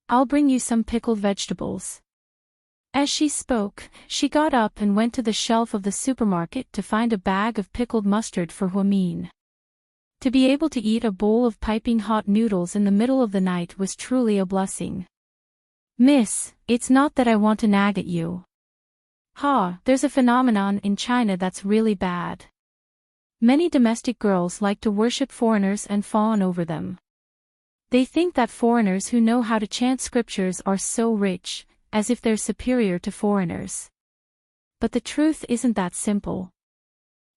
I'll bring you some pickled vegetables. As she spoke, she got up and went to the shelf of the supermarket to find a bag of pickled mustard for Huamin. To be able to eat a bowl of piping hot noodles in the middle of the night was truly a blessing. Miss, it's not that I want to nag at you. There's a phenomenon in China that's really bad. Many domestic girls like to worship foreigners and fawn over them. They think that foreigners who know how to chant scriptures are so rich, as if they're superior to foreigners. But the truth isn't that simple.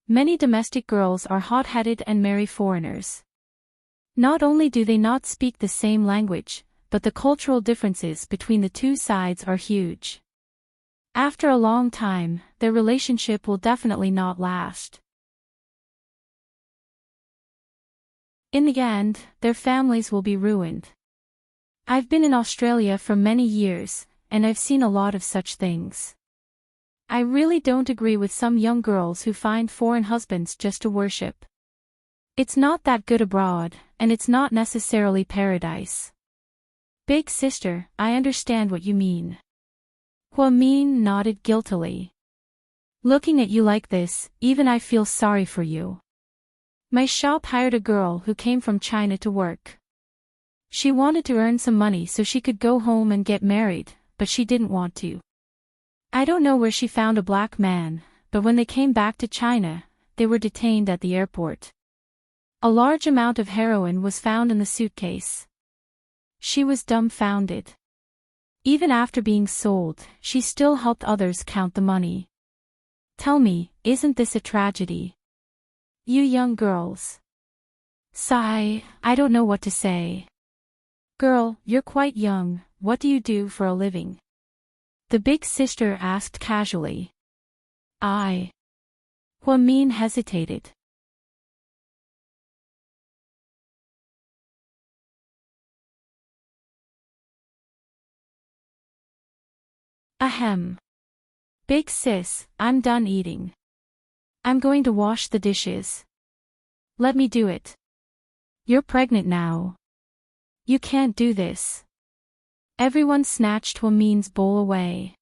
Many domestic girls are hot-headed and marry foreigners. Not only do they not speak the same language, but the cultural differences between the two sides are huge. After a long time, their relationship will definitely not last. In the end, their families will be ruined. I've been in Australia for many years, and I've seen a lot of such things. I really don't agree with some young girls who find foreign husbands just to worship. It's not that good abroad, and it's not necessarily paradise. Big sister, I understand what you mean. Huamin nodded guiltily. Looking at you like this, even I feel sorry for you. My shop hired a girl who came from China to work. She wanted to earn some money so she could go home and get married, but she didn't want to. I don't know where she found a black man, but when they came back to China, they were detained at the airport. A large amount of heroin was found in the suitcase. She was dumbfounded. Even after being sold, she still helped others count the money. Tell me, isn't this a tragedy? You young girls. Sigh, I don't know what to say. Girl, you're quite young, what do you do for a living? The big sister asked casually. Huamin hesitated. Ahem. Big sis, I'm done eating. I'm going to wash the dishes. Let me do it. You're pregnant now. You can't do this. Everyone snatched Huamin's bowl away.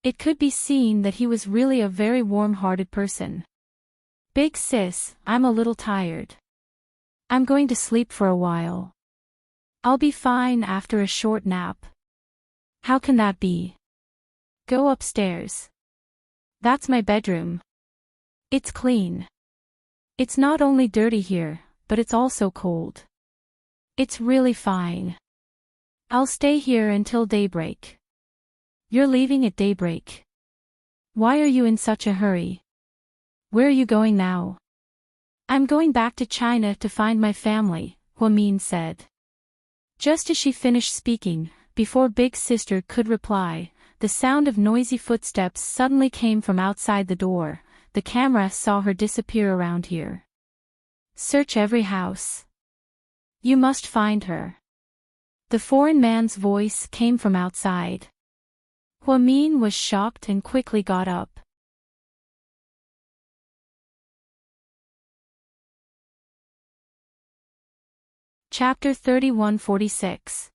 It could be seen that he was really a very warm-hearted person. Big sis, I'm a little tired. I'm going to sleep for a while. I'll be fine after a short nap. How can that be? Go upstairs. That's my bedroom. It's clean. It's not only dirty here, but it's also cold. It's really fine. I'll stay here until daybreak. You're leaving at daybreak. Why are you in such a hurry? Where are you going now? I'm going back to China to find my family, Huamin said. Just as she finished speaking, before Big Sister could reply, the sound of noisy footsteps suddenly came from outside the door. The camera saw her disappear around here. Search every house. You must find her. The foreign man's voice came from outside. Huamin was shocked and quickly got up. Chapter 31:46.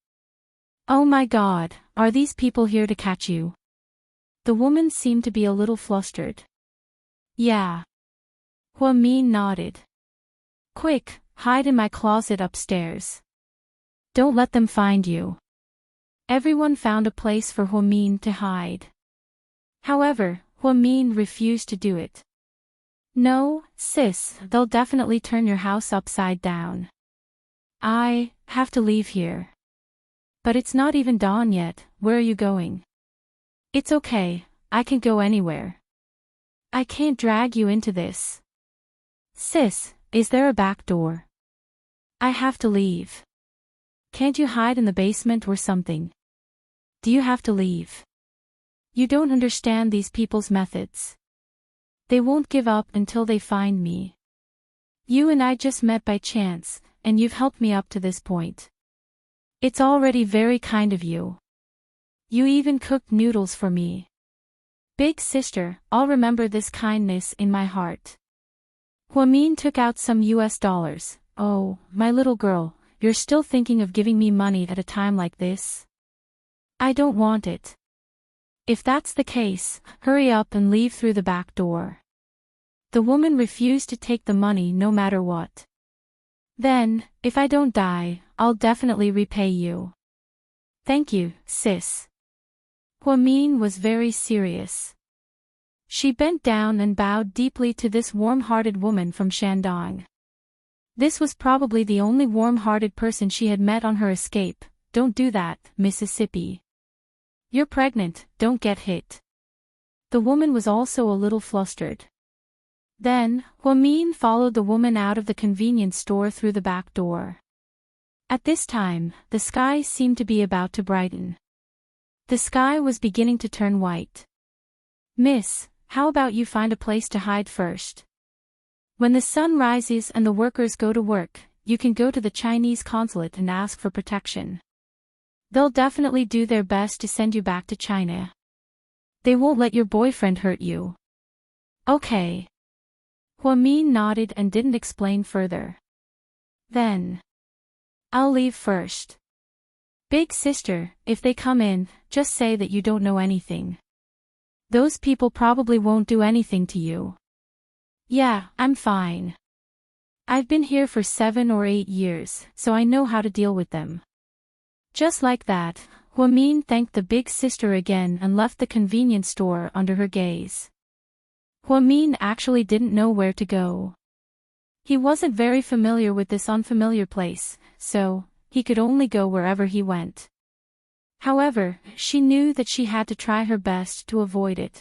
Oh my God, are these people here to catch you? The woman seemed to be a little flustered. Yeah. Huamin nodded. Quick, hide in my closet upstairs. Don't let them find you. Everyone found a place for Huamin to hide. However, Huamin refused to do it. No, sis, they'll definitely turn your house upside down. I have to leave here. But it's not even dawn yet. Where are you going? It's okay, I can go anywhere. I can't drag you into this. Sis, is there a back door? I have to leave. Can't you hide in the basement or something? Do you have to leave? You don't understand these people's methods. They won't give up until they find me. You and I just met by chance, and you've helped me up to this point. It's already very kind of you. You even cooked noodles for me. Big sister, I'll remember this kindness in my heart. Huamin took out some US dollars. Oh, my little girl, you're still thinking of giving me money at a time like this? I don't want it. If that's the case, hurry up and leave through the back door. The woman refused to take the money no matter what. Then, if I don't die, I'll definitely repay you. Thank you, sis. Huamin was very serious. She bent down and bowed deeply to this warm-hearted woman from Shandong. This was probably the only warm-hearted person she had met on her escape. Don't do that, Mississippi. You're pregnant, don't get hit. The woman was also a little flustered. Then, Huamin followed the woman out of the convenience store through the back door. At this time, the sky seemed to be about to brighten. The sky was beginning to turn white. Miss, how about you find a place to hide first? When the sun rises and the workers go to work, you can go to the Chinese consulate and ask for protection. They'll definitely do their best to send you back to China. They won't let your boyfriend hurt you. Okay. Huamin nodded and didn't explain further. Then, I'll leave first. Big sister, if they come in, just say that you don't know anything. Those people probably won't do anything to you. Yeah, I'm fine. I've been here for 7 or 8 years, so I know how to deal with them. Just like that, Huamin thanked the big sister again and left the convenience store under her gaze. Huamin actually didn't know where to go. He wasn't very familiar with this unfamiliar place, so he could only go wherever he went. However, she knew that she had to try her best to avoid it.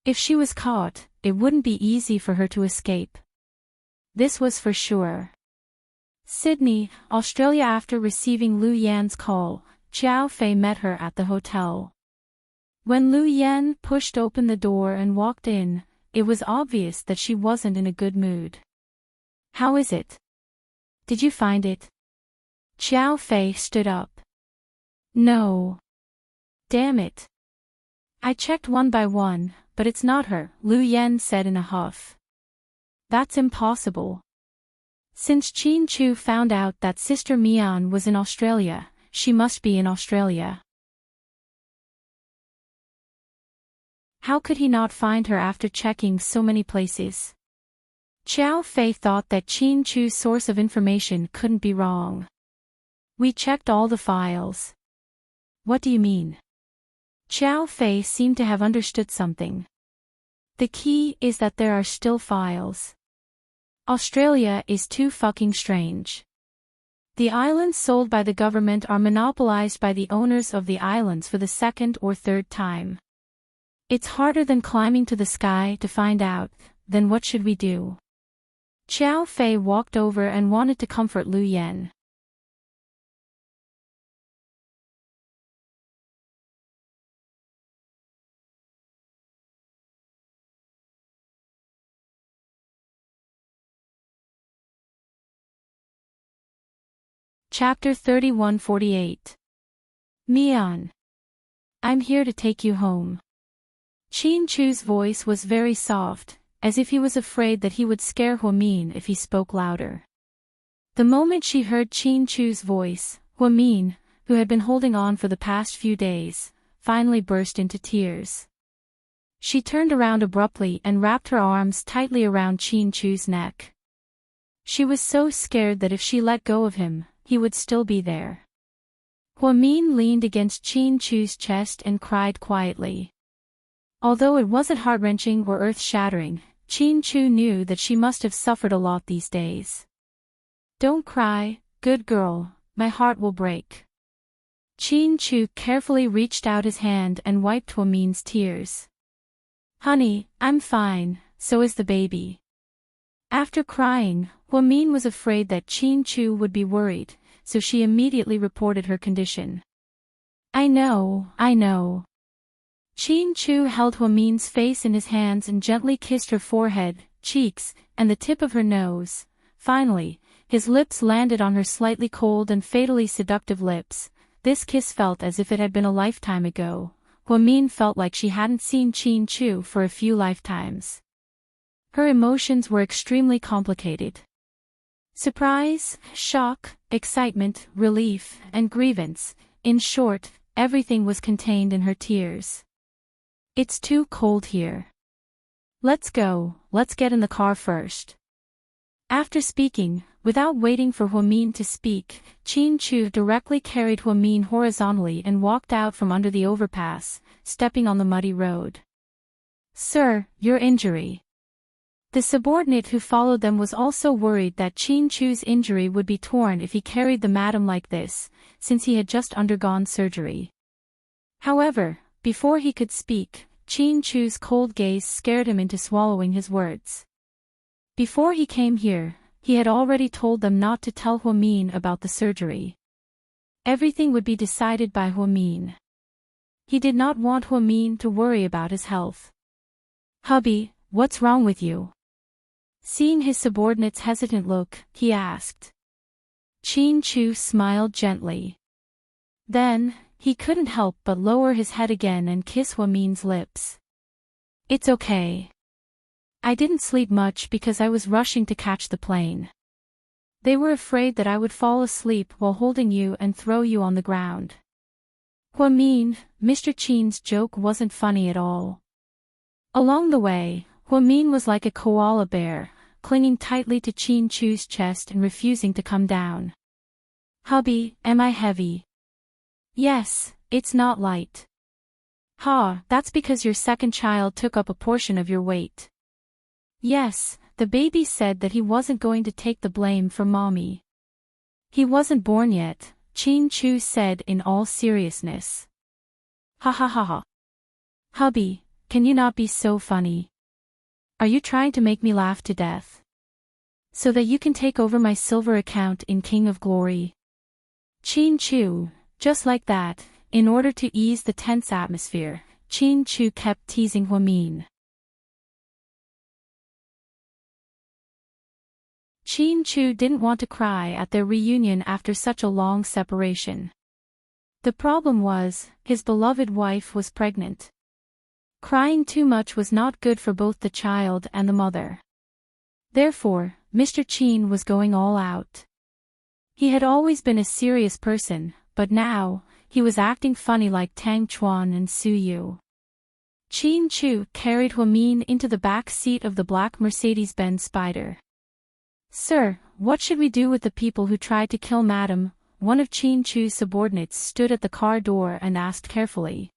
If she was caught, it wouldn't be easy for her to escape. This was for sure. Sydney, Australia. After receiving Lu Yan's call, Xiao Fei met her at the hotel. When Lu Yan pushed open the door and walked in, it was obvious that she wasn't in a good mood. How is it? Did you find it? Xiao Fei stood up. No. Damn it. I checked one by one, but it's not her, Lu Yan said in a huff. That's impossible. Since Qin Chu found out that Sister Mian was in Australia, she must be in Australia. How could he not find her after checking so many places? Xiao Fei thought that Qin Chu's source of information couldn't be wrong. We checked all the files. What do you mean? Xiao Fei seemed to have understood something. The key is that there are still files. Australia is too fucking strange. The islands sold by the government are monopolized by the owners of the islands for the second or third time. It's harder than climbing to the sky to find out. Then what should we do? Xiao Fei walked over and wanted to comfort Lu Yan. Chapter 31:48. Mian. I'm here to take you home. Qin Chu's voice was very soft, as if he was afraid that he would scare Huamin if he spoke louder. The moment she heard Qin Chu's voice, Huamin, who had been holding on for the past few days, finally burst into tears. She turned around abruptly and wrapped her arms tightly around Qin Chu's neck. She was so scared that if she let go of him, he would still be there. Huamin leaned against Qin Chu's chest and cried quietly. Although it wasn't heart-wrenching or earth-shattering, Qin Chu knew that she must have suffered a lot these days. "Don't cry, good girl, my heart will break." Qin Chu carefully reached out his hand and wiped Huamin's tears. "Honey, I'm fine, so is the baby." After crying, Huamin was afraid that Qin Chu would be worried, so she immediately reported her condition. I know. Qin Chu held Huamin's face in his hands and gently kissed her forehead, cheeks, and the tip of her nose. Finally, his lips landed on her slightly cold and fatally seductive lips. This kiss felt as if it had been a lifetime ago. Huamin felt like she hadn't seen Qin Chu for a few lifetimes. Her emotions were extremely complicated. Surprise, shock, excitement, relief, and grievance. In short, everything was contained in her tears. "It's too cold here. Let's get in the car first." After speaking, without waiting for Huamin to speak, Qin Chu directly carried Huamin horizontally and walked out from under the overpass, stepping on the muddy road. "Sir, your injury." The subordinate who followed them was also worried that Qin Chu's injury would be torn if he carried the madam like this, since he had just undergone surgery. However, before he could speak, Qin Chu's cold gaze scared him into swallowing his words. Before he came here, he had already told them not to tell Huamin about the surgery. Everything would be decided by Huamin. He did not want Huamin to worry about his health. "Hubby, what's wrong with you?" Seeing his subordinate's hesitant look, he asked. Qin Chu smiled gently. Then, he couldn't help but lower his head again and kiss Huamin's lips. "It's okay. I didn't sleep much because I was rushing to catch the plane. They were afraid that I would fall asleep while holding you and throw you on the ground." Huamin, Mr. Qin's joke wasn't funny at all. Along the way, Huamin was like a koala bear, clinging tightly to Qin Chu's chest and refusing to come down. "Hubby, am I heavy?" "Yes, it's not light." "Ha, that's because your second child took up a portion of your weight." "Yes, the baby said that he wasn't going to take the blame for mommy." "He wasn't born yet," Qin Chu said in all seriousness. "Ha ha ha ha. Hubby, can you not be so funny? Are you trying to make me laugh to death? So that you can take over my silver account in King of Glory?" Qin Chu, just like that, in order to ease the tense atmosphere, Qin Chu kept teasing Huamin. Qin Chu didn't want to cry at their reunion after such a long separation. The problem was, his beloved wife was pregnant. Crying too much was not good for both the child and the mother. Therefore, Mr. Qin was going all out. He had always been a serious person, but now, he was acting funny like Tang Chuan and Su Yu. Qin Chu carried Huamin into the back seat of the black Mercedes-Benz Spider. "Sir, what should we do with the people who tried to kill Madam?" One of Qin Chu's subordinates stood at the car door and asked carefully.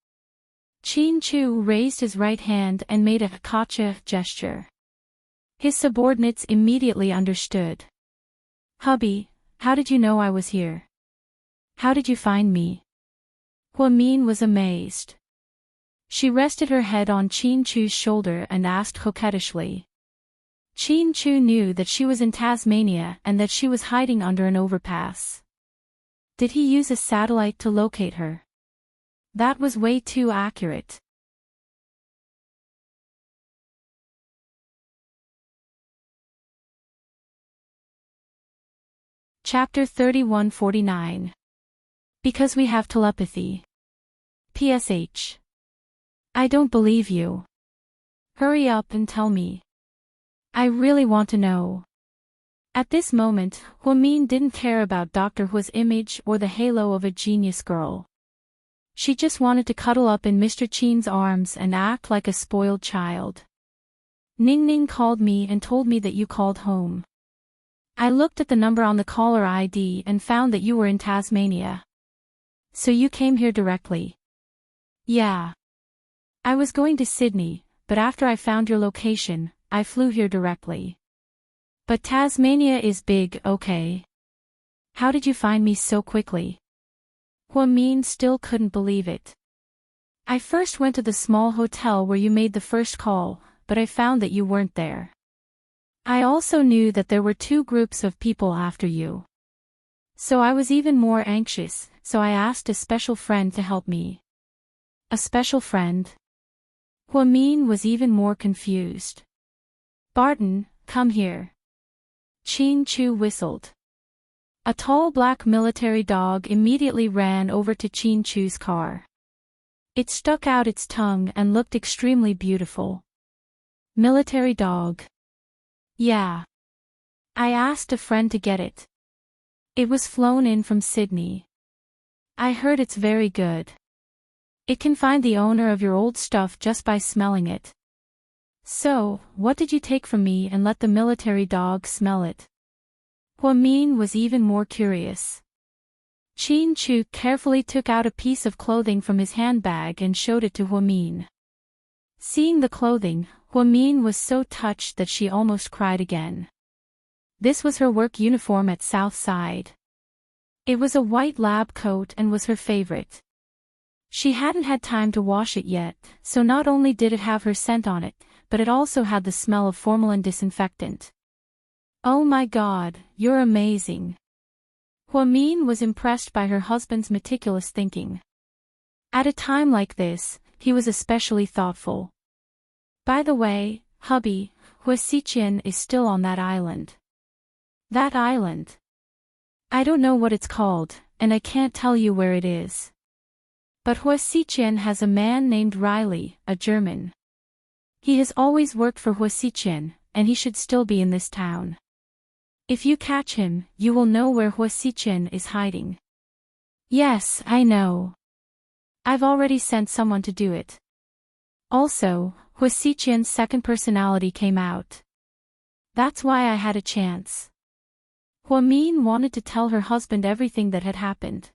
Qin Chu raised his right hand and made a gotcha gesture. His subordinates immediately understood. "Hubby, how did you know I was here? How did you find me?" Huamin was amazed. She rested her head on Qin Chu's shoulder and asked coquettishly. Qin Chu knew that she was in Tasmania and that she was hiding under an overpass. Did he use a satellite to locate her? That was way too accurate. Chapter 3149. Because we have telepathy. PSH. I don't believe you. Hurry up and tell me. I really want to know. At this moment, Huamin didn't care about Dr. Hu's image or the halo of a genius girl. She just wanted to cuddle up in Mr. Qin's arms and act like a spoiled child. "Ning Ning called me and told me that you called home." I looked at the number on the caller ID and found that you were in Tasmania. So you came here directly? Yeah. I was going to Sydney, but after I found your location, I flew here directly. But Tasmania is big, okay? How did you find me so quickly? Huamin still couldn't believe it. I first went to the small hotel where you made the first call, but I found that you weren't there. I also knew that there were two groups of people after you. So I was even more anxious, so I asked a special friend to help me. A special friend? Huamin was even more confused. Barton, come here. Chin Chu whistled. A tall black military dog immediately ran over to Chin Chu's car. It stuck out its tongue and looked extremely beautiful. Military dog. Yeah. I asked a friend to get it. It was flown in from Sydney. I heard it's very good. It can find the owner of your old stuff just by smelling it. So, what did you take from me and let the military dog smell it? Huamin was even more curious. Chin Chu carefully took out a piece of clothing from his handbag and showed it to Huamin. Seeing the clothing, Huamin was so touched that she almost cried again. This was her work uniform at Southside. It was a white lab coat and was her favorite. She hadn't had time to wash it yet, so not only did it have her scent on it, but it also had the smell of formalin disinfectant. Oh my God, you're amazing. Huamin was impressed by her husband's meticulous thinking. At a time like this, he was especially thoughtful. By the way, hubby, Huasiqian is still on that island. That island? I don't know what it's called, and I can't tell you where it is. But Huasiqian has a man named Riley, a German. He has always worked for Huasiqian, and he should still be in this town. If you catch him, you will know where Huasiqian is hiding. Yes, I know. I've already sent someone to do it. Also, Huasiqian's second personality came out. That's why I had a chance. Huamin wanted to tell her husband everything that had happened.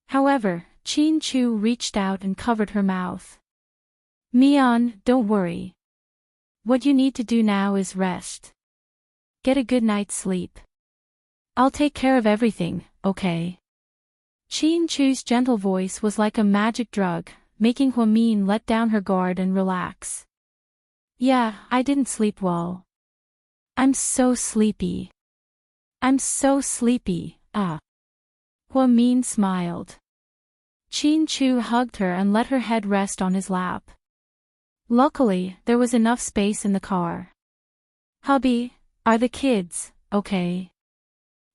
However, Chin Chu reached out and covered her mouth. Mian, don't worry. What you need to do now is rest. Get a good night's sleep. I'll take care of everything, okay? Chin Chu's gentle voice was like a magic drug, making Huamin let down her guard and relax. Yeah, I didn't sleep well. I'm so sleepy. I'm so sleepy, Huamin smiled. Chin Chu hugged her and let her head rest on his lap. Luckily, there was enough space in the car. Hubby, are the kids okay?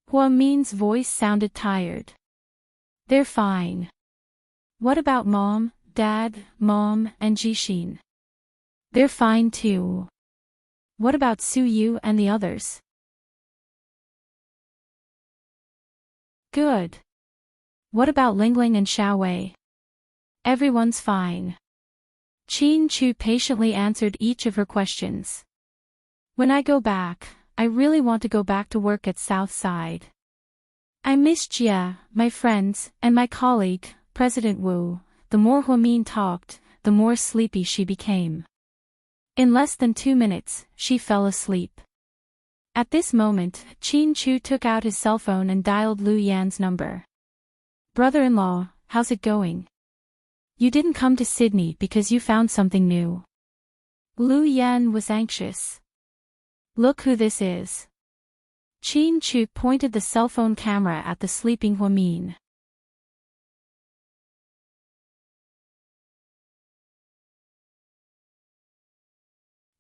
Huamin's voice sounded tired. They're fine. What about Mom, Dad, Mom, and Jishin? They're fine too. What about Su Yu and the others? Good. What about Lingling and Xiaowei? Everyone's fine. Chin Chu patiently answered each of her questions. When I go back, I really want to go back to work at Southside. I miss Jia, my friends, and my colleague, President Wu. The more Huamin talked, the more sleepy she became. In less than 2 minutes, she fell asleep. At this moment, Chin Chu took out his cell phone and dialed Lu Yan's number. Brother-in-law, how's it going? You didn't come to Sydney because you found something new. Lu Yan was anxious. Look who this is. Chin Chu pointed the cell phone camera at the sleeping Huamin.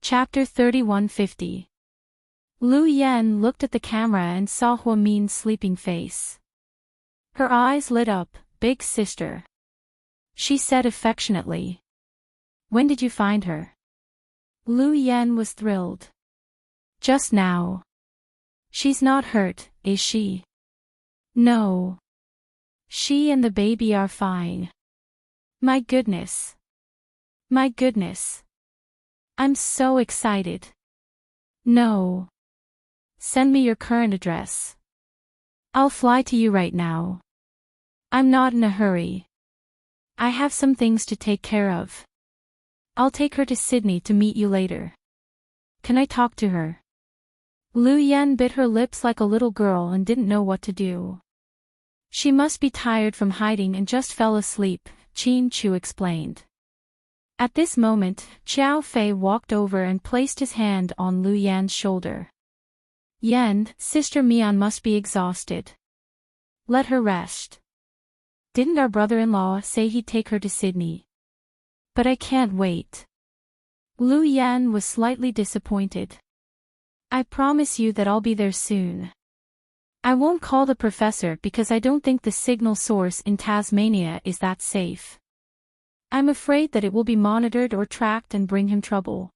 Chapter 3150. Lu Yan looked at the camera and saw Huamin's sleeping face. Her eyes lit up. Big sister. She said affectionately. When did you find her? Lu Yan was thrilled. Just now. She's not hurt, is she? No. She and the baby are fine. My goodness. My goodness. I'm so excited. No. Send me your current address. I'll fly to you right now. I'm not in a hurry. I have some things to take care of. I'll take her to Sydney to meet you later. Can I talk to her? Lu Yan bit her lips like a little girl and didn't know what to do. She must be tired from hiding and just fell asleep, Qin Chu explained. At this moment, Xiao Fei walked over and placed his hand on Lu Yan's shoulder. Yan, Sister Mian must be exhausted. Let her rest. Didn't our brother-in-law say he'd take her to Sydney? But I can't wait. Lu Yan was slightly disappointed. I promise you that I'll be there soon. I won't call the professor because I don't think the signal source in Tasmania is that safe. I'm afraid that it will be monitored or tracked and bring him trouble.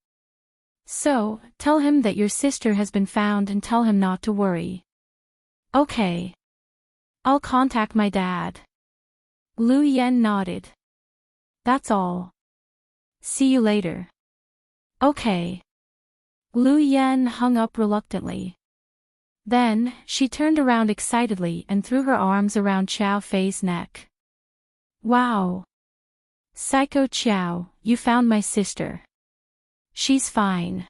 So, tell him that your sister has been found and tell him not to worry. Okay. I'll contact my dad. Lu Yan nodded. That's all. See you later. Okay. Lu Yan hung up reluctantly. Then, she turned around excitedly and threw her arms around Xiao Fei's neck. Wow! Psycho Xiao, you found my sister. She's fine.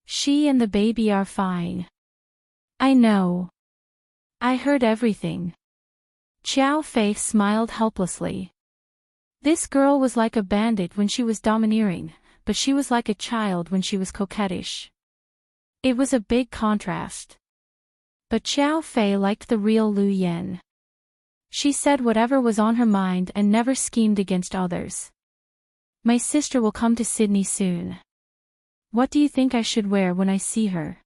She and the baby are fine. I know. I heard everything. Xiao Fei smiled helplessly. This girl was like a bandit when she was domineering, but she was like a child when she was coquettish. It was a big contrast. But Xiao Fei liked the real Lu Yan. She said whatever was on her mind and never schemed against others. My sister will come to Sydney soon. What do you think I should wear when I see her?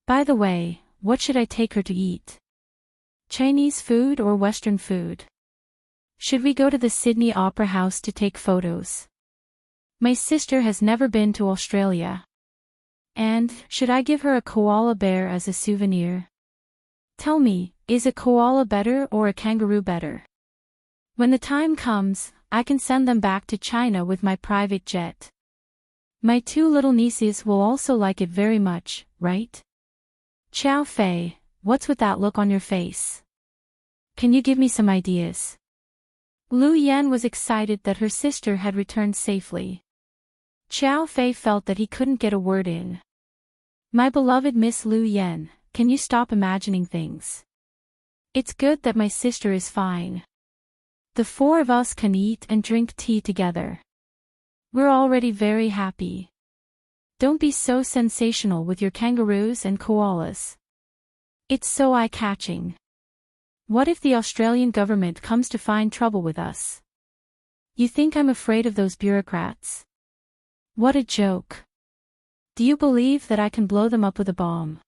By the way, what should I take her to eat? Chinese food or Western food? Should we go to the Sydney Opera House to take photos? My sister has never been to Australia. And, should I give her a koala bear as a souvenir? Tell me, is a koala better or a kangaroo better? When the time comes, I can send them back to China with my private jet. My two little nieces will also like it very much, right? Xiao Fei, what's with that look on your face? Can you give me some ideas? Lu Yan was excited that her sister had returned safely. Xiao Fei felt that he couldn't get a word in. My beloved Miss Lu Yan, can you stop imagining things? It's good that my sister is fine. The four of us can eat and drink tea together. We're already very happy. Don't be so sensational with your kangaroos and koalas. It's so eye-catching. What if the Australian government comes to find trouble with us? You think I'm afraid of those bureaucrats? What a joke. Do you believe that I can blow them up with a bomb?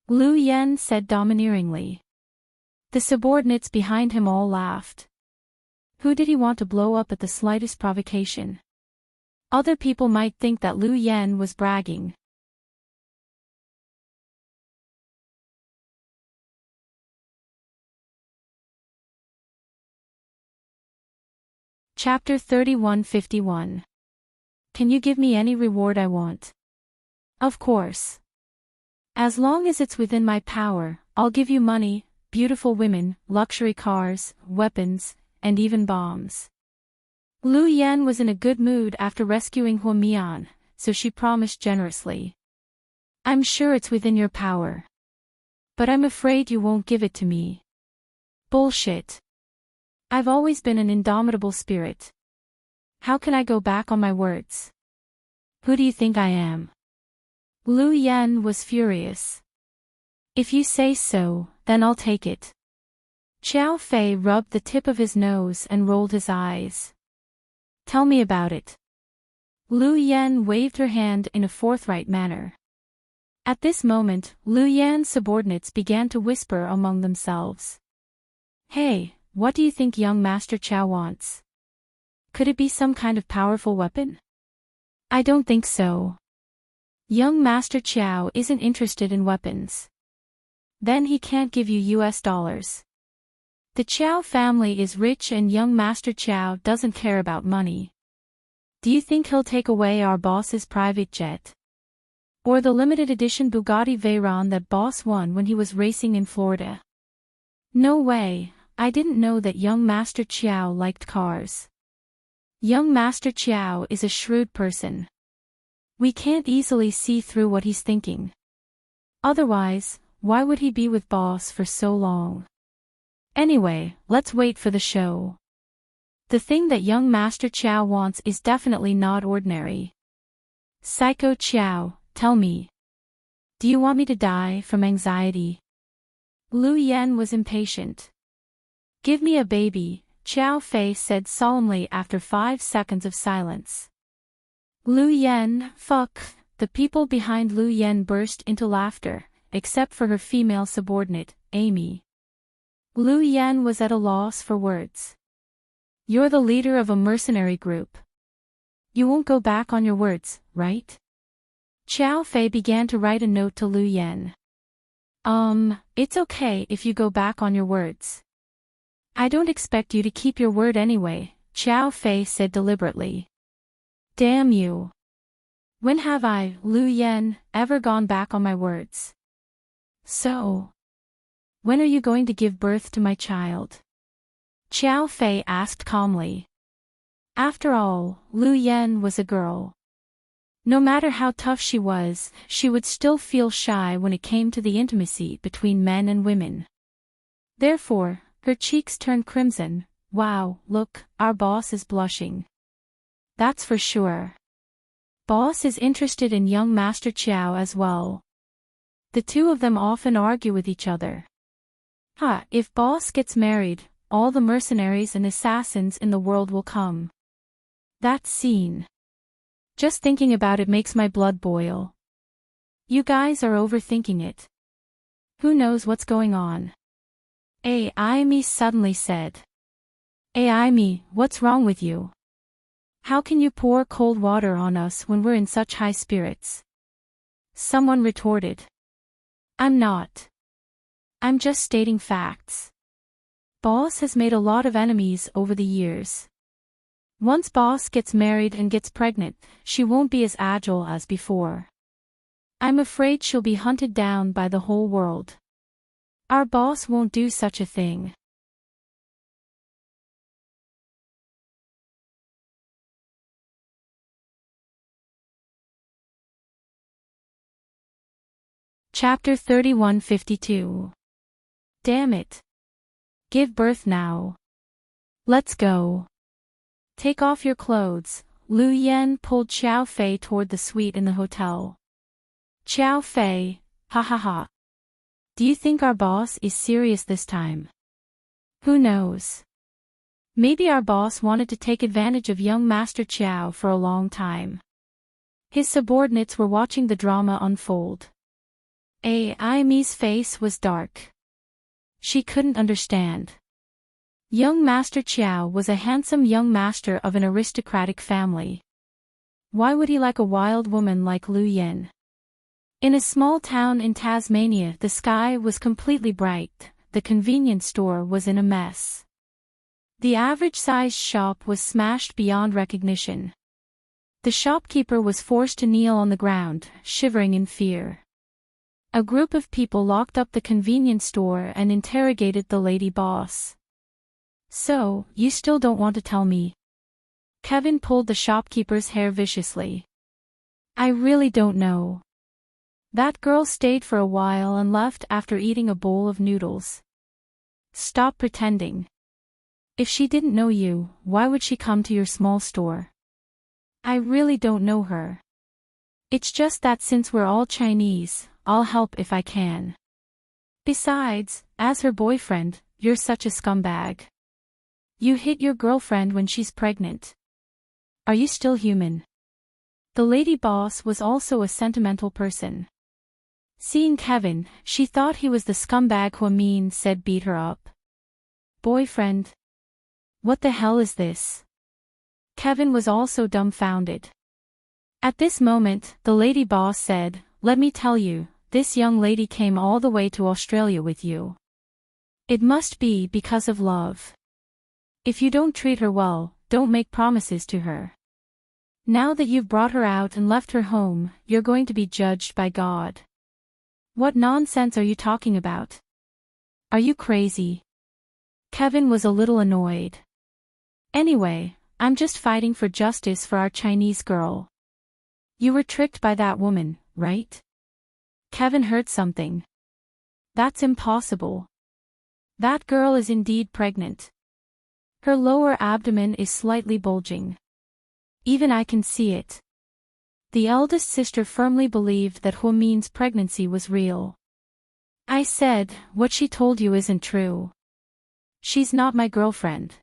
Lu Yan said domineeringly. The subordinates behind him all laughed. Who did he want to blow up at the slightest provocation? Other people might think that Lu Yan was bragging. Chapter 3151. Can you give me any reward I want? Of course. As long as it's within my power, I'll give you money, beautiful women, luxury cars, weapons, and even bombs. Lu Yan was in a good mood after rescuing Huamian, so she promised generously. I'm sure it's within your power. But I'm afraid you won't give it to me. Bullshit. I've always been an indomitable spirit. How can I go back on my words? Who do you think I am? Lu Yan was furious. If you say so, then I'll take it. Xiao Fei rubbed the tip of his nose and rolled his eyes. Tell me about it. Lu Yan waved her hand in a forthright manner. At this moment, Lu Yan's subordinates began to whisper among themselves. Hey, what do you think young Master Chow wants? Could it be some kind of powerful weapon? I don't think so. Young Master Chow isn't interested in weapons. Then he can't give you US dollars. The Chow family is rich and young Master Chow doesn't care about money. Do you think he'll take away our boss's private jet? Or the limited edition Bugatti Veyron that boss won when he was racing in Florida. No way, I didn't know that young Master Chiao liked cars. Young Master Chiao is a shrewd person. We can't easily see through what he's thinking. Otherwise, why would he be with boss for so long? Anyway, let's wait for the show. The thing that young Master Chiao wants is definitely not ordinary. Psycho Chiao, tell me. Do you want me to die from anxiety? Lu Yen was impatient. Give me a baby, Chiao Fei said solemnly after 5 seconds of silence. Lu Yen, fuck, the people behind Lu Yen burst into laughter, except for her female subordinate, Amy. Lu Yen was at a loss for words. You're the leader of a mercenary group. You won't go back on your words, right? Chiao Fei began to write a note to Lu Yen. It's okay if you go back on your words. I don't expect you to keep your word anyway, Chiao Fei said deliberately. Damn you. When have I, Lu Yen, ever gone back on my words? So, when are you going to give birth to my child? Chiao Fei asked calmly. After all, Lu Yen was a girl. No matter how tough she was, she would still feel shy when it came to the intimacy between men and women. Therefore, her cheeks turned crimson. Wow, look, our boss is blushing. That's for sure. Boss is interested in young Master Chiao as well. The two of them often argue with each other. If boss gets married, all the mercenaries and assassins in the world will come. That scene. Just thinking about it makes my blood boil. You guys are overthinking it. Who knows what's going on? Amy suddenly said. Amy, what's wrong with you? How can you pour cold water on us when we're in such high spirits? Someone retorted. I'm not. I'm just stating facts. Boss has made a lot of enemies over the years. Once boss gets married and gets pregnant, she won't be as agile as before. I'm afraid she'll be hunted down by the whole world. Our boss won't do such a thing. Chapter 3152. Damn it. Give birth now. Let's go. Take off your clothes. Lu Yen pulled Chiao Fei toward the suite in the hotel. Chiao Fei, ha ha ha. Do you think our boss is serious this time? Who knows? Maybe our boss wanted to take advantage of young Master Chiao for a long time. His subordinates were watching the drama unfold. Amy's face was dark. She couldn't understand. Young Master Chiao was a handsome young master of an aristocratic family. Why would he like a wild woman like Lu Yen? In a small town in Tasmania, the sky was completely bright, the convenience store was in a mess. The average-sized shop was smashed beyond recognition. The shopkeeper was forced to kneel on the ground, shivering in fear. A group of people locked up the convenience store and interrogated the lady boss. So, you still don't want to tell me? Kevin pulled the shopkeeper's hair viciously. I really don't know. That girl stayed for a while and left after eating a bowl of noodles. Stop pretending. If she didn't know you, why would she come to your small store? I really don't know her. It's just that since we're all Chinese, I'll help if I can. Besides, as her boyfriend, you're such a scumbag. You hit your girlfriend when she's pregnant. Are you still human? The lady boss was also a sentimental person. Seeing Kevin, she thought he was the scumbag who Amin said beat her up. Boyfriend? What the hell is this? Kevin was also dumbfounded. At this moment, the lady boss said, let me tell you, this young lady came all the way to Australia with you. It must be because of love. If you don't treat her well, don't make promises to her. Now that you've brought her out and left her home, you're going to be judged by God. What nonsense are you talking about? Are you crazy? Kevin was a little annoyed. Anyway, I'm just fighting for justice for our Chinese girl. You were tricked by that woman, right? Kevin heard something. That's impossible. That girl is indeed pregnant. Her lower abdomen is slightly bulging. Even I can see it. The eldest sister firmly believed that Huomin's pregnancy was real. I said, what she told you isn't true. She's not my girlfriend.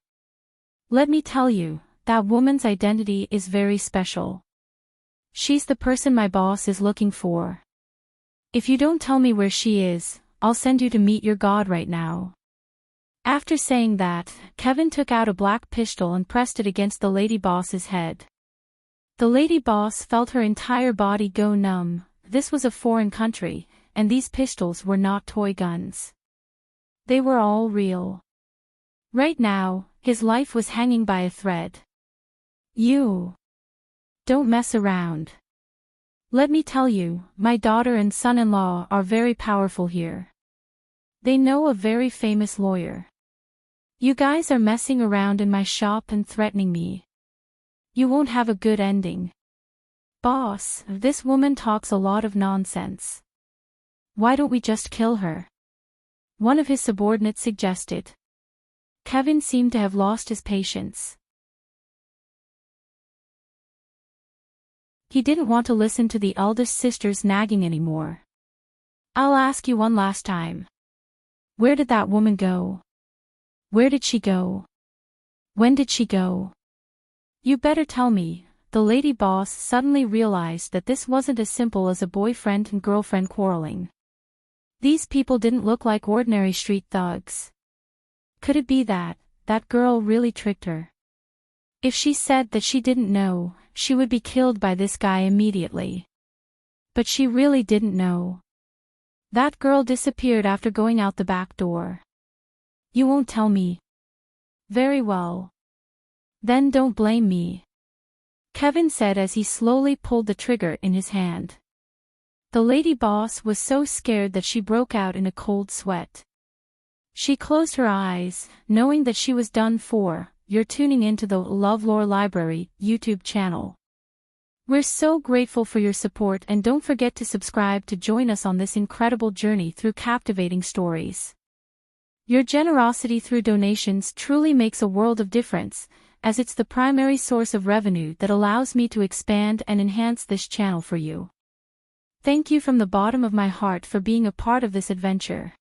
Let me tell you, that woman's identity is very special. She's the person my boss is looking for. If you don't tell me where she is, I'll send you to meet your god right now. After saying that, Kevin took out a black pistol and pressed it against the lady boss's head. The lady boss felt her entire body go numb. This was a foreign country, and these pistols were not toy guns. They were all real. Right now, his life was hanging by a thread. You don't mess around. Let me tell you, my daughter and son-in-law are very powerful here. They know a very famous lawyer. You guys are messing around in my shop and threatening me. You won't have a good ending. Boss, this woman talks a lot of nonsense. Why don't we just kill her? One of his subordinates suggested. Kevin seemed to have lost his patience. He didn't want to listen to the eldest sister's nagging anymore. I'll ask you one last time. Where did that woman go? Where did she go? When did she go? You better tell me. The lady boss suddenly realized that this wasn't as simple as a boyfriend and girlfriend quarreling. These people didn't look like ordinary street thugs. Could it be that girl really tricked her? If she said that she didn't know, she would be killed by this guy immediately. But she really didn't know. That girl disappeared after going out the back door. You won't tell me. Very well. Then don't blame me. Kevin said as he slowly pulled the trigger in his hand. The lady boss was so scared that she broke out in a cold sweat. She closed her eyes, knowing that she was done for. You're tuning into the LoveLore Library YouTube channel. We're so grateful for your support, and don't forget to subscribe to join us on this incredible journey through captivating stories. Your generosity through donations truly makes a world of difference, as it's the primary source of revenue that allows me to expand and enhance this channel for you. Thank you from the bottom of my heart for being a part of this adventure.